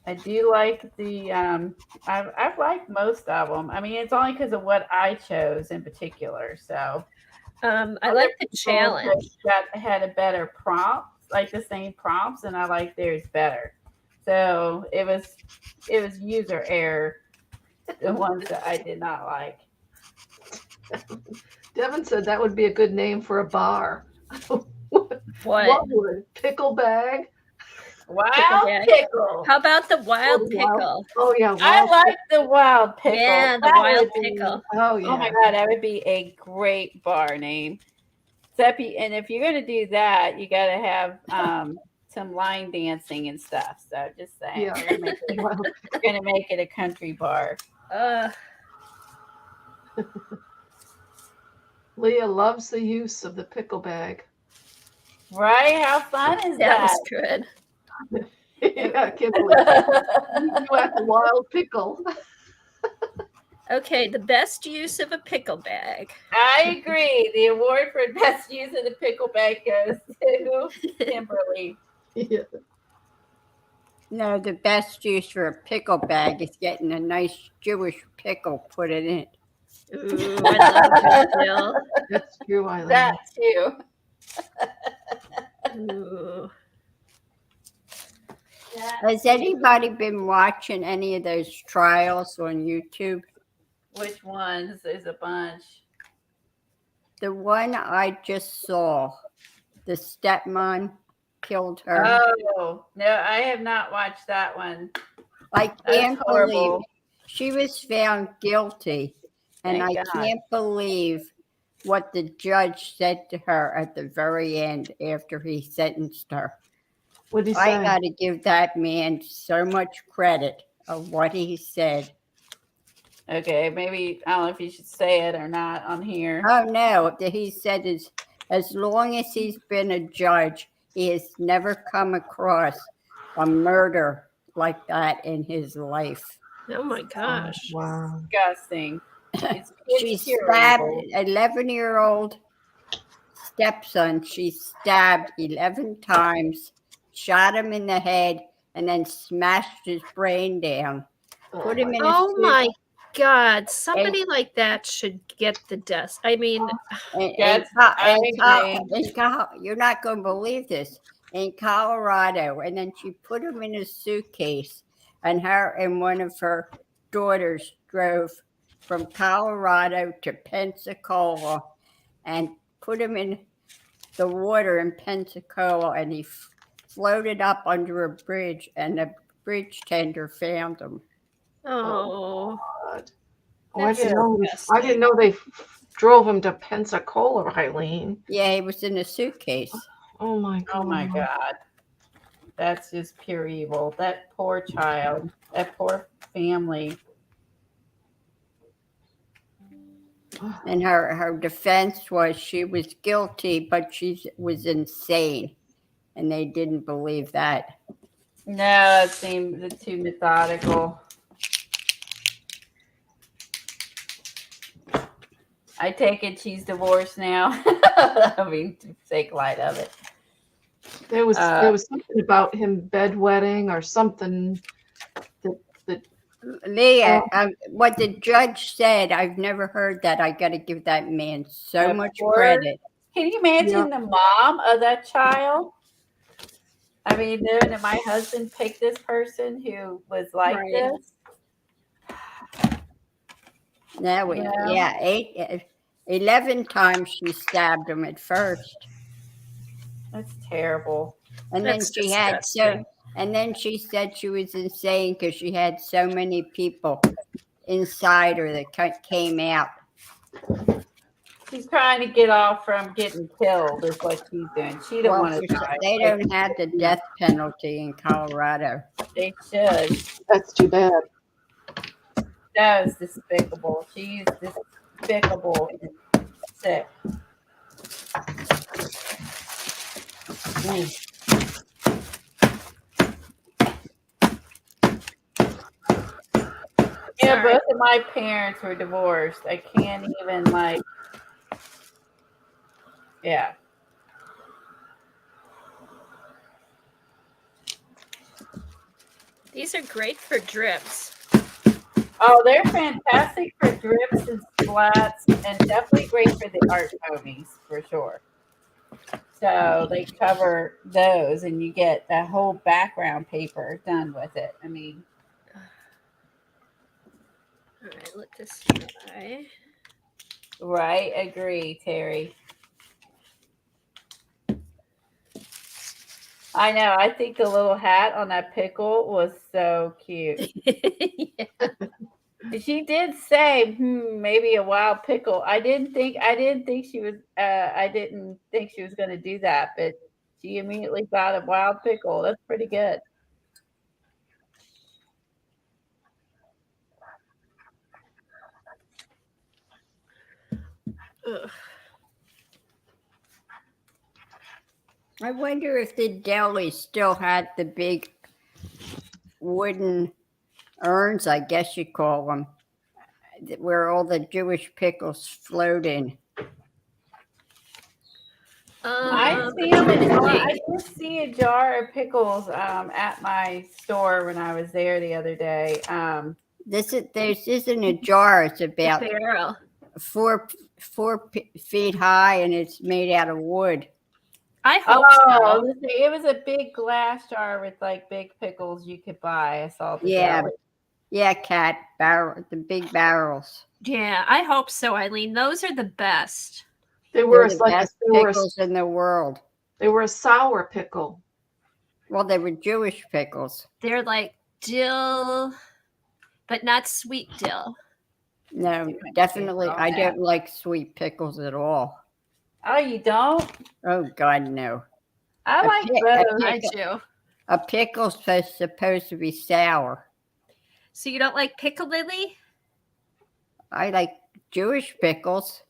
I do like the I've liked most of them. I mean, it's only because of what I chose in particular. So I other like the people challenge. just had a better prompt, like the same prompts, and I like theirs better. So it was user error, the ones that I did not like. Devin said that would be a good name for a bar. What? What would? Pickle bag? Wild bag. pickle. How about the wild Oh, wild- pickle? Oh, yeah. I wild like the wild pickle. Yeah, the That wild would be- pickle. Oh, yeah. Oh my god, that would be a great bar name. And if you're gonna do that, you got to have some line dancing and stuff. So just saying, Yeah. we're gonna make it a country bar. Leah loves the use of the pickle bag. Right? How fun is That that? was good. Yeah, Kimberly. You at the wild pickle. Okay, the best use of a pickle bag. I agree. The award for best use of the pickle bag goes to Kimberly. Yeah. No, the best use for a pickle bag is getting a nice Jewish pickle, put it in it. Ooh, I love that, Jill. That's true, Eileen. That too. Ooh. Has anybody been watching any of those trials on YouTube? Which ones? There's a bunch. The one I just saw, the stepmom killed her. Oh no, I have not watched that one. I can't That's horrible. believe she was found guilty, and Thank I God. can't believe what the judge said to her at the very end after he sentenced her. What did he I say? got to give that man so much credit of what he said. Okay, maybe I don't know if you should say it or not on here. Oh no, he said as long as he's been a judge, he has never come across a murder like that in his life. Oh my gosh. Wow. Disgusting. It's She terrible. stabbed 11-year-old stepson. She stabbed 11 times, shot him in the head, and then smashed his brain down. Put him in a Oh suit- my God. Somebody like that should get the death. I mean, Yes, I agree. You're not going to believe this. In Colorado, and then she put him in a suitcase, and her and one of her daughters drove from Colorado to Pensacola and put him in the water in Pensacola, and he floated up under a bridge, and the bridge tender found him. oh. God. Oh, I didn't know they drove him to Pensacola, Eileen. Yeah, he was in a suitcase. Oh my God. Oh my God. That's just pure evil. That poor child. That poor family. And her defense was she was guilty, but she was insane. And they didn't believe that. No, that seemed too methodical. I take it she's divorced now. I mean, to take light of it. There was something about him bedwetting or something. Leah, what the judge said, I've never heard that. I got to give that man so Of much course. credit. Can you imagine the mom of that child? I mean, knowing that my husband picked this person who was like Right. this. No, Yeah. 11 times she stabbed him at first. That's terrible. And That's then she had disgusting. and then she said she was insane because she had so many people inside her that came out. She's trying to get off from getting killed. Is what she's doing. She don't Well, want to die. they don't have the death penalty in Colorado. They should. That's too bad. That is despicable. She's despicable and sick. Mm. Yeah, Sorry. both of my parents were divorced. I can't even yeah. These are great for drips. Oh, they're fantastic for drips and splats, and definitely great for the art homies for sure. So they cover those, and you get that whole background paper done with it. I mean, All right, let this dry. right? Agree, Terry. I know. I think the little hat on that pickle was so cute. Yeah. She did say, maybe a wild pickle. I didn't think she was going to do that, but she immediately thought a wild pickle. That's pretty good. Ugh. I wonder if the deli still had the big wooden urns, I guess you call them, where all the Jewish pickles float in. I see them. I did see a jar of pickles at my store when I was there the other day. This isn't a jar. It's about Barrel. 4 feet high, and it's made out of wood. I hope so. It was a big glass jar with like big pickles you could buy. I saw the Yeah, deli. yeah, Cat, the big barrels. Yeah, I hope so, Eileen. Those are the best. They were They're the like best pickles in the world. they were a sour pickle. Well, they were Jewish pickles. They're like dill, but not sweet dill. No, definitely, I don't like sweet pickles at all. Oh, you don't? Oh God, no. I like both. I do. A pickle's supposed to be sour. So you don't like piccalilli, I like Jewish pickles.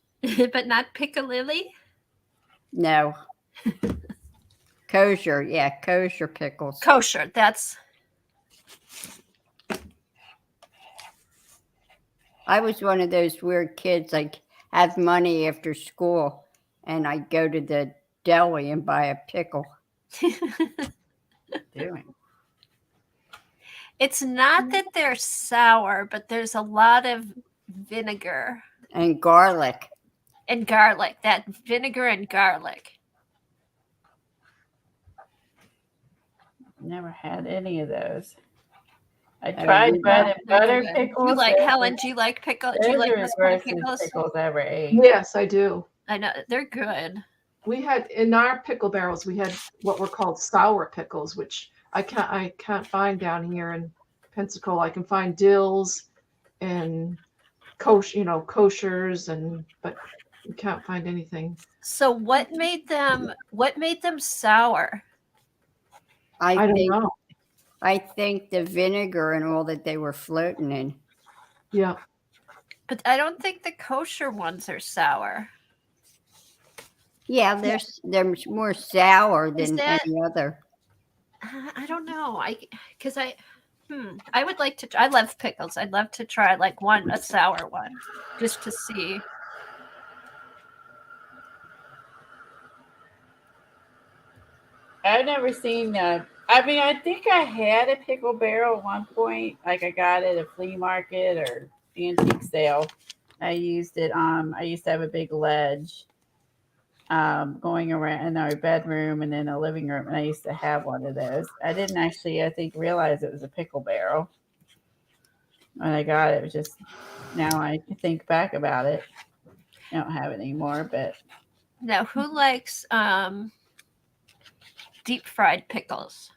but not piccalilli? No. Kosher, yeah, kosher pickles. Kosher. That's I was one of those weird kids, like have money after school, and I'd go to the deli and buy a pickle. Doing. It's not that they're sour, but there's a lot of vinegar And garlic. and garlic. That vinegar and garlic. Never had any of those. I Oh, tried you bread don't? and butter Do pickles. you like Those Helen? are- Do you like pickle? Do Those you like are those the kind of grossest pickles? pickles I ever ate. Yes, I do. I know they're good. We had in our pickle barrels, we had what were called sour pickles, which I can't find down here in Pensacola. I can find dills and koshers, but you can't find anything. So what made them sour? I don't know. I think the vinegar and all that they were floating in. Yeah. But I don't think the kosher ones are sour. Yeah, they're more sour Is than that- any other. I don't know. I would like to. I love pickles. I'd love to try like a sour one, just to see. I've never seen I mean, I think I had a pickle barrel at one point. Like I got it at a flea market or antique sale. I used it. I used to have a big ledge going around in our bedroom and in a living room, and I used to have one of those. I didn't actually, I think, realize it was a pickle barrel when I got it. It was just now I think back about it. I don't have it anymore, but Now, who likes deep fried pickles?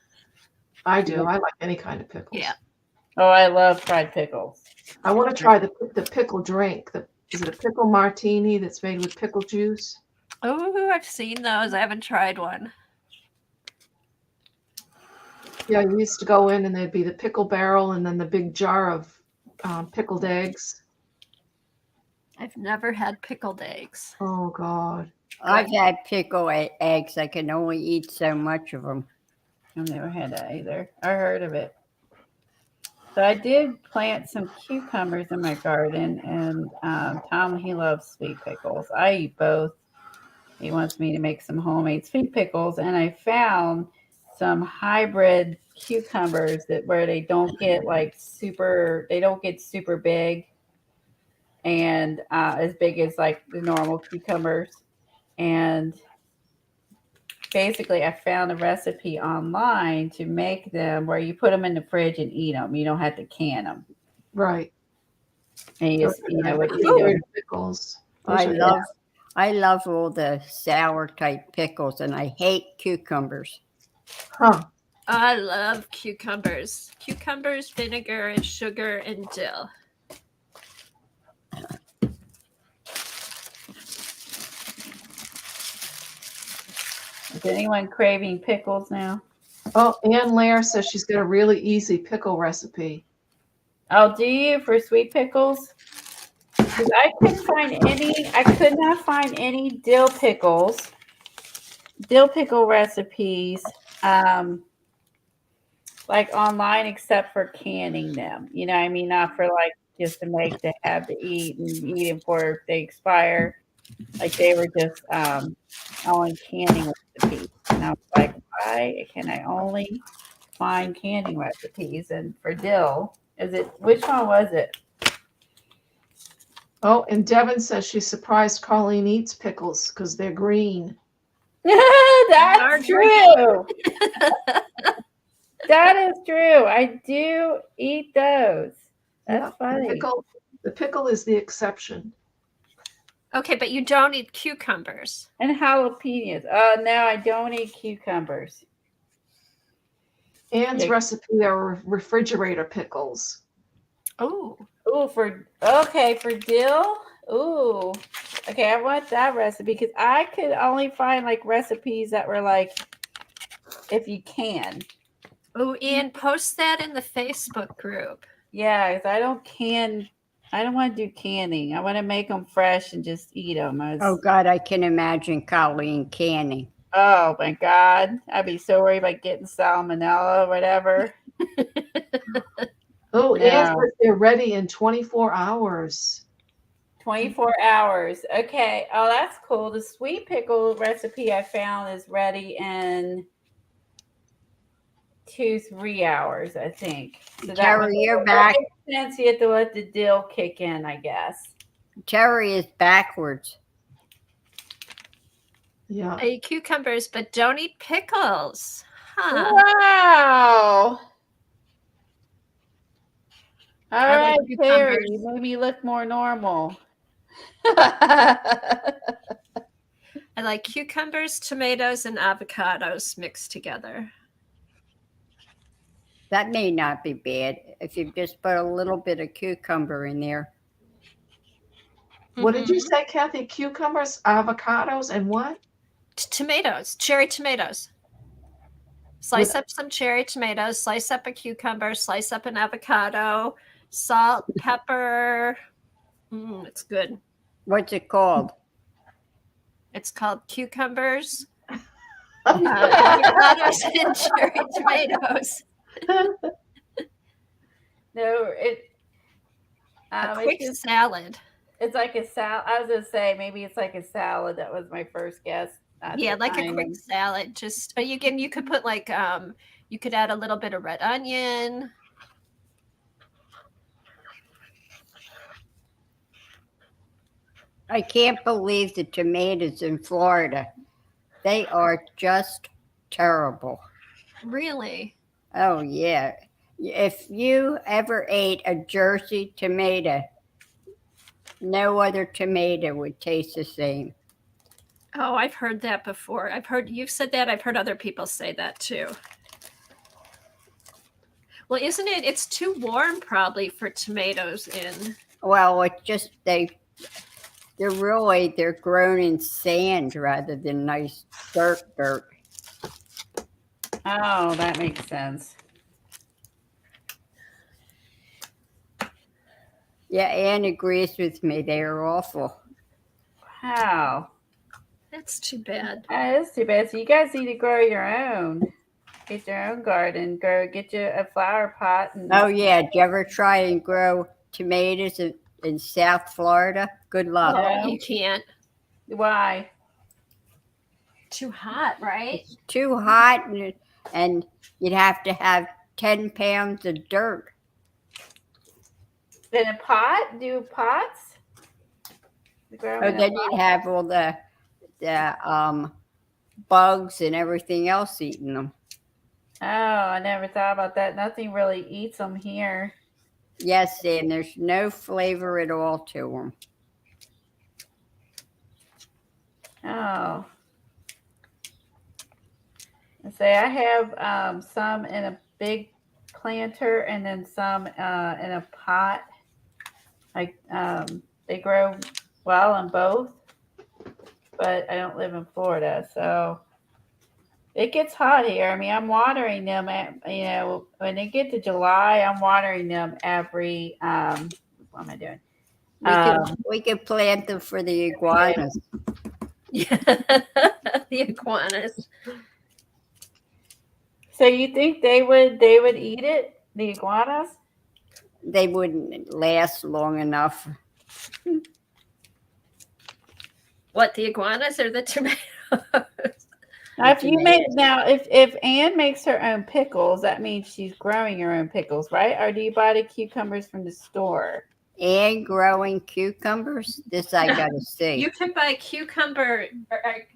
I do. I like any kind of pickles. Yeah. oh, I love fried pickles. I want to try the pickle drink, is it a pickle martini that's made with pickle juice? Oh, I've seen those. I haven't tried one. Yeah, you used to go in and there'd be the pickle barrel and then the big jar of pickled eggs. I've never had pickled eggs. Oh God. I've had pickle eggs. I can only eat so much of them. I've never had that either. I heard of it. So I did plant some cucumbers in my garden, and Tom, he loves sweet pickles. I eat both. He wants me to make some homemade sweet pickles, and I found some hybrid cucumbers that where they don't get super big and as big as like the normal cucumbers. And basically, I found a recipe online to make them where you put them in the fridge and eat them. You don't have to can them. Right. And you just, what you Ooh, do. pickles. I love all the sour type pickles, and I hate cucumbers. Huh. I love cucumbers. Cucumbers, vinegar, and sugar and dill. Is anyone craving pickles now? Oh, Ann Lair says she's got a really easy pickle recipe. Oh, do you for sweet pickles? 'Cause I could not find any dill pickle recipes, like online except for canning them. You know what I mean? Not for like just to make to have to eat and eat them before they expire. Like they were just only canning recipes. And I was like, why can I only find canning recipes? And for dill, which one was it? Oh, and Devin says she's surprised Colleen eats pickles because they're green. That's true. That is true. I do eat those. That's funny. The pickle is the exception. Okay, but you don't eat cucumbers. And jalapenos. No, I don't eat cucumbers. Ann's recipe are refrigerator pickles. Oh. For dill. Ooh. Okay, I want that recipe because I could only find like recipes that were like if you can. Oh, Ian, post that in the Facebook group. Yeah, because I don't want to do canning. I want to make them fresh and just eat them. Oh God, I can imagine Colleen canning. Oh my God, I'd be so worried about getting salmonella or whatever. Oh, and they're ready in 24 hours. 24 hours. Okay. Oh, that's cool. The sweet pickle recipe I found is ready in 2-3 hours, I think. So Terry, you're back. Since you have to let the dill kick in, I guess. Terry is backwards. Yeah. I eat cucumbers, but don't eat pickles. Huh. Wow. All right, like Terry, cucumbers. you made me look more normal. I like cucumbers, tomatoes, and avocados mixed together. That may not be bad if you just put a little bit of cucumber in there. What did you say, Kathy? Cucumbers, avocados, and what? Tomatoes, cherry tomatoes. Slice up some cherry tomatoes, slice up a cucumber, slice up an avocado, salt, pepper. It's good. What's it called? It's called cucumbers, avocados, and cherry tomatoes. No, A quick salad. It's like a salad. I was gonna say maybe it's like a salad. That was my first guess. Yeah, like a quick salad. Just you could put like you could add a little bit of red onion. I can't believe the tomatoes in Florida. They are just terrible. Really? Oh, yeah. If you ever ate a Jersey tomato, no other tomato would taste the same. Oh, I've heard that before. You've said that. I've heard other people say that too. Well, isn't it? It's too warm probably for tomatoes in. Well, it's just they they're grown in sand rather than nice dirt. Oh, that makes sense. Yeah, Anne agrees with me. They are awful. Wow. That's too bad. That is too bad. So you guys need to grow your own. Get your own garden. Get you a flower pot. And Oh yeah, did you ever try and grow tomatoes in South Florida? Good luck. No. You can't. Why? Too hot, right? It's too hot, and you'd have to have 10 pounds of dirt. In a pot? Do pots? Grow Oh, in a then pot? you'd have all the bugs and everything else eating them. Oh, I never thought about that. Nothing really eats them here. Yes, and there's no flavor at all to them. Oh. I say I have some in a big planter and then some in a pot. Like they grow well in both, but I don't live in Florida, so it gets hot here. I mean, I'm watering them when they get to July, I'm watering them every what am I doing? We could plant them for the iguanas. Yeah. The iguanas. So you think they would eat it, the iguanas? They wouldn't last long enough. What, the iguanas or the tomatoes? Now, if Anne makes her own pickles, that means she's growing her own pickles, right? Or do you buy the cucumbers from the store? And growing cucumbers? This I gotta see. You can buy cucumbers, right?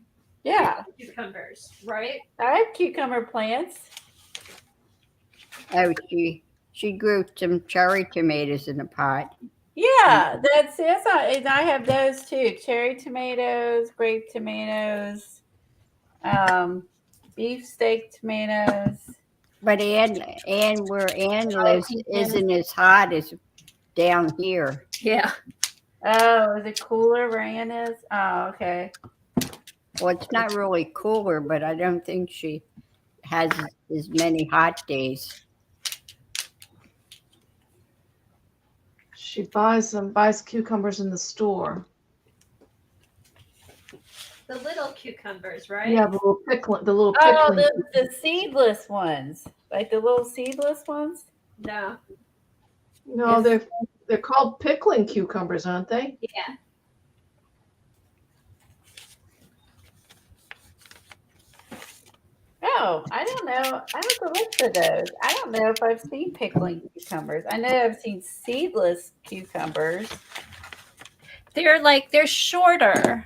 I have cucumber plants. Oh, she grew some cherry tomatoes in a pot. Yeah, that's it. I have those too. Cherry tomatoes, grape tomatoes, beefsteak tomatoes. But Ann where Ann lives isn't as hot as down here. Yeah. Oh, is it cooler where Anne is? Oh, okay. Well, it's not really cooler, but I don't think she has as many hot days. She buys cucumbers in the store. The little cucumbers, right? Yeah, the little pickling. Oh, the seedless ones, like the little seedless ones. No. No, they're called pickling cucumbers, aren't they? Yeah. Oh, I don't know. I have to look for those. I don't know if I've seen pickling cucumbers. I know I've seen seedless cucumbers. They're shorter.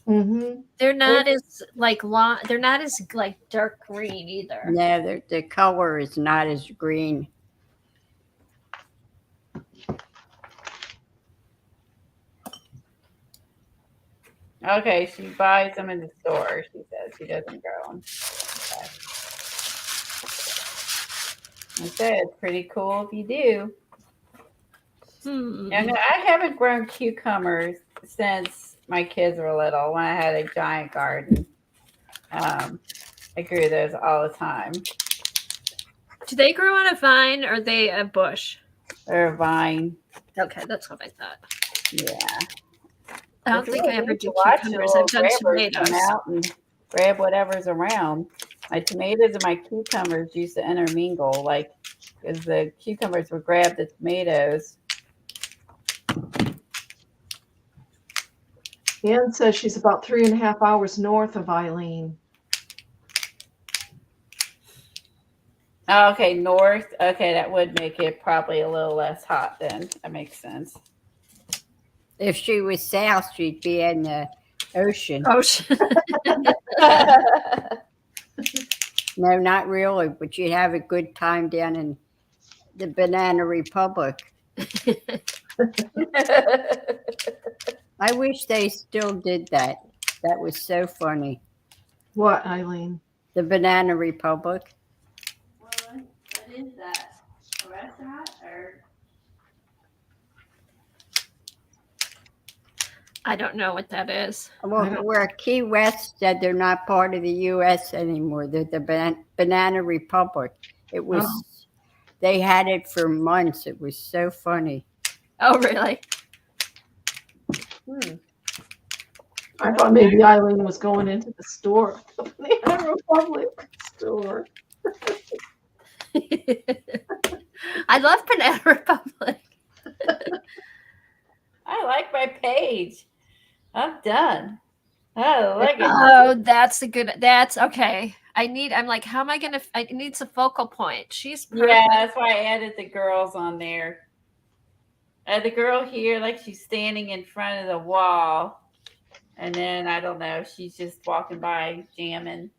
Mm-hmm. They're not as long. They're not as dark green either. No, the color is not as green. Okay, she buys them in the store. She says she doesn't grow them. Okay. I said it's pretty cool if you do. And I haven't grown cucumbers since my kids were little. When I had a giant garden, I grew those all the time. Do they grow on a vine or are they a bush? They're a vine. Okay, that's what I thought. Yeah. I don't think I ever do Watch cucumbers. the I've done little grabbers tomatoes. come out and grab whatever's around. My tomatoes and my cucumbers used to intermingle, because the cucumbers would grab the tomatoes. Ann says she's about 3.5 hours north of Eileen. Oh, okay, north. Okay, that would make it probably a little less hot then. That makes sense. If she was south, she'd be in the ocean. Ocean. No, not really, but you'd have a good time down in the Banana Republic. I wish they still did that. That was so funny. What, Eileen? The Banana Republic. What is that? A restaurant or? I don't know what that is. Well, where Key West said they're not part of the U.S. anymore. They're the Banana Republic. It was, they had it for months. It was so funny. Oh, really? I thought maybe Eileen was going into the store, the Banana Republic store. I love Banana Republic. I like my page. I'm done. I like it. Oh, that's okay. I'm like, how am I gonna? I need some focal point. She's perfect. Yeah, that's why I added the girls on there. I had the girl here, like she's standing in front of the wall, and then I don't know, she's just walking by jamming.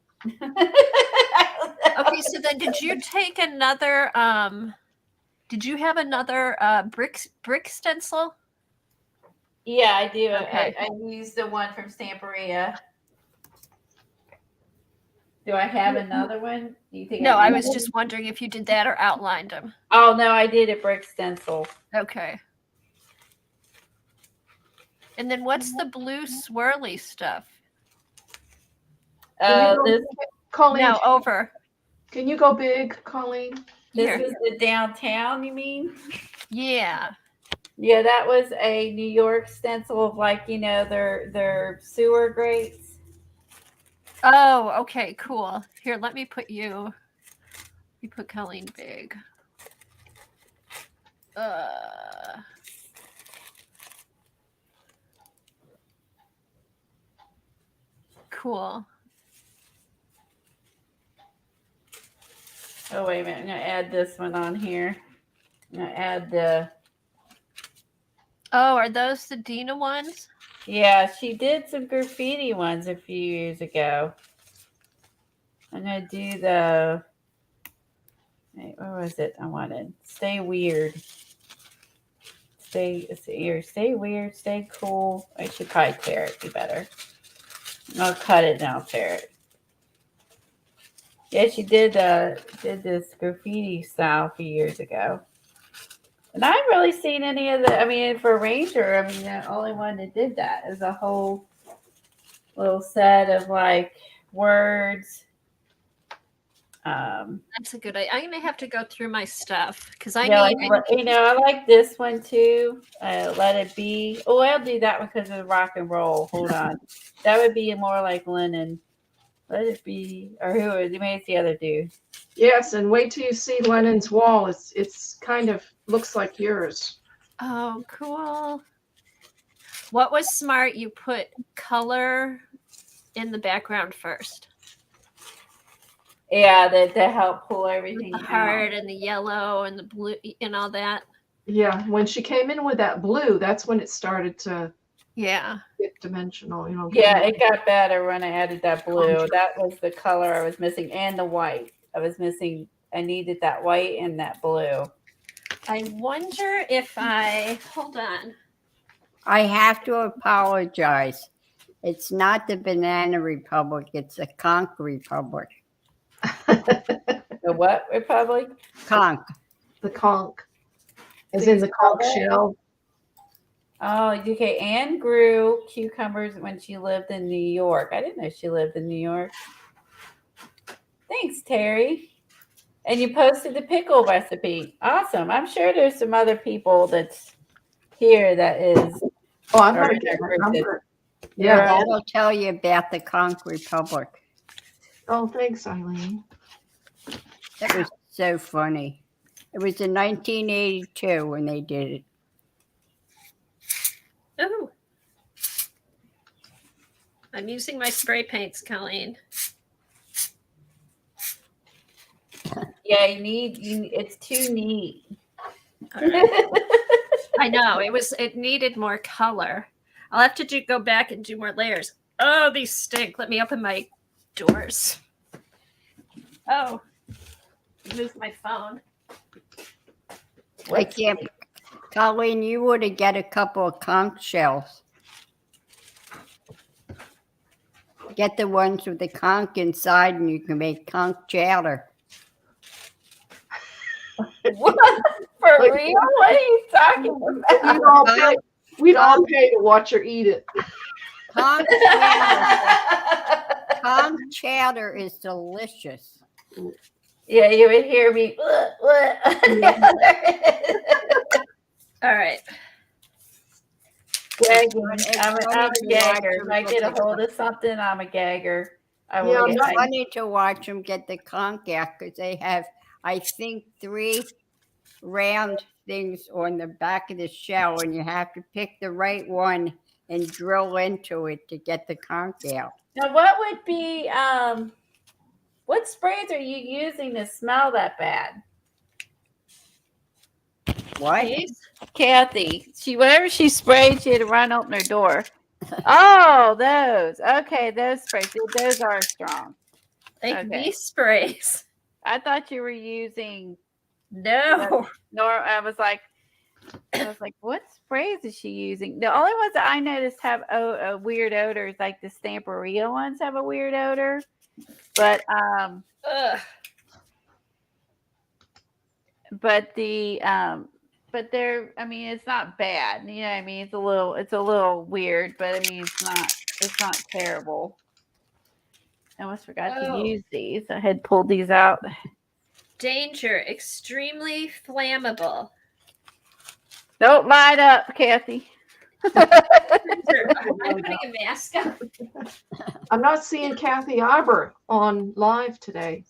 Okay, so then did you take another? Did you have another brick stencil? Yeah, I do. Okay. I used the one from Stamperia. Do I have another one? Do you think? No, I was just wondering if you did that or outlined them. Oh no, I did a brick stencil. Okay. And then what's the blue swirly stuff? This Colleen, No, over. can you go big, Colleen? Here. is the downtown. You mean? Yeah. Yeah, that was a New York stencil of their sewer grates. Oh, okay, cool. Here, let me put you. You put Colleen big. Cool. Oh wait a minute, I'm gonna add this one on here. I'm gonna add the. Oh, are those the Dina ones? Yeah, she did some graffiti ones a few years ago. I'm gonna do the. Wait, what was it? I wanted stay weird. Stay weird. Stay cool. I should probably tear it. Be better. I'll cut it and I'll tear it. Yeah, she did this graffiti style a few years ago. And I haven't really seen any of the, I mean, for Ranger, I mean, the only one that did that is a whole little set of like words. That's a good idea. I'm gonna have to go through my stuff because I Yeah, need. like, I like this one too. Let it be. Oh, I'll do that one because of rock and roll. Hold on. That would be more like Lennon. Let it be. Or who is it? Maybe it's the other dude. Yes, and wait till you see Lennon's wall. It's kind of looks like yours. Oh, cool. What was smart? You put color in the background first. Yeah, to help pull everything The out. heart and the yellow and the blue and all that. Yeah, when she came in with that blue, that's when it started to Yeah. get dimensional. Yeah, it got better when I added that blue. That was the color I was missing, and the white. I needed that white and that blue. I wonder if hold on. I have to apologize. It's not the Banana Republic. It's the Conch Republic. The what republic? Conch. The conch, as in the conch shell. Oh, okay. Anne grew cucumbers when she lived in New York. I didn't know she lived in New York. Thanks, Terry. And you posted the pickle recipe. Awesome. I'm sure there's some other people that's here that is. Oh, I'm or gonna in get that my group number. Yeah, Yeah. that'll tell you about the Conch Republic. Oh, thanks, Eileen. That was so funny. It was in 1982 when they did it. Oh. I'm using my spray paints, Colleen. Yeah, it's too neat. All right. I know it needed more color. I'll have to go back and do more layers. Oh, these stink. Let me open my doors. Oh, move my phone. I can't. Colleen, you would have get a couple of conch shells. Get the ones with the conch inside and you can make conch chowder. What? For real? What are you talking about? You all We'd all pay to watch her eat it. Conch chowder is delicious. Yeah, you would hear me. All right. Gagging. It's I'm a funny to gagger. watch If I them get a get the- hold of something, I'm a gagger. I Yeah, will I'm get. It's not- funny to watch them get the conch out because they have, I think, 3 round things on the back of the shell, and you have to pick the right one and drill into it to get the conch out. Now, what would be? What sprays are you using to smell that bad? What? These? Kathy, whatever she sprayed, she had to run open her door. Oh, those. Okay, those sprays. Those are strong. Like Okay. these sprays. I thought you were using. No. Nor I was like, what sprays is she using? The only ones that I noticed have weird odors, like the Stamperia ones, have a weird odor. But Ugh. but they're. I mean, it's not bad. You know what I mean? It's a little weird, but I mean, it's not terrible. I almost forgot to use these. I had pulled these out. Danger. Extremely flammable. Don't light up, Kathy. I'm putting a mask on. I'm not seeing Kathy Arbor on live today.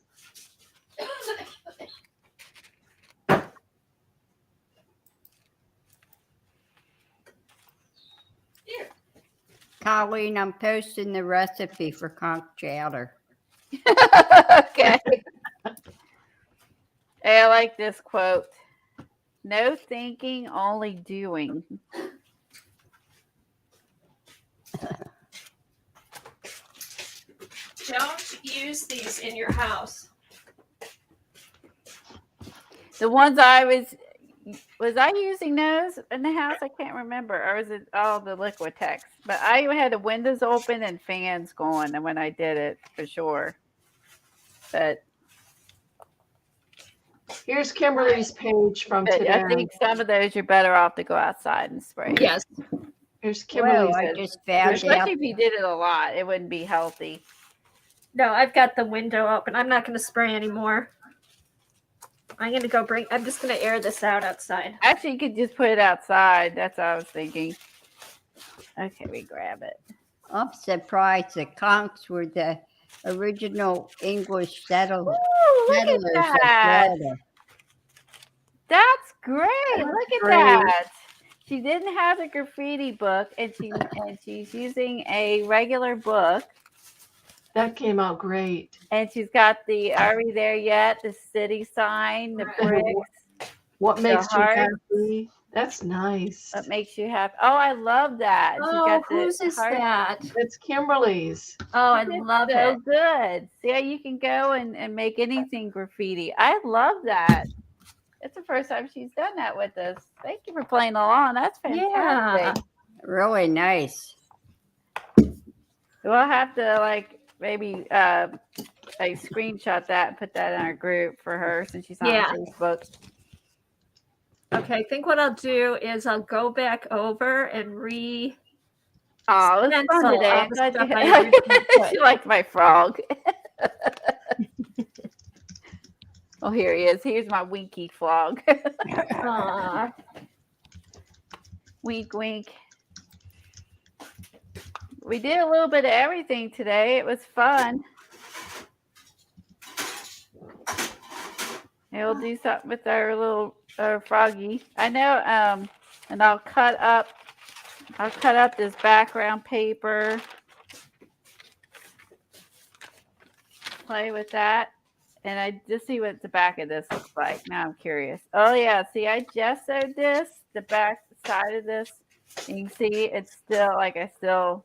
Colleen, I'm posting the recipe for conch chowder. Okay. Hey, I like this quote. No thinking, only doing. Don't use these in your house. The ones was I using those in the house? I can't remember. Or was it all the Liquitex? But I had the windows open and fans going and when I did it for sure. But Here's Kimberly's page from today. I think some of those you're better off to go outside and spray. Yes. Here's Well, Kimberly's. I just found out. Especially if you did it a lot, it wouldn't be healthy. No, I've got the window open. I'm not going to spray anymore. I'm going to go I'm just going to air this out outside. Actually, you could just put it outside. That's what I was thinking. Okay, we grab it. I'm surprised the conchs were the original English settlers. Ooh, look at settlers of that. Florida. That's great. Look at great. that. She didn't have the graffiti book, and she's using a regular book. That came out great. And she's got the "Are we there yet?" the city sign, the bricks. What makes you heart. happy? That's nice. What makes you happy? Oh, I love that. She's Oh, got the whose is heart. that? That's Kimberly's. Oh, I It's love so it. good. See how you can go and make anything graffiti. I love that. It's the first time she's done that with us. Thank you for playing along. That's fantastic. Really nice. We'll have to maybe screenshot that and put that in our group for her since she's on Yeah. Facebook. Okay, I think what I'll do is I'll go back over and Oh, it was fun stencil today. all I'm the glad stuff you I had- originally put. she liked my frog. Oh, here he is. Here's my winky frog. Aw. Wink, wink. We did a little bit of everything today. It was fun. And we'll do something with our froggy. I know. And I'll cut up this background paper. Play with that. And I just see what the back of this looks like. Now I'm curious. Oh yeah, see, I gessoed this, the back side of this. You can see it's still I still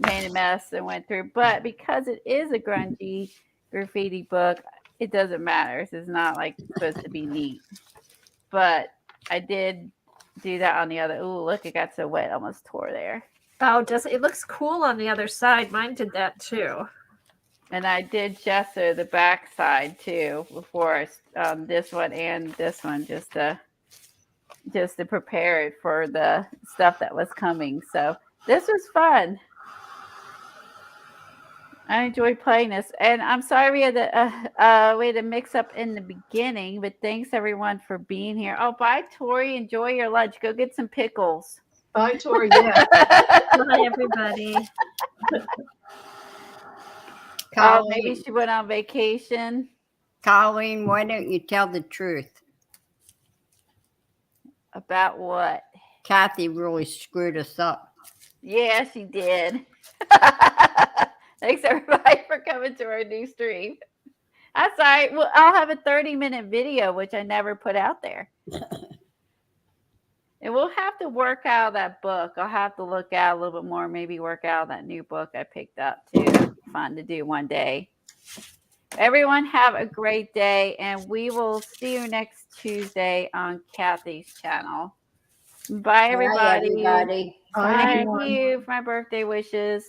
made a mess and went through. But because it is a grungy graffiti book, it doesn't matter. This is not supposed to be neat. But I did do that on the other. Ooh, look, it got so wet, almost tore there. Oh, it looks cool on the other side. Mine did that too. And I did gesso the back side too before this one and this one just to just to prepare it for the stuff that was coming. So this was fun. I enjoyed playing this, and I'm sorry we had a mix up in the beginning, but thanks everyone for being here. Oh, bye, Tori. Enjoy your lunch. Go get some pickles. Bye, Tori. Yeah. Bye, everybody. Oh, maybe she went on vacation. Colleen, why don't you tell the truth? About what? Kathy really screwed us up. Yeah, she did. Thanks everybody for coming to our new stream. That's all right. Well, I'll have a 30-minute video, which I never put out there. And we'll have to work out that book. I'll have to look out a little bit more, maybe work out that new book I picked up too. Fun to do one day. Everyone have a great day, and we will see you next Tuesday on Kathy's channel. Bye, everybody. Bye, everybody. Bye, Thank everyone. you for my birthday wishes.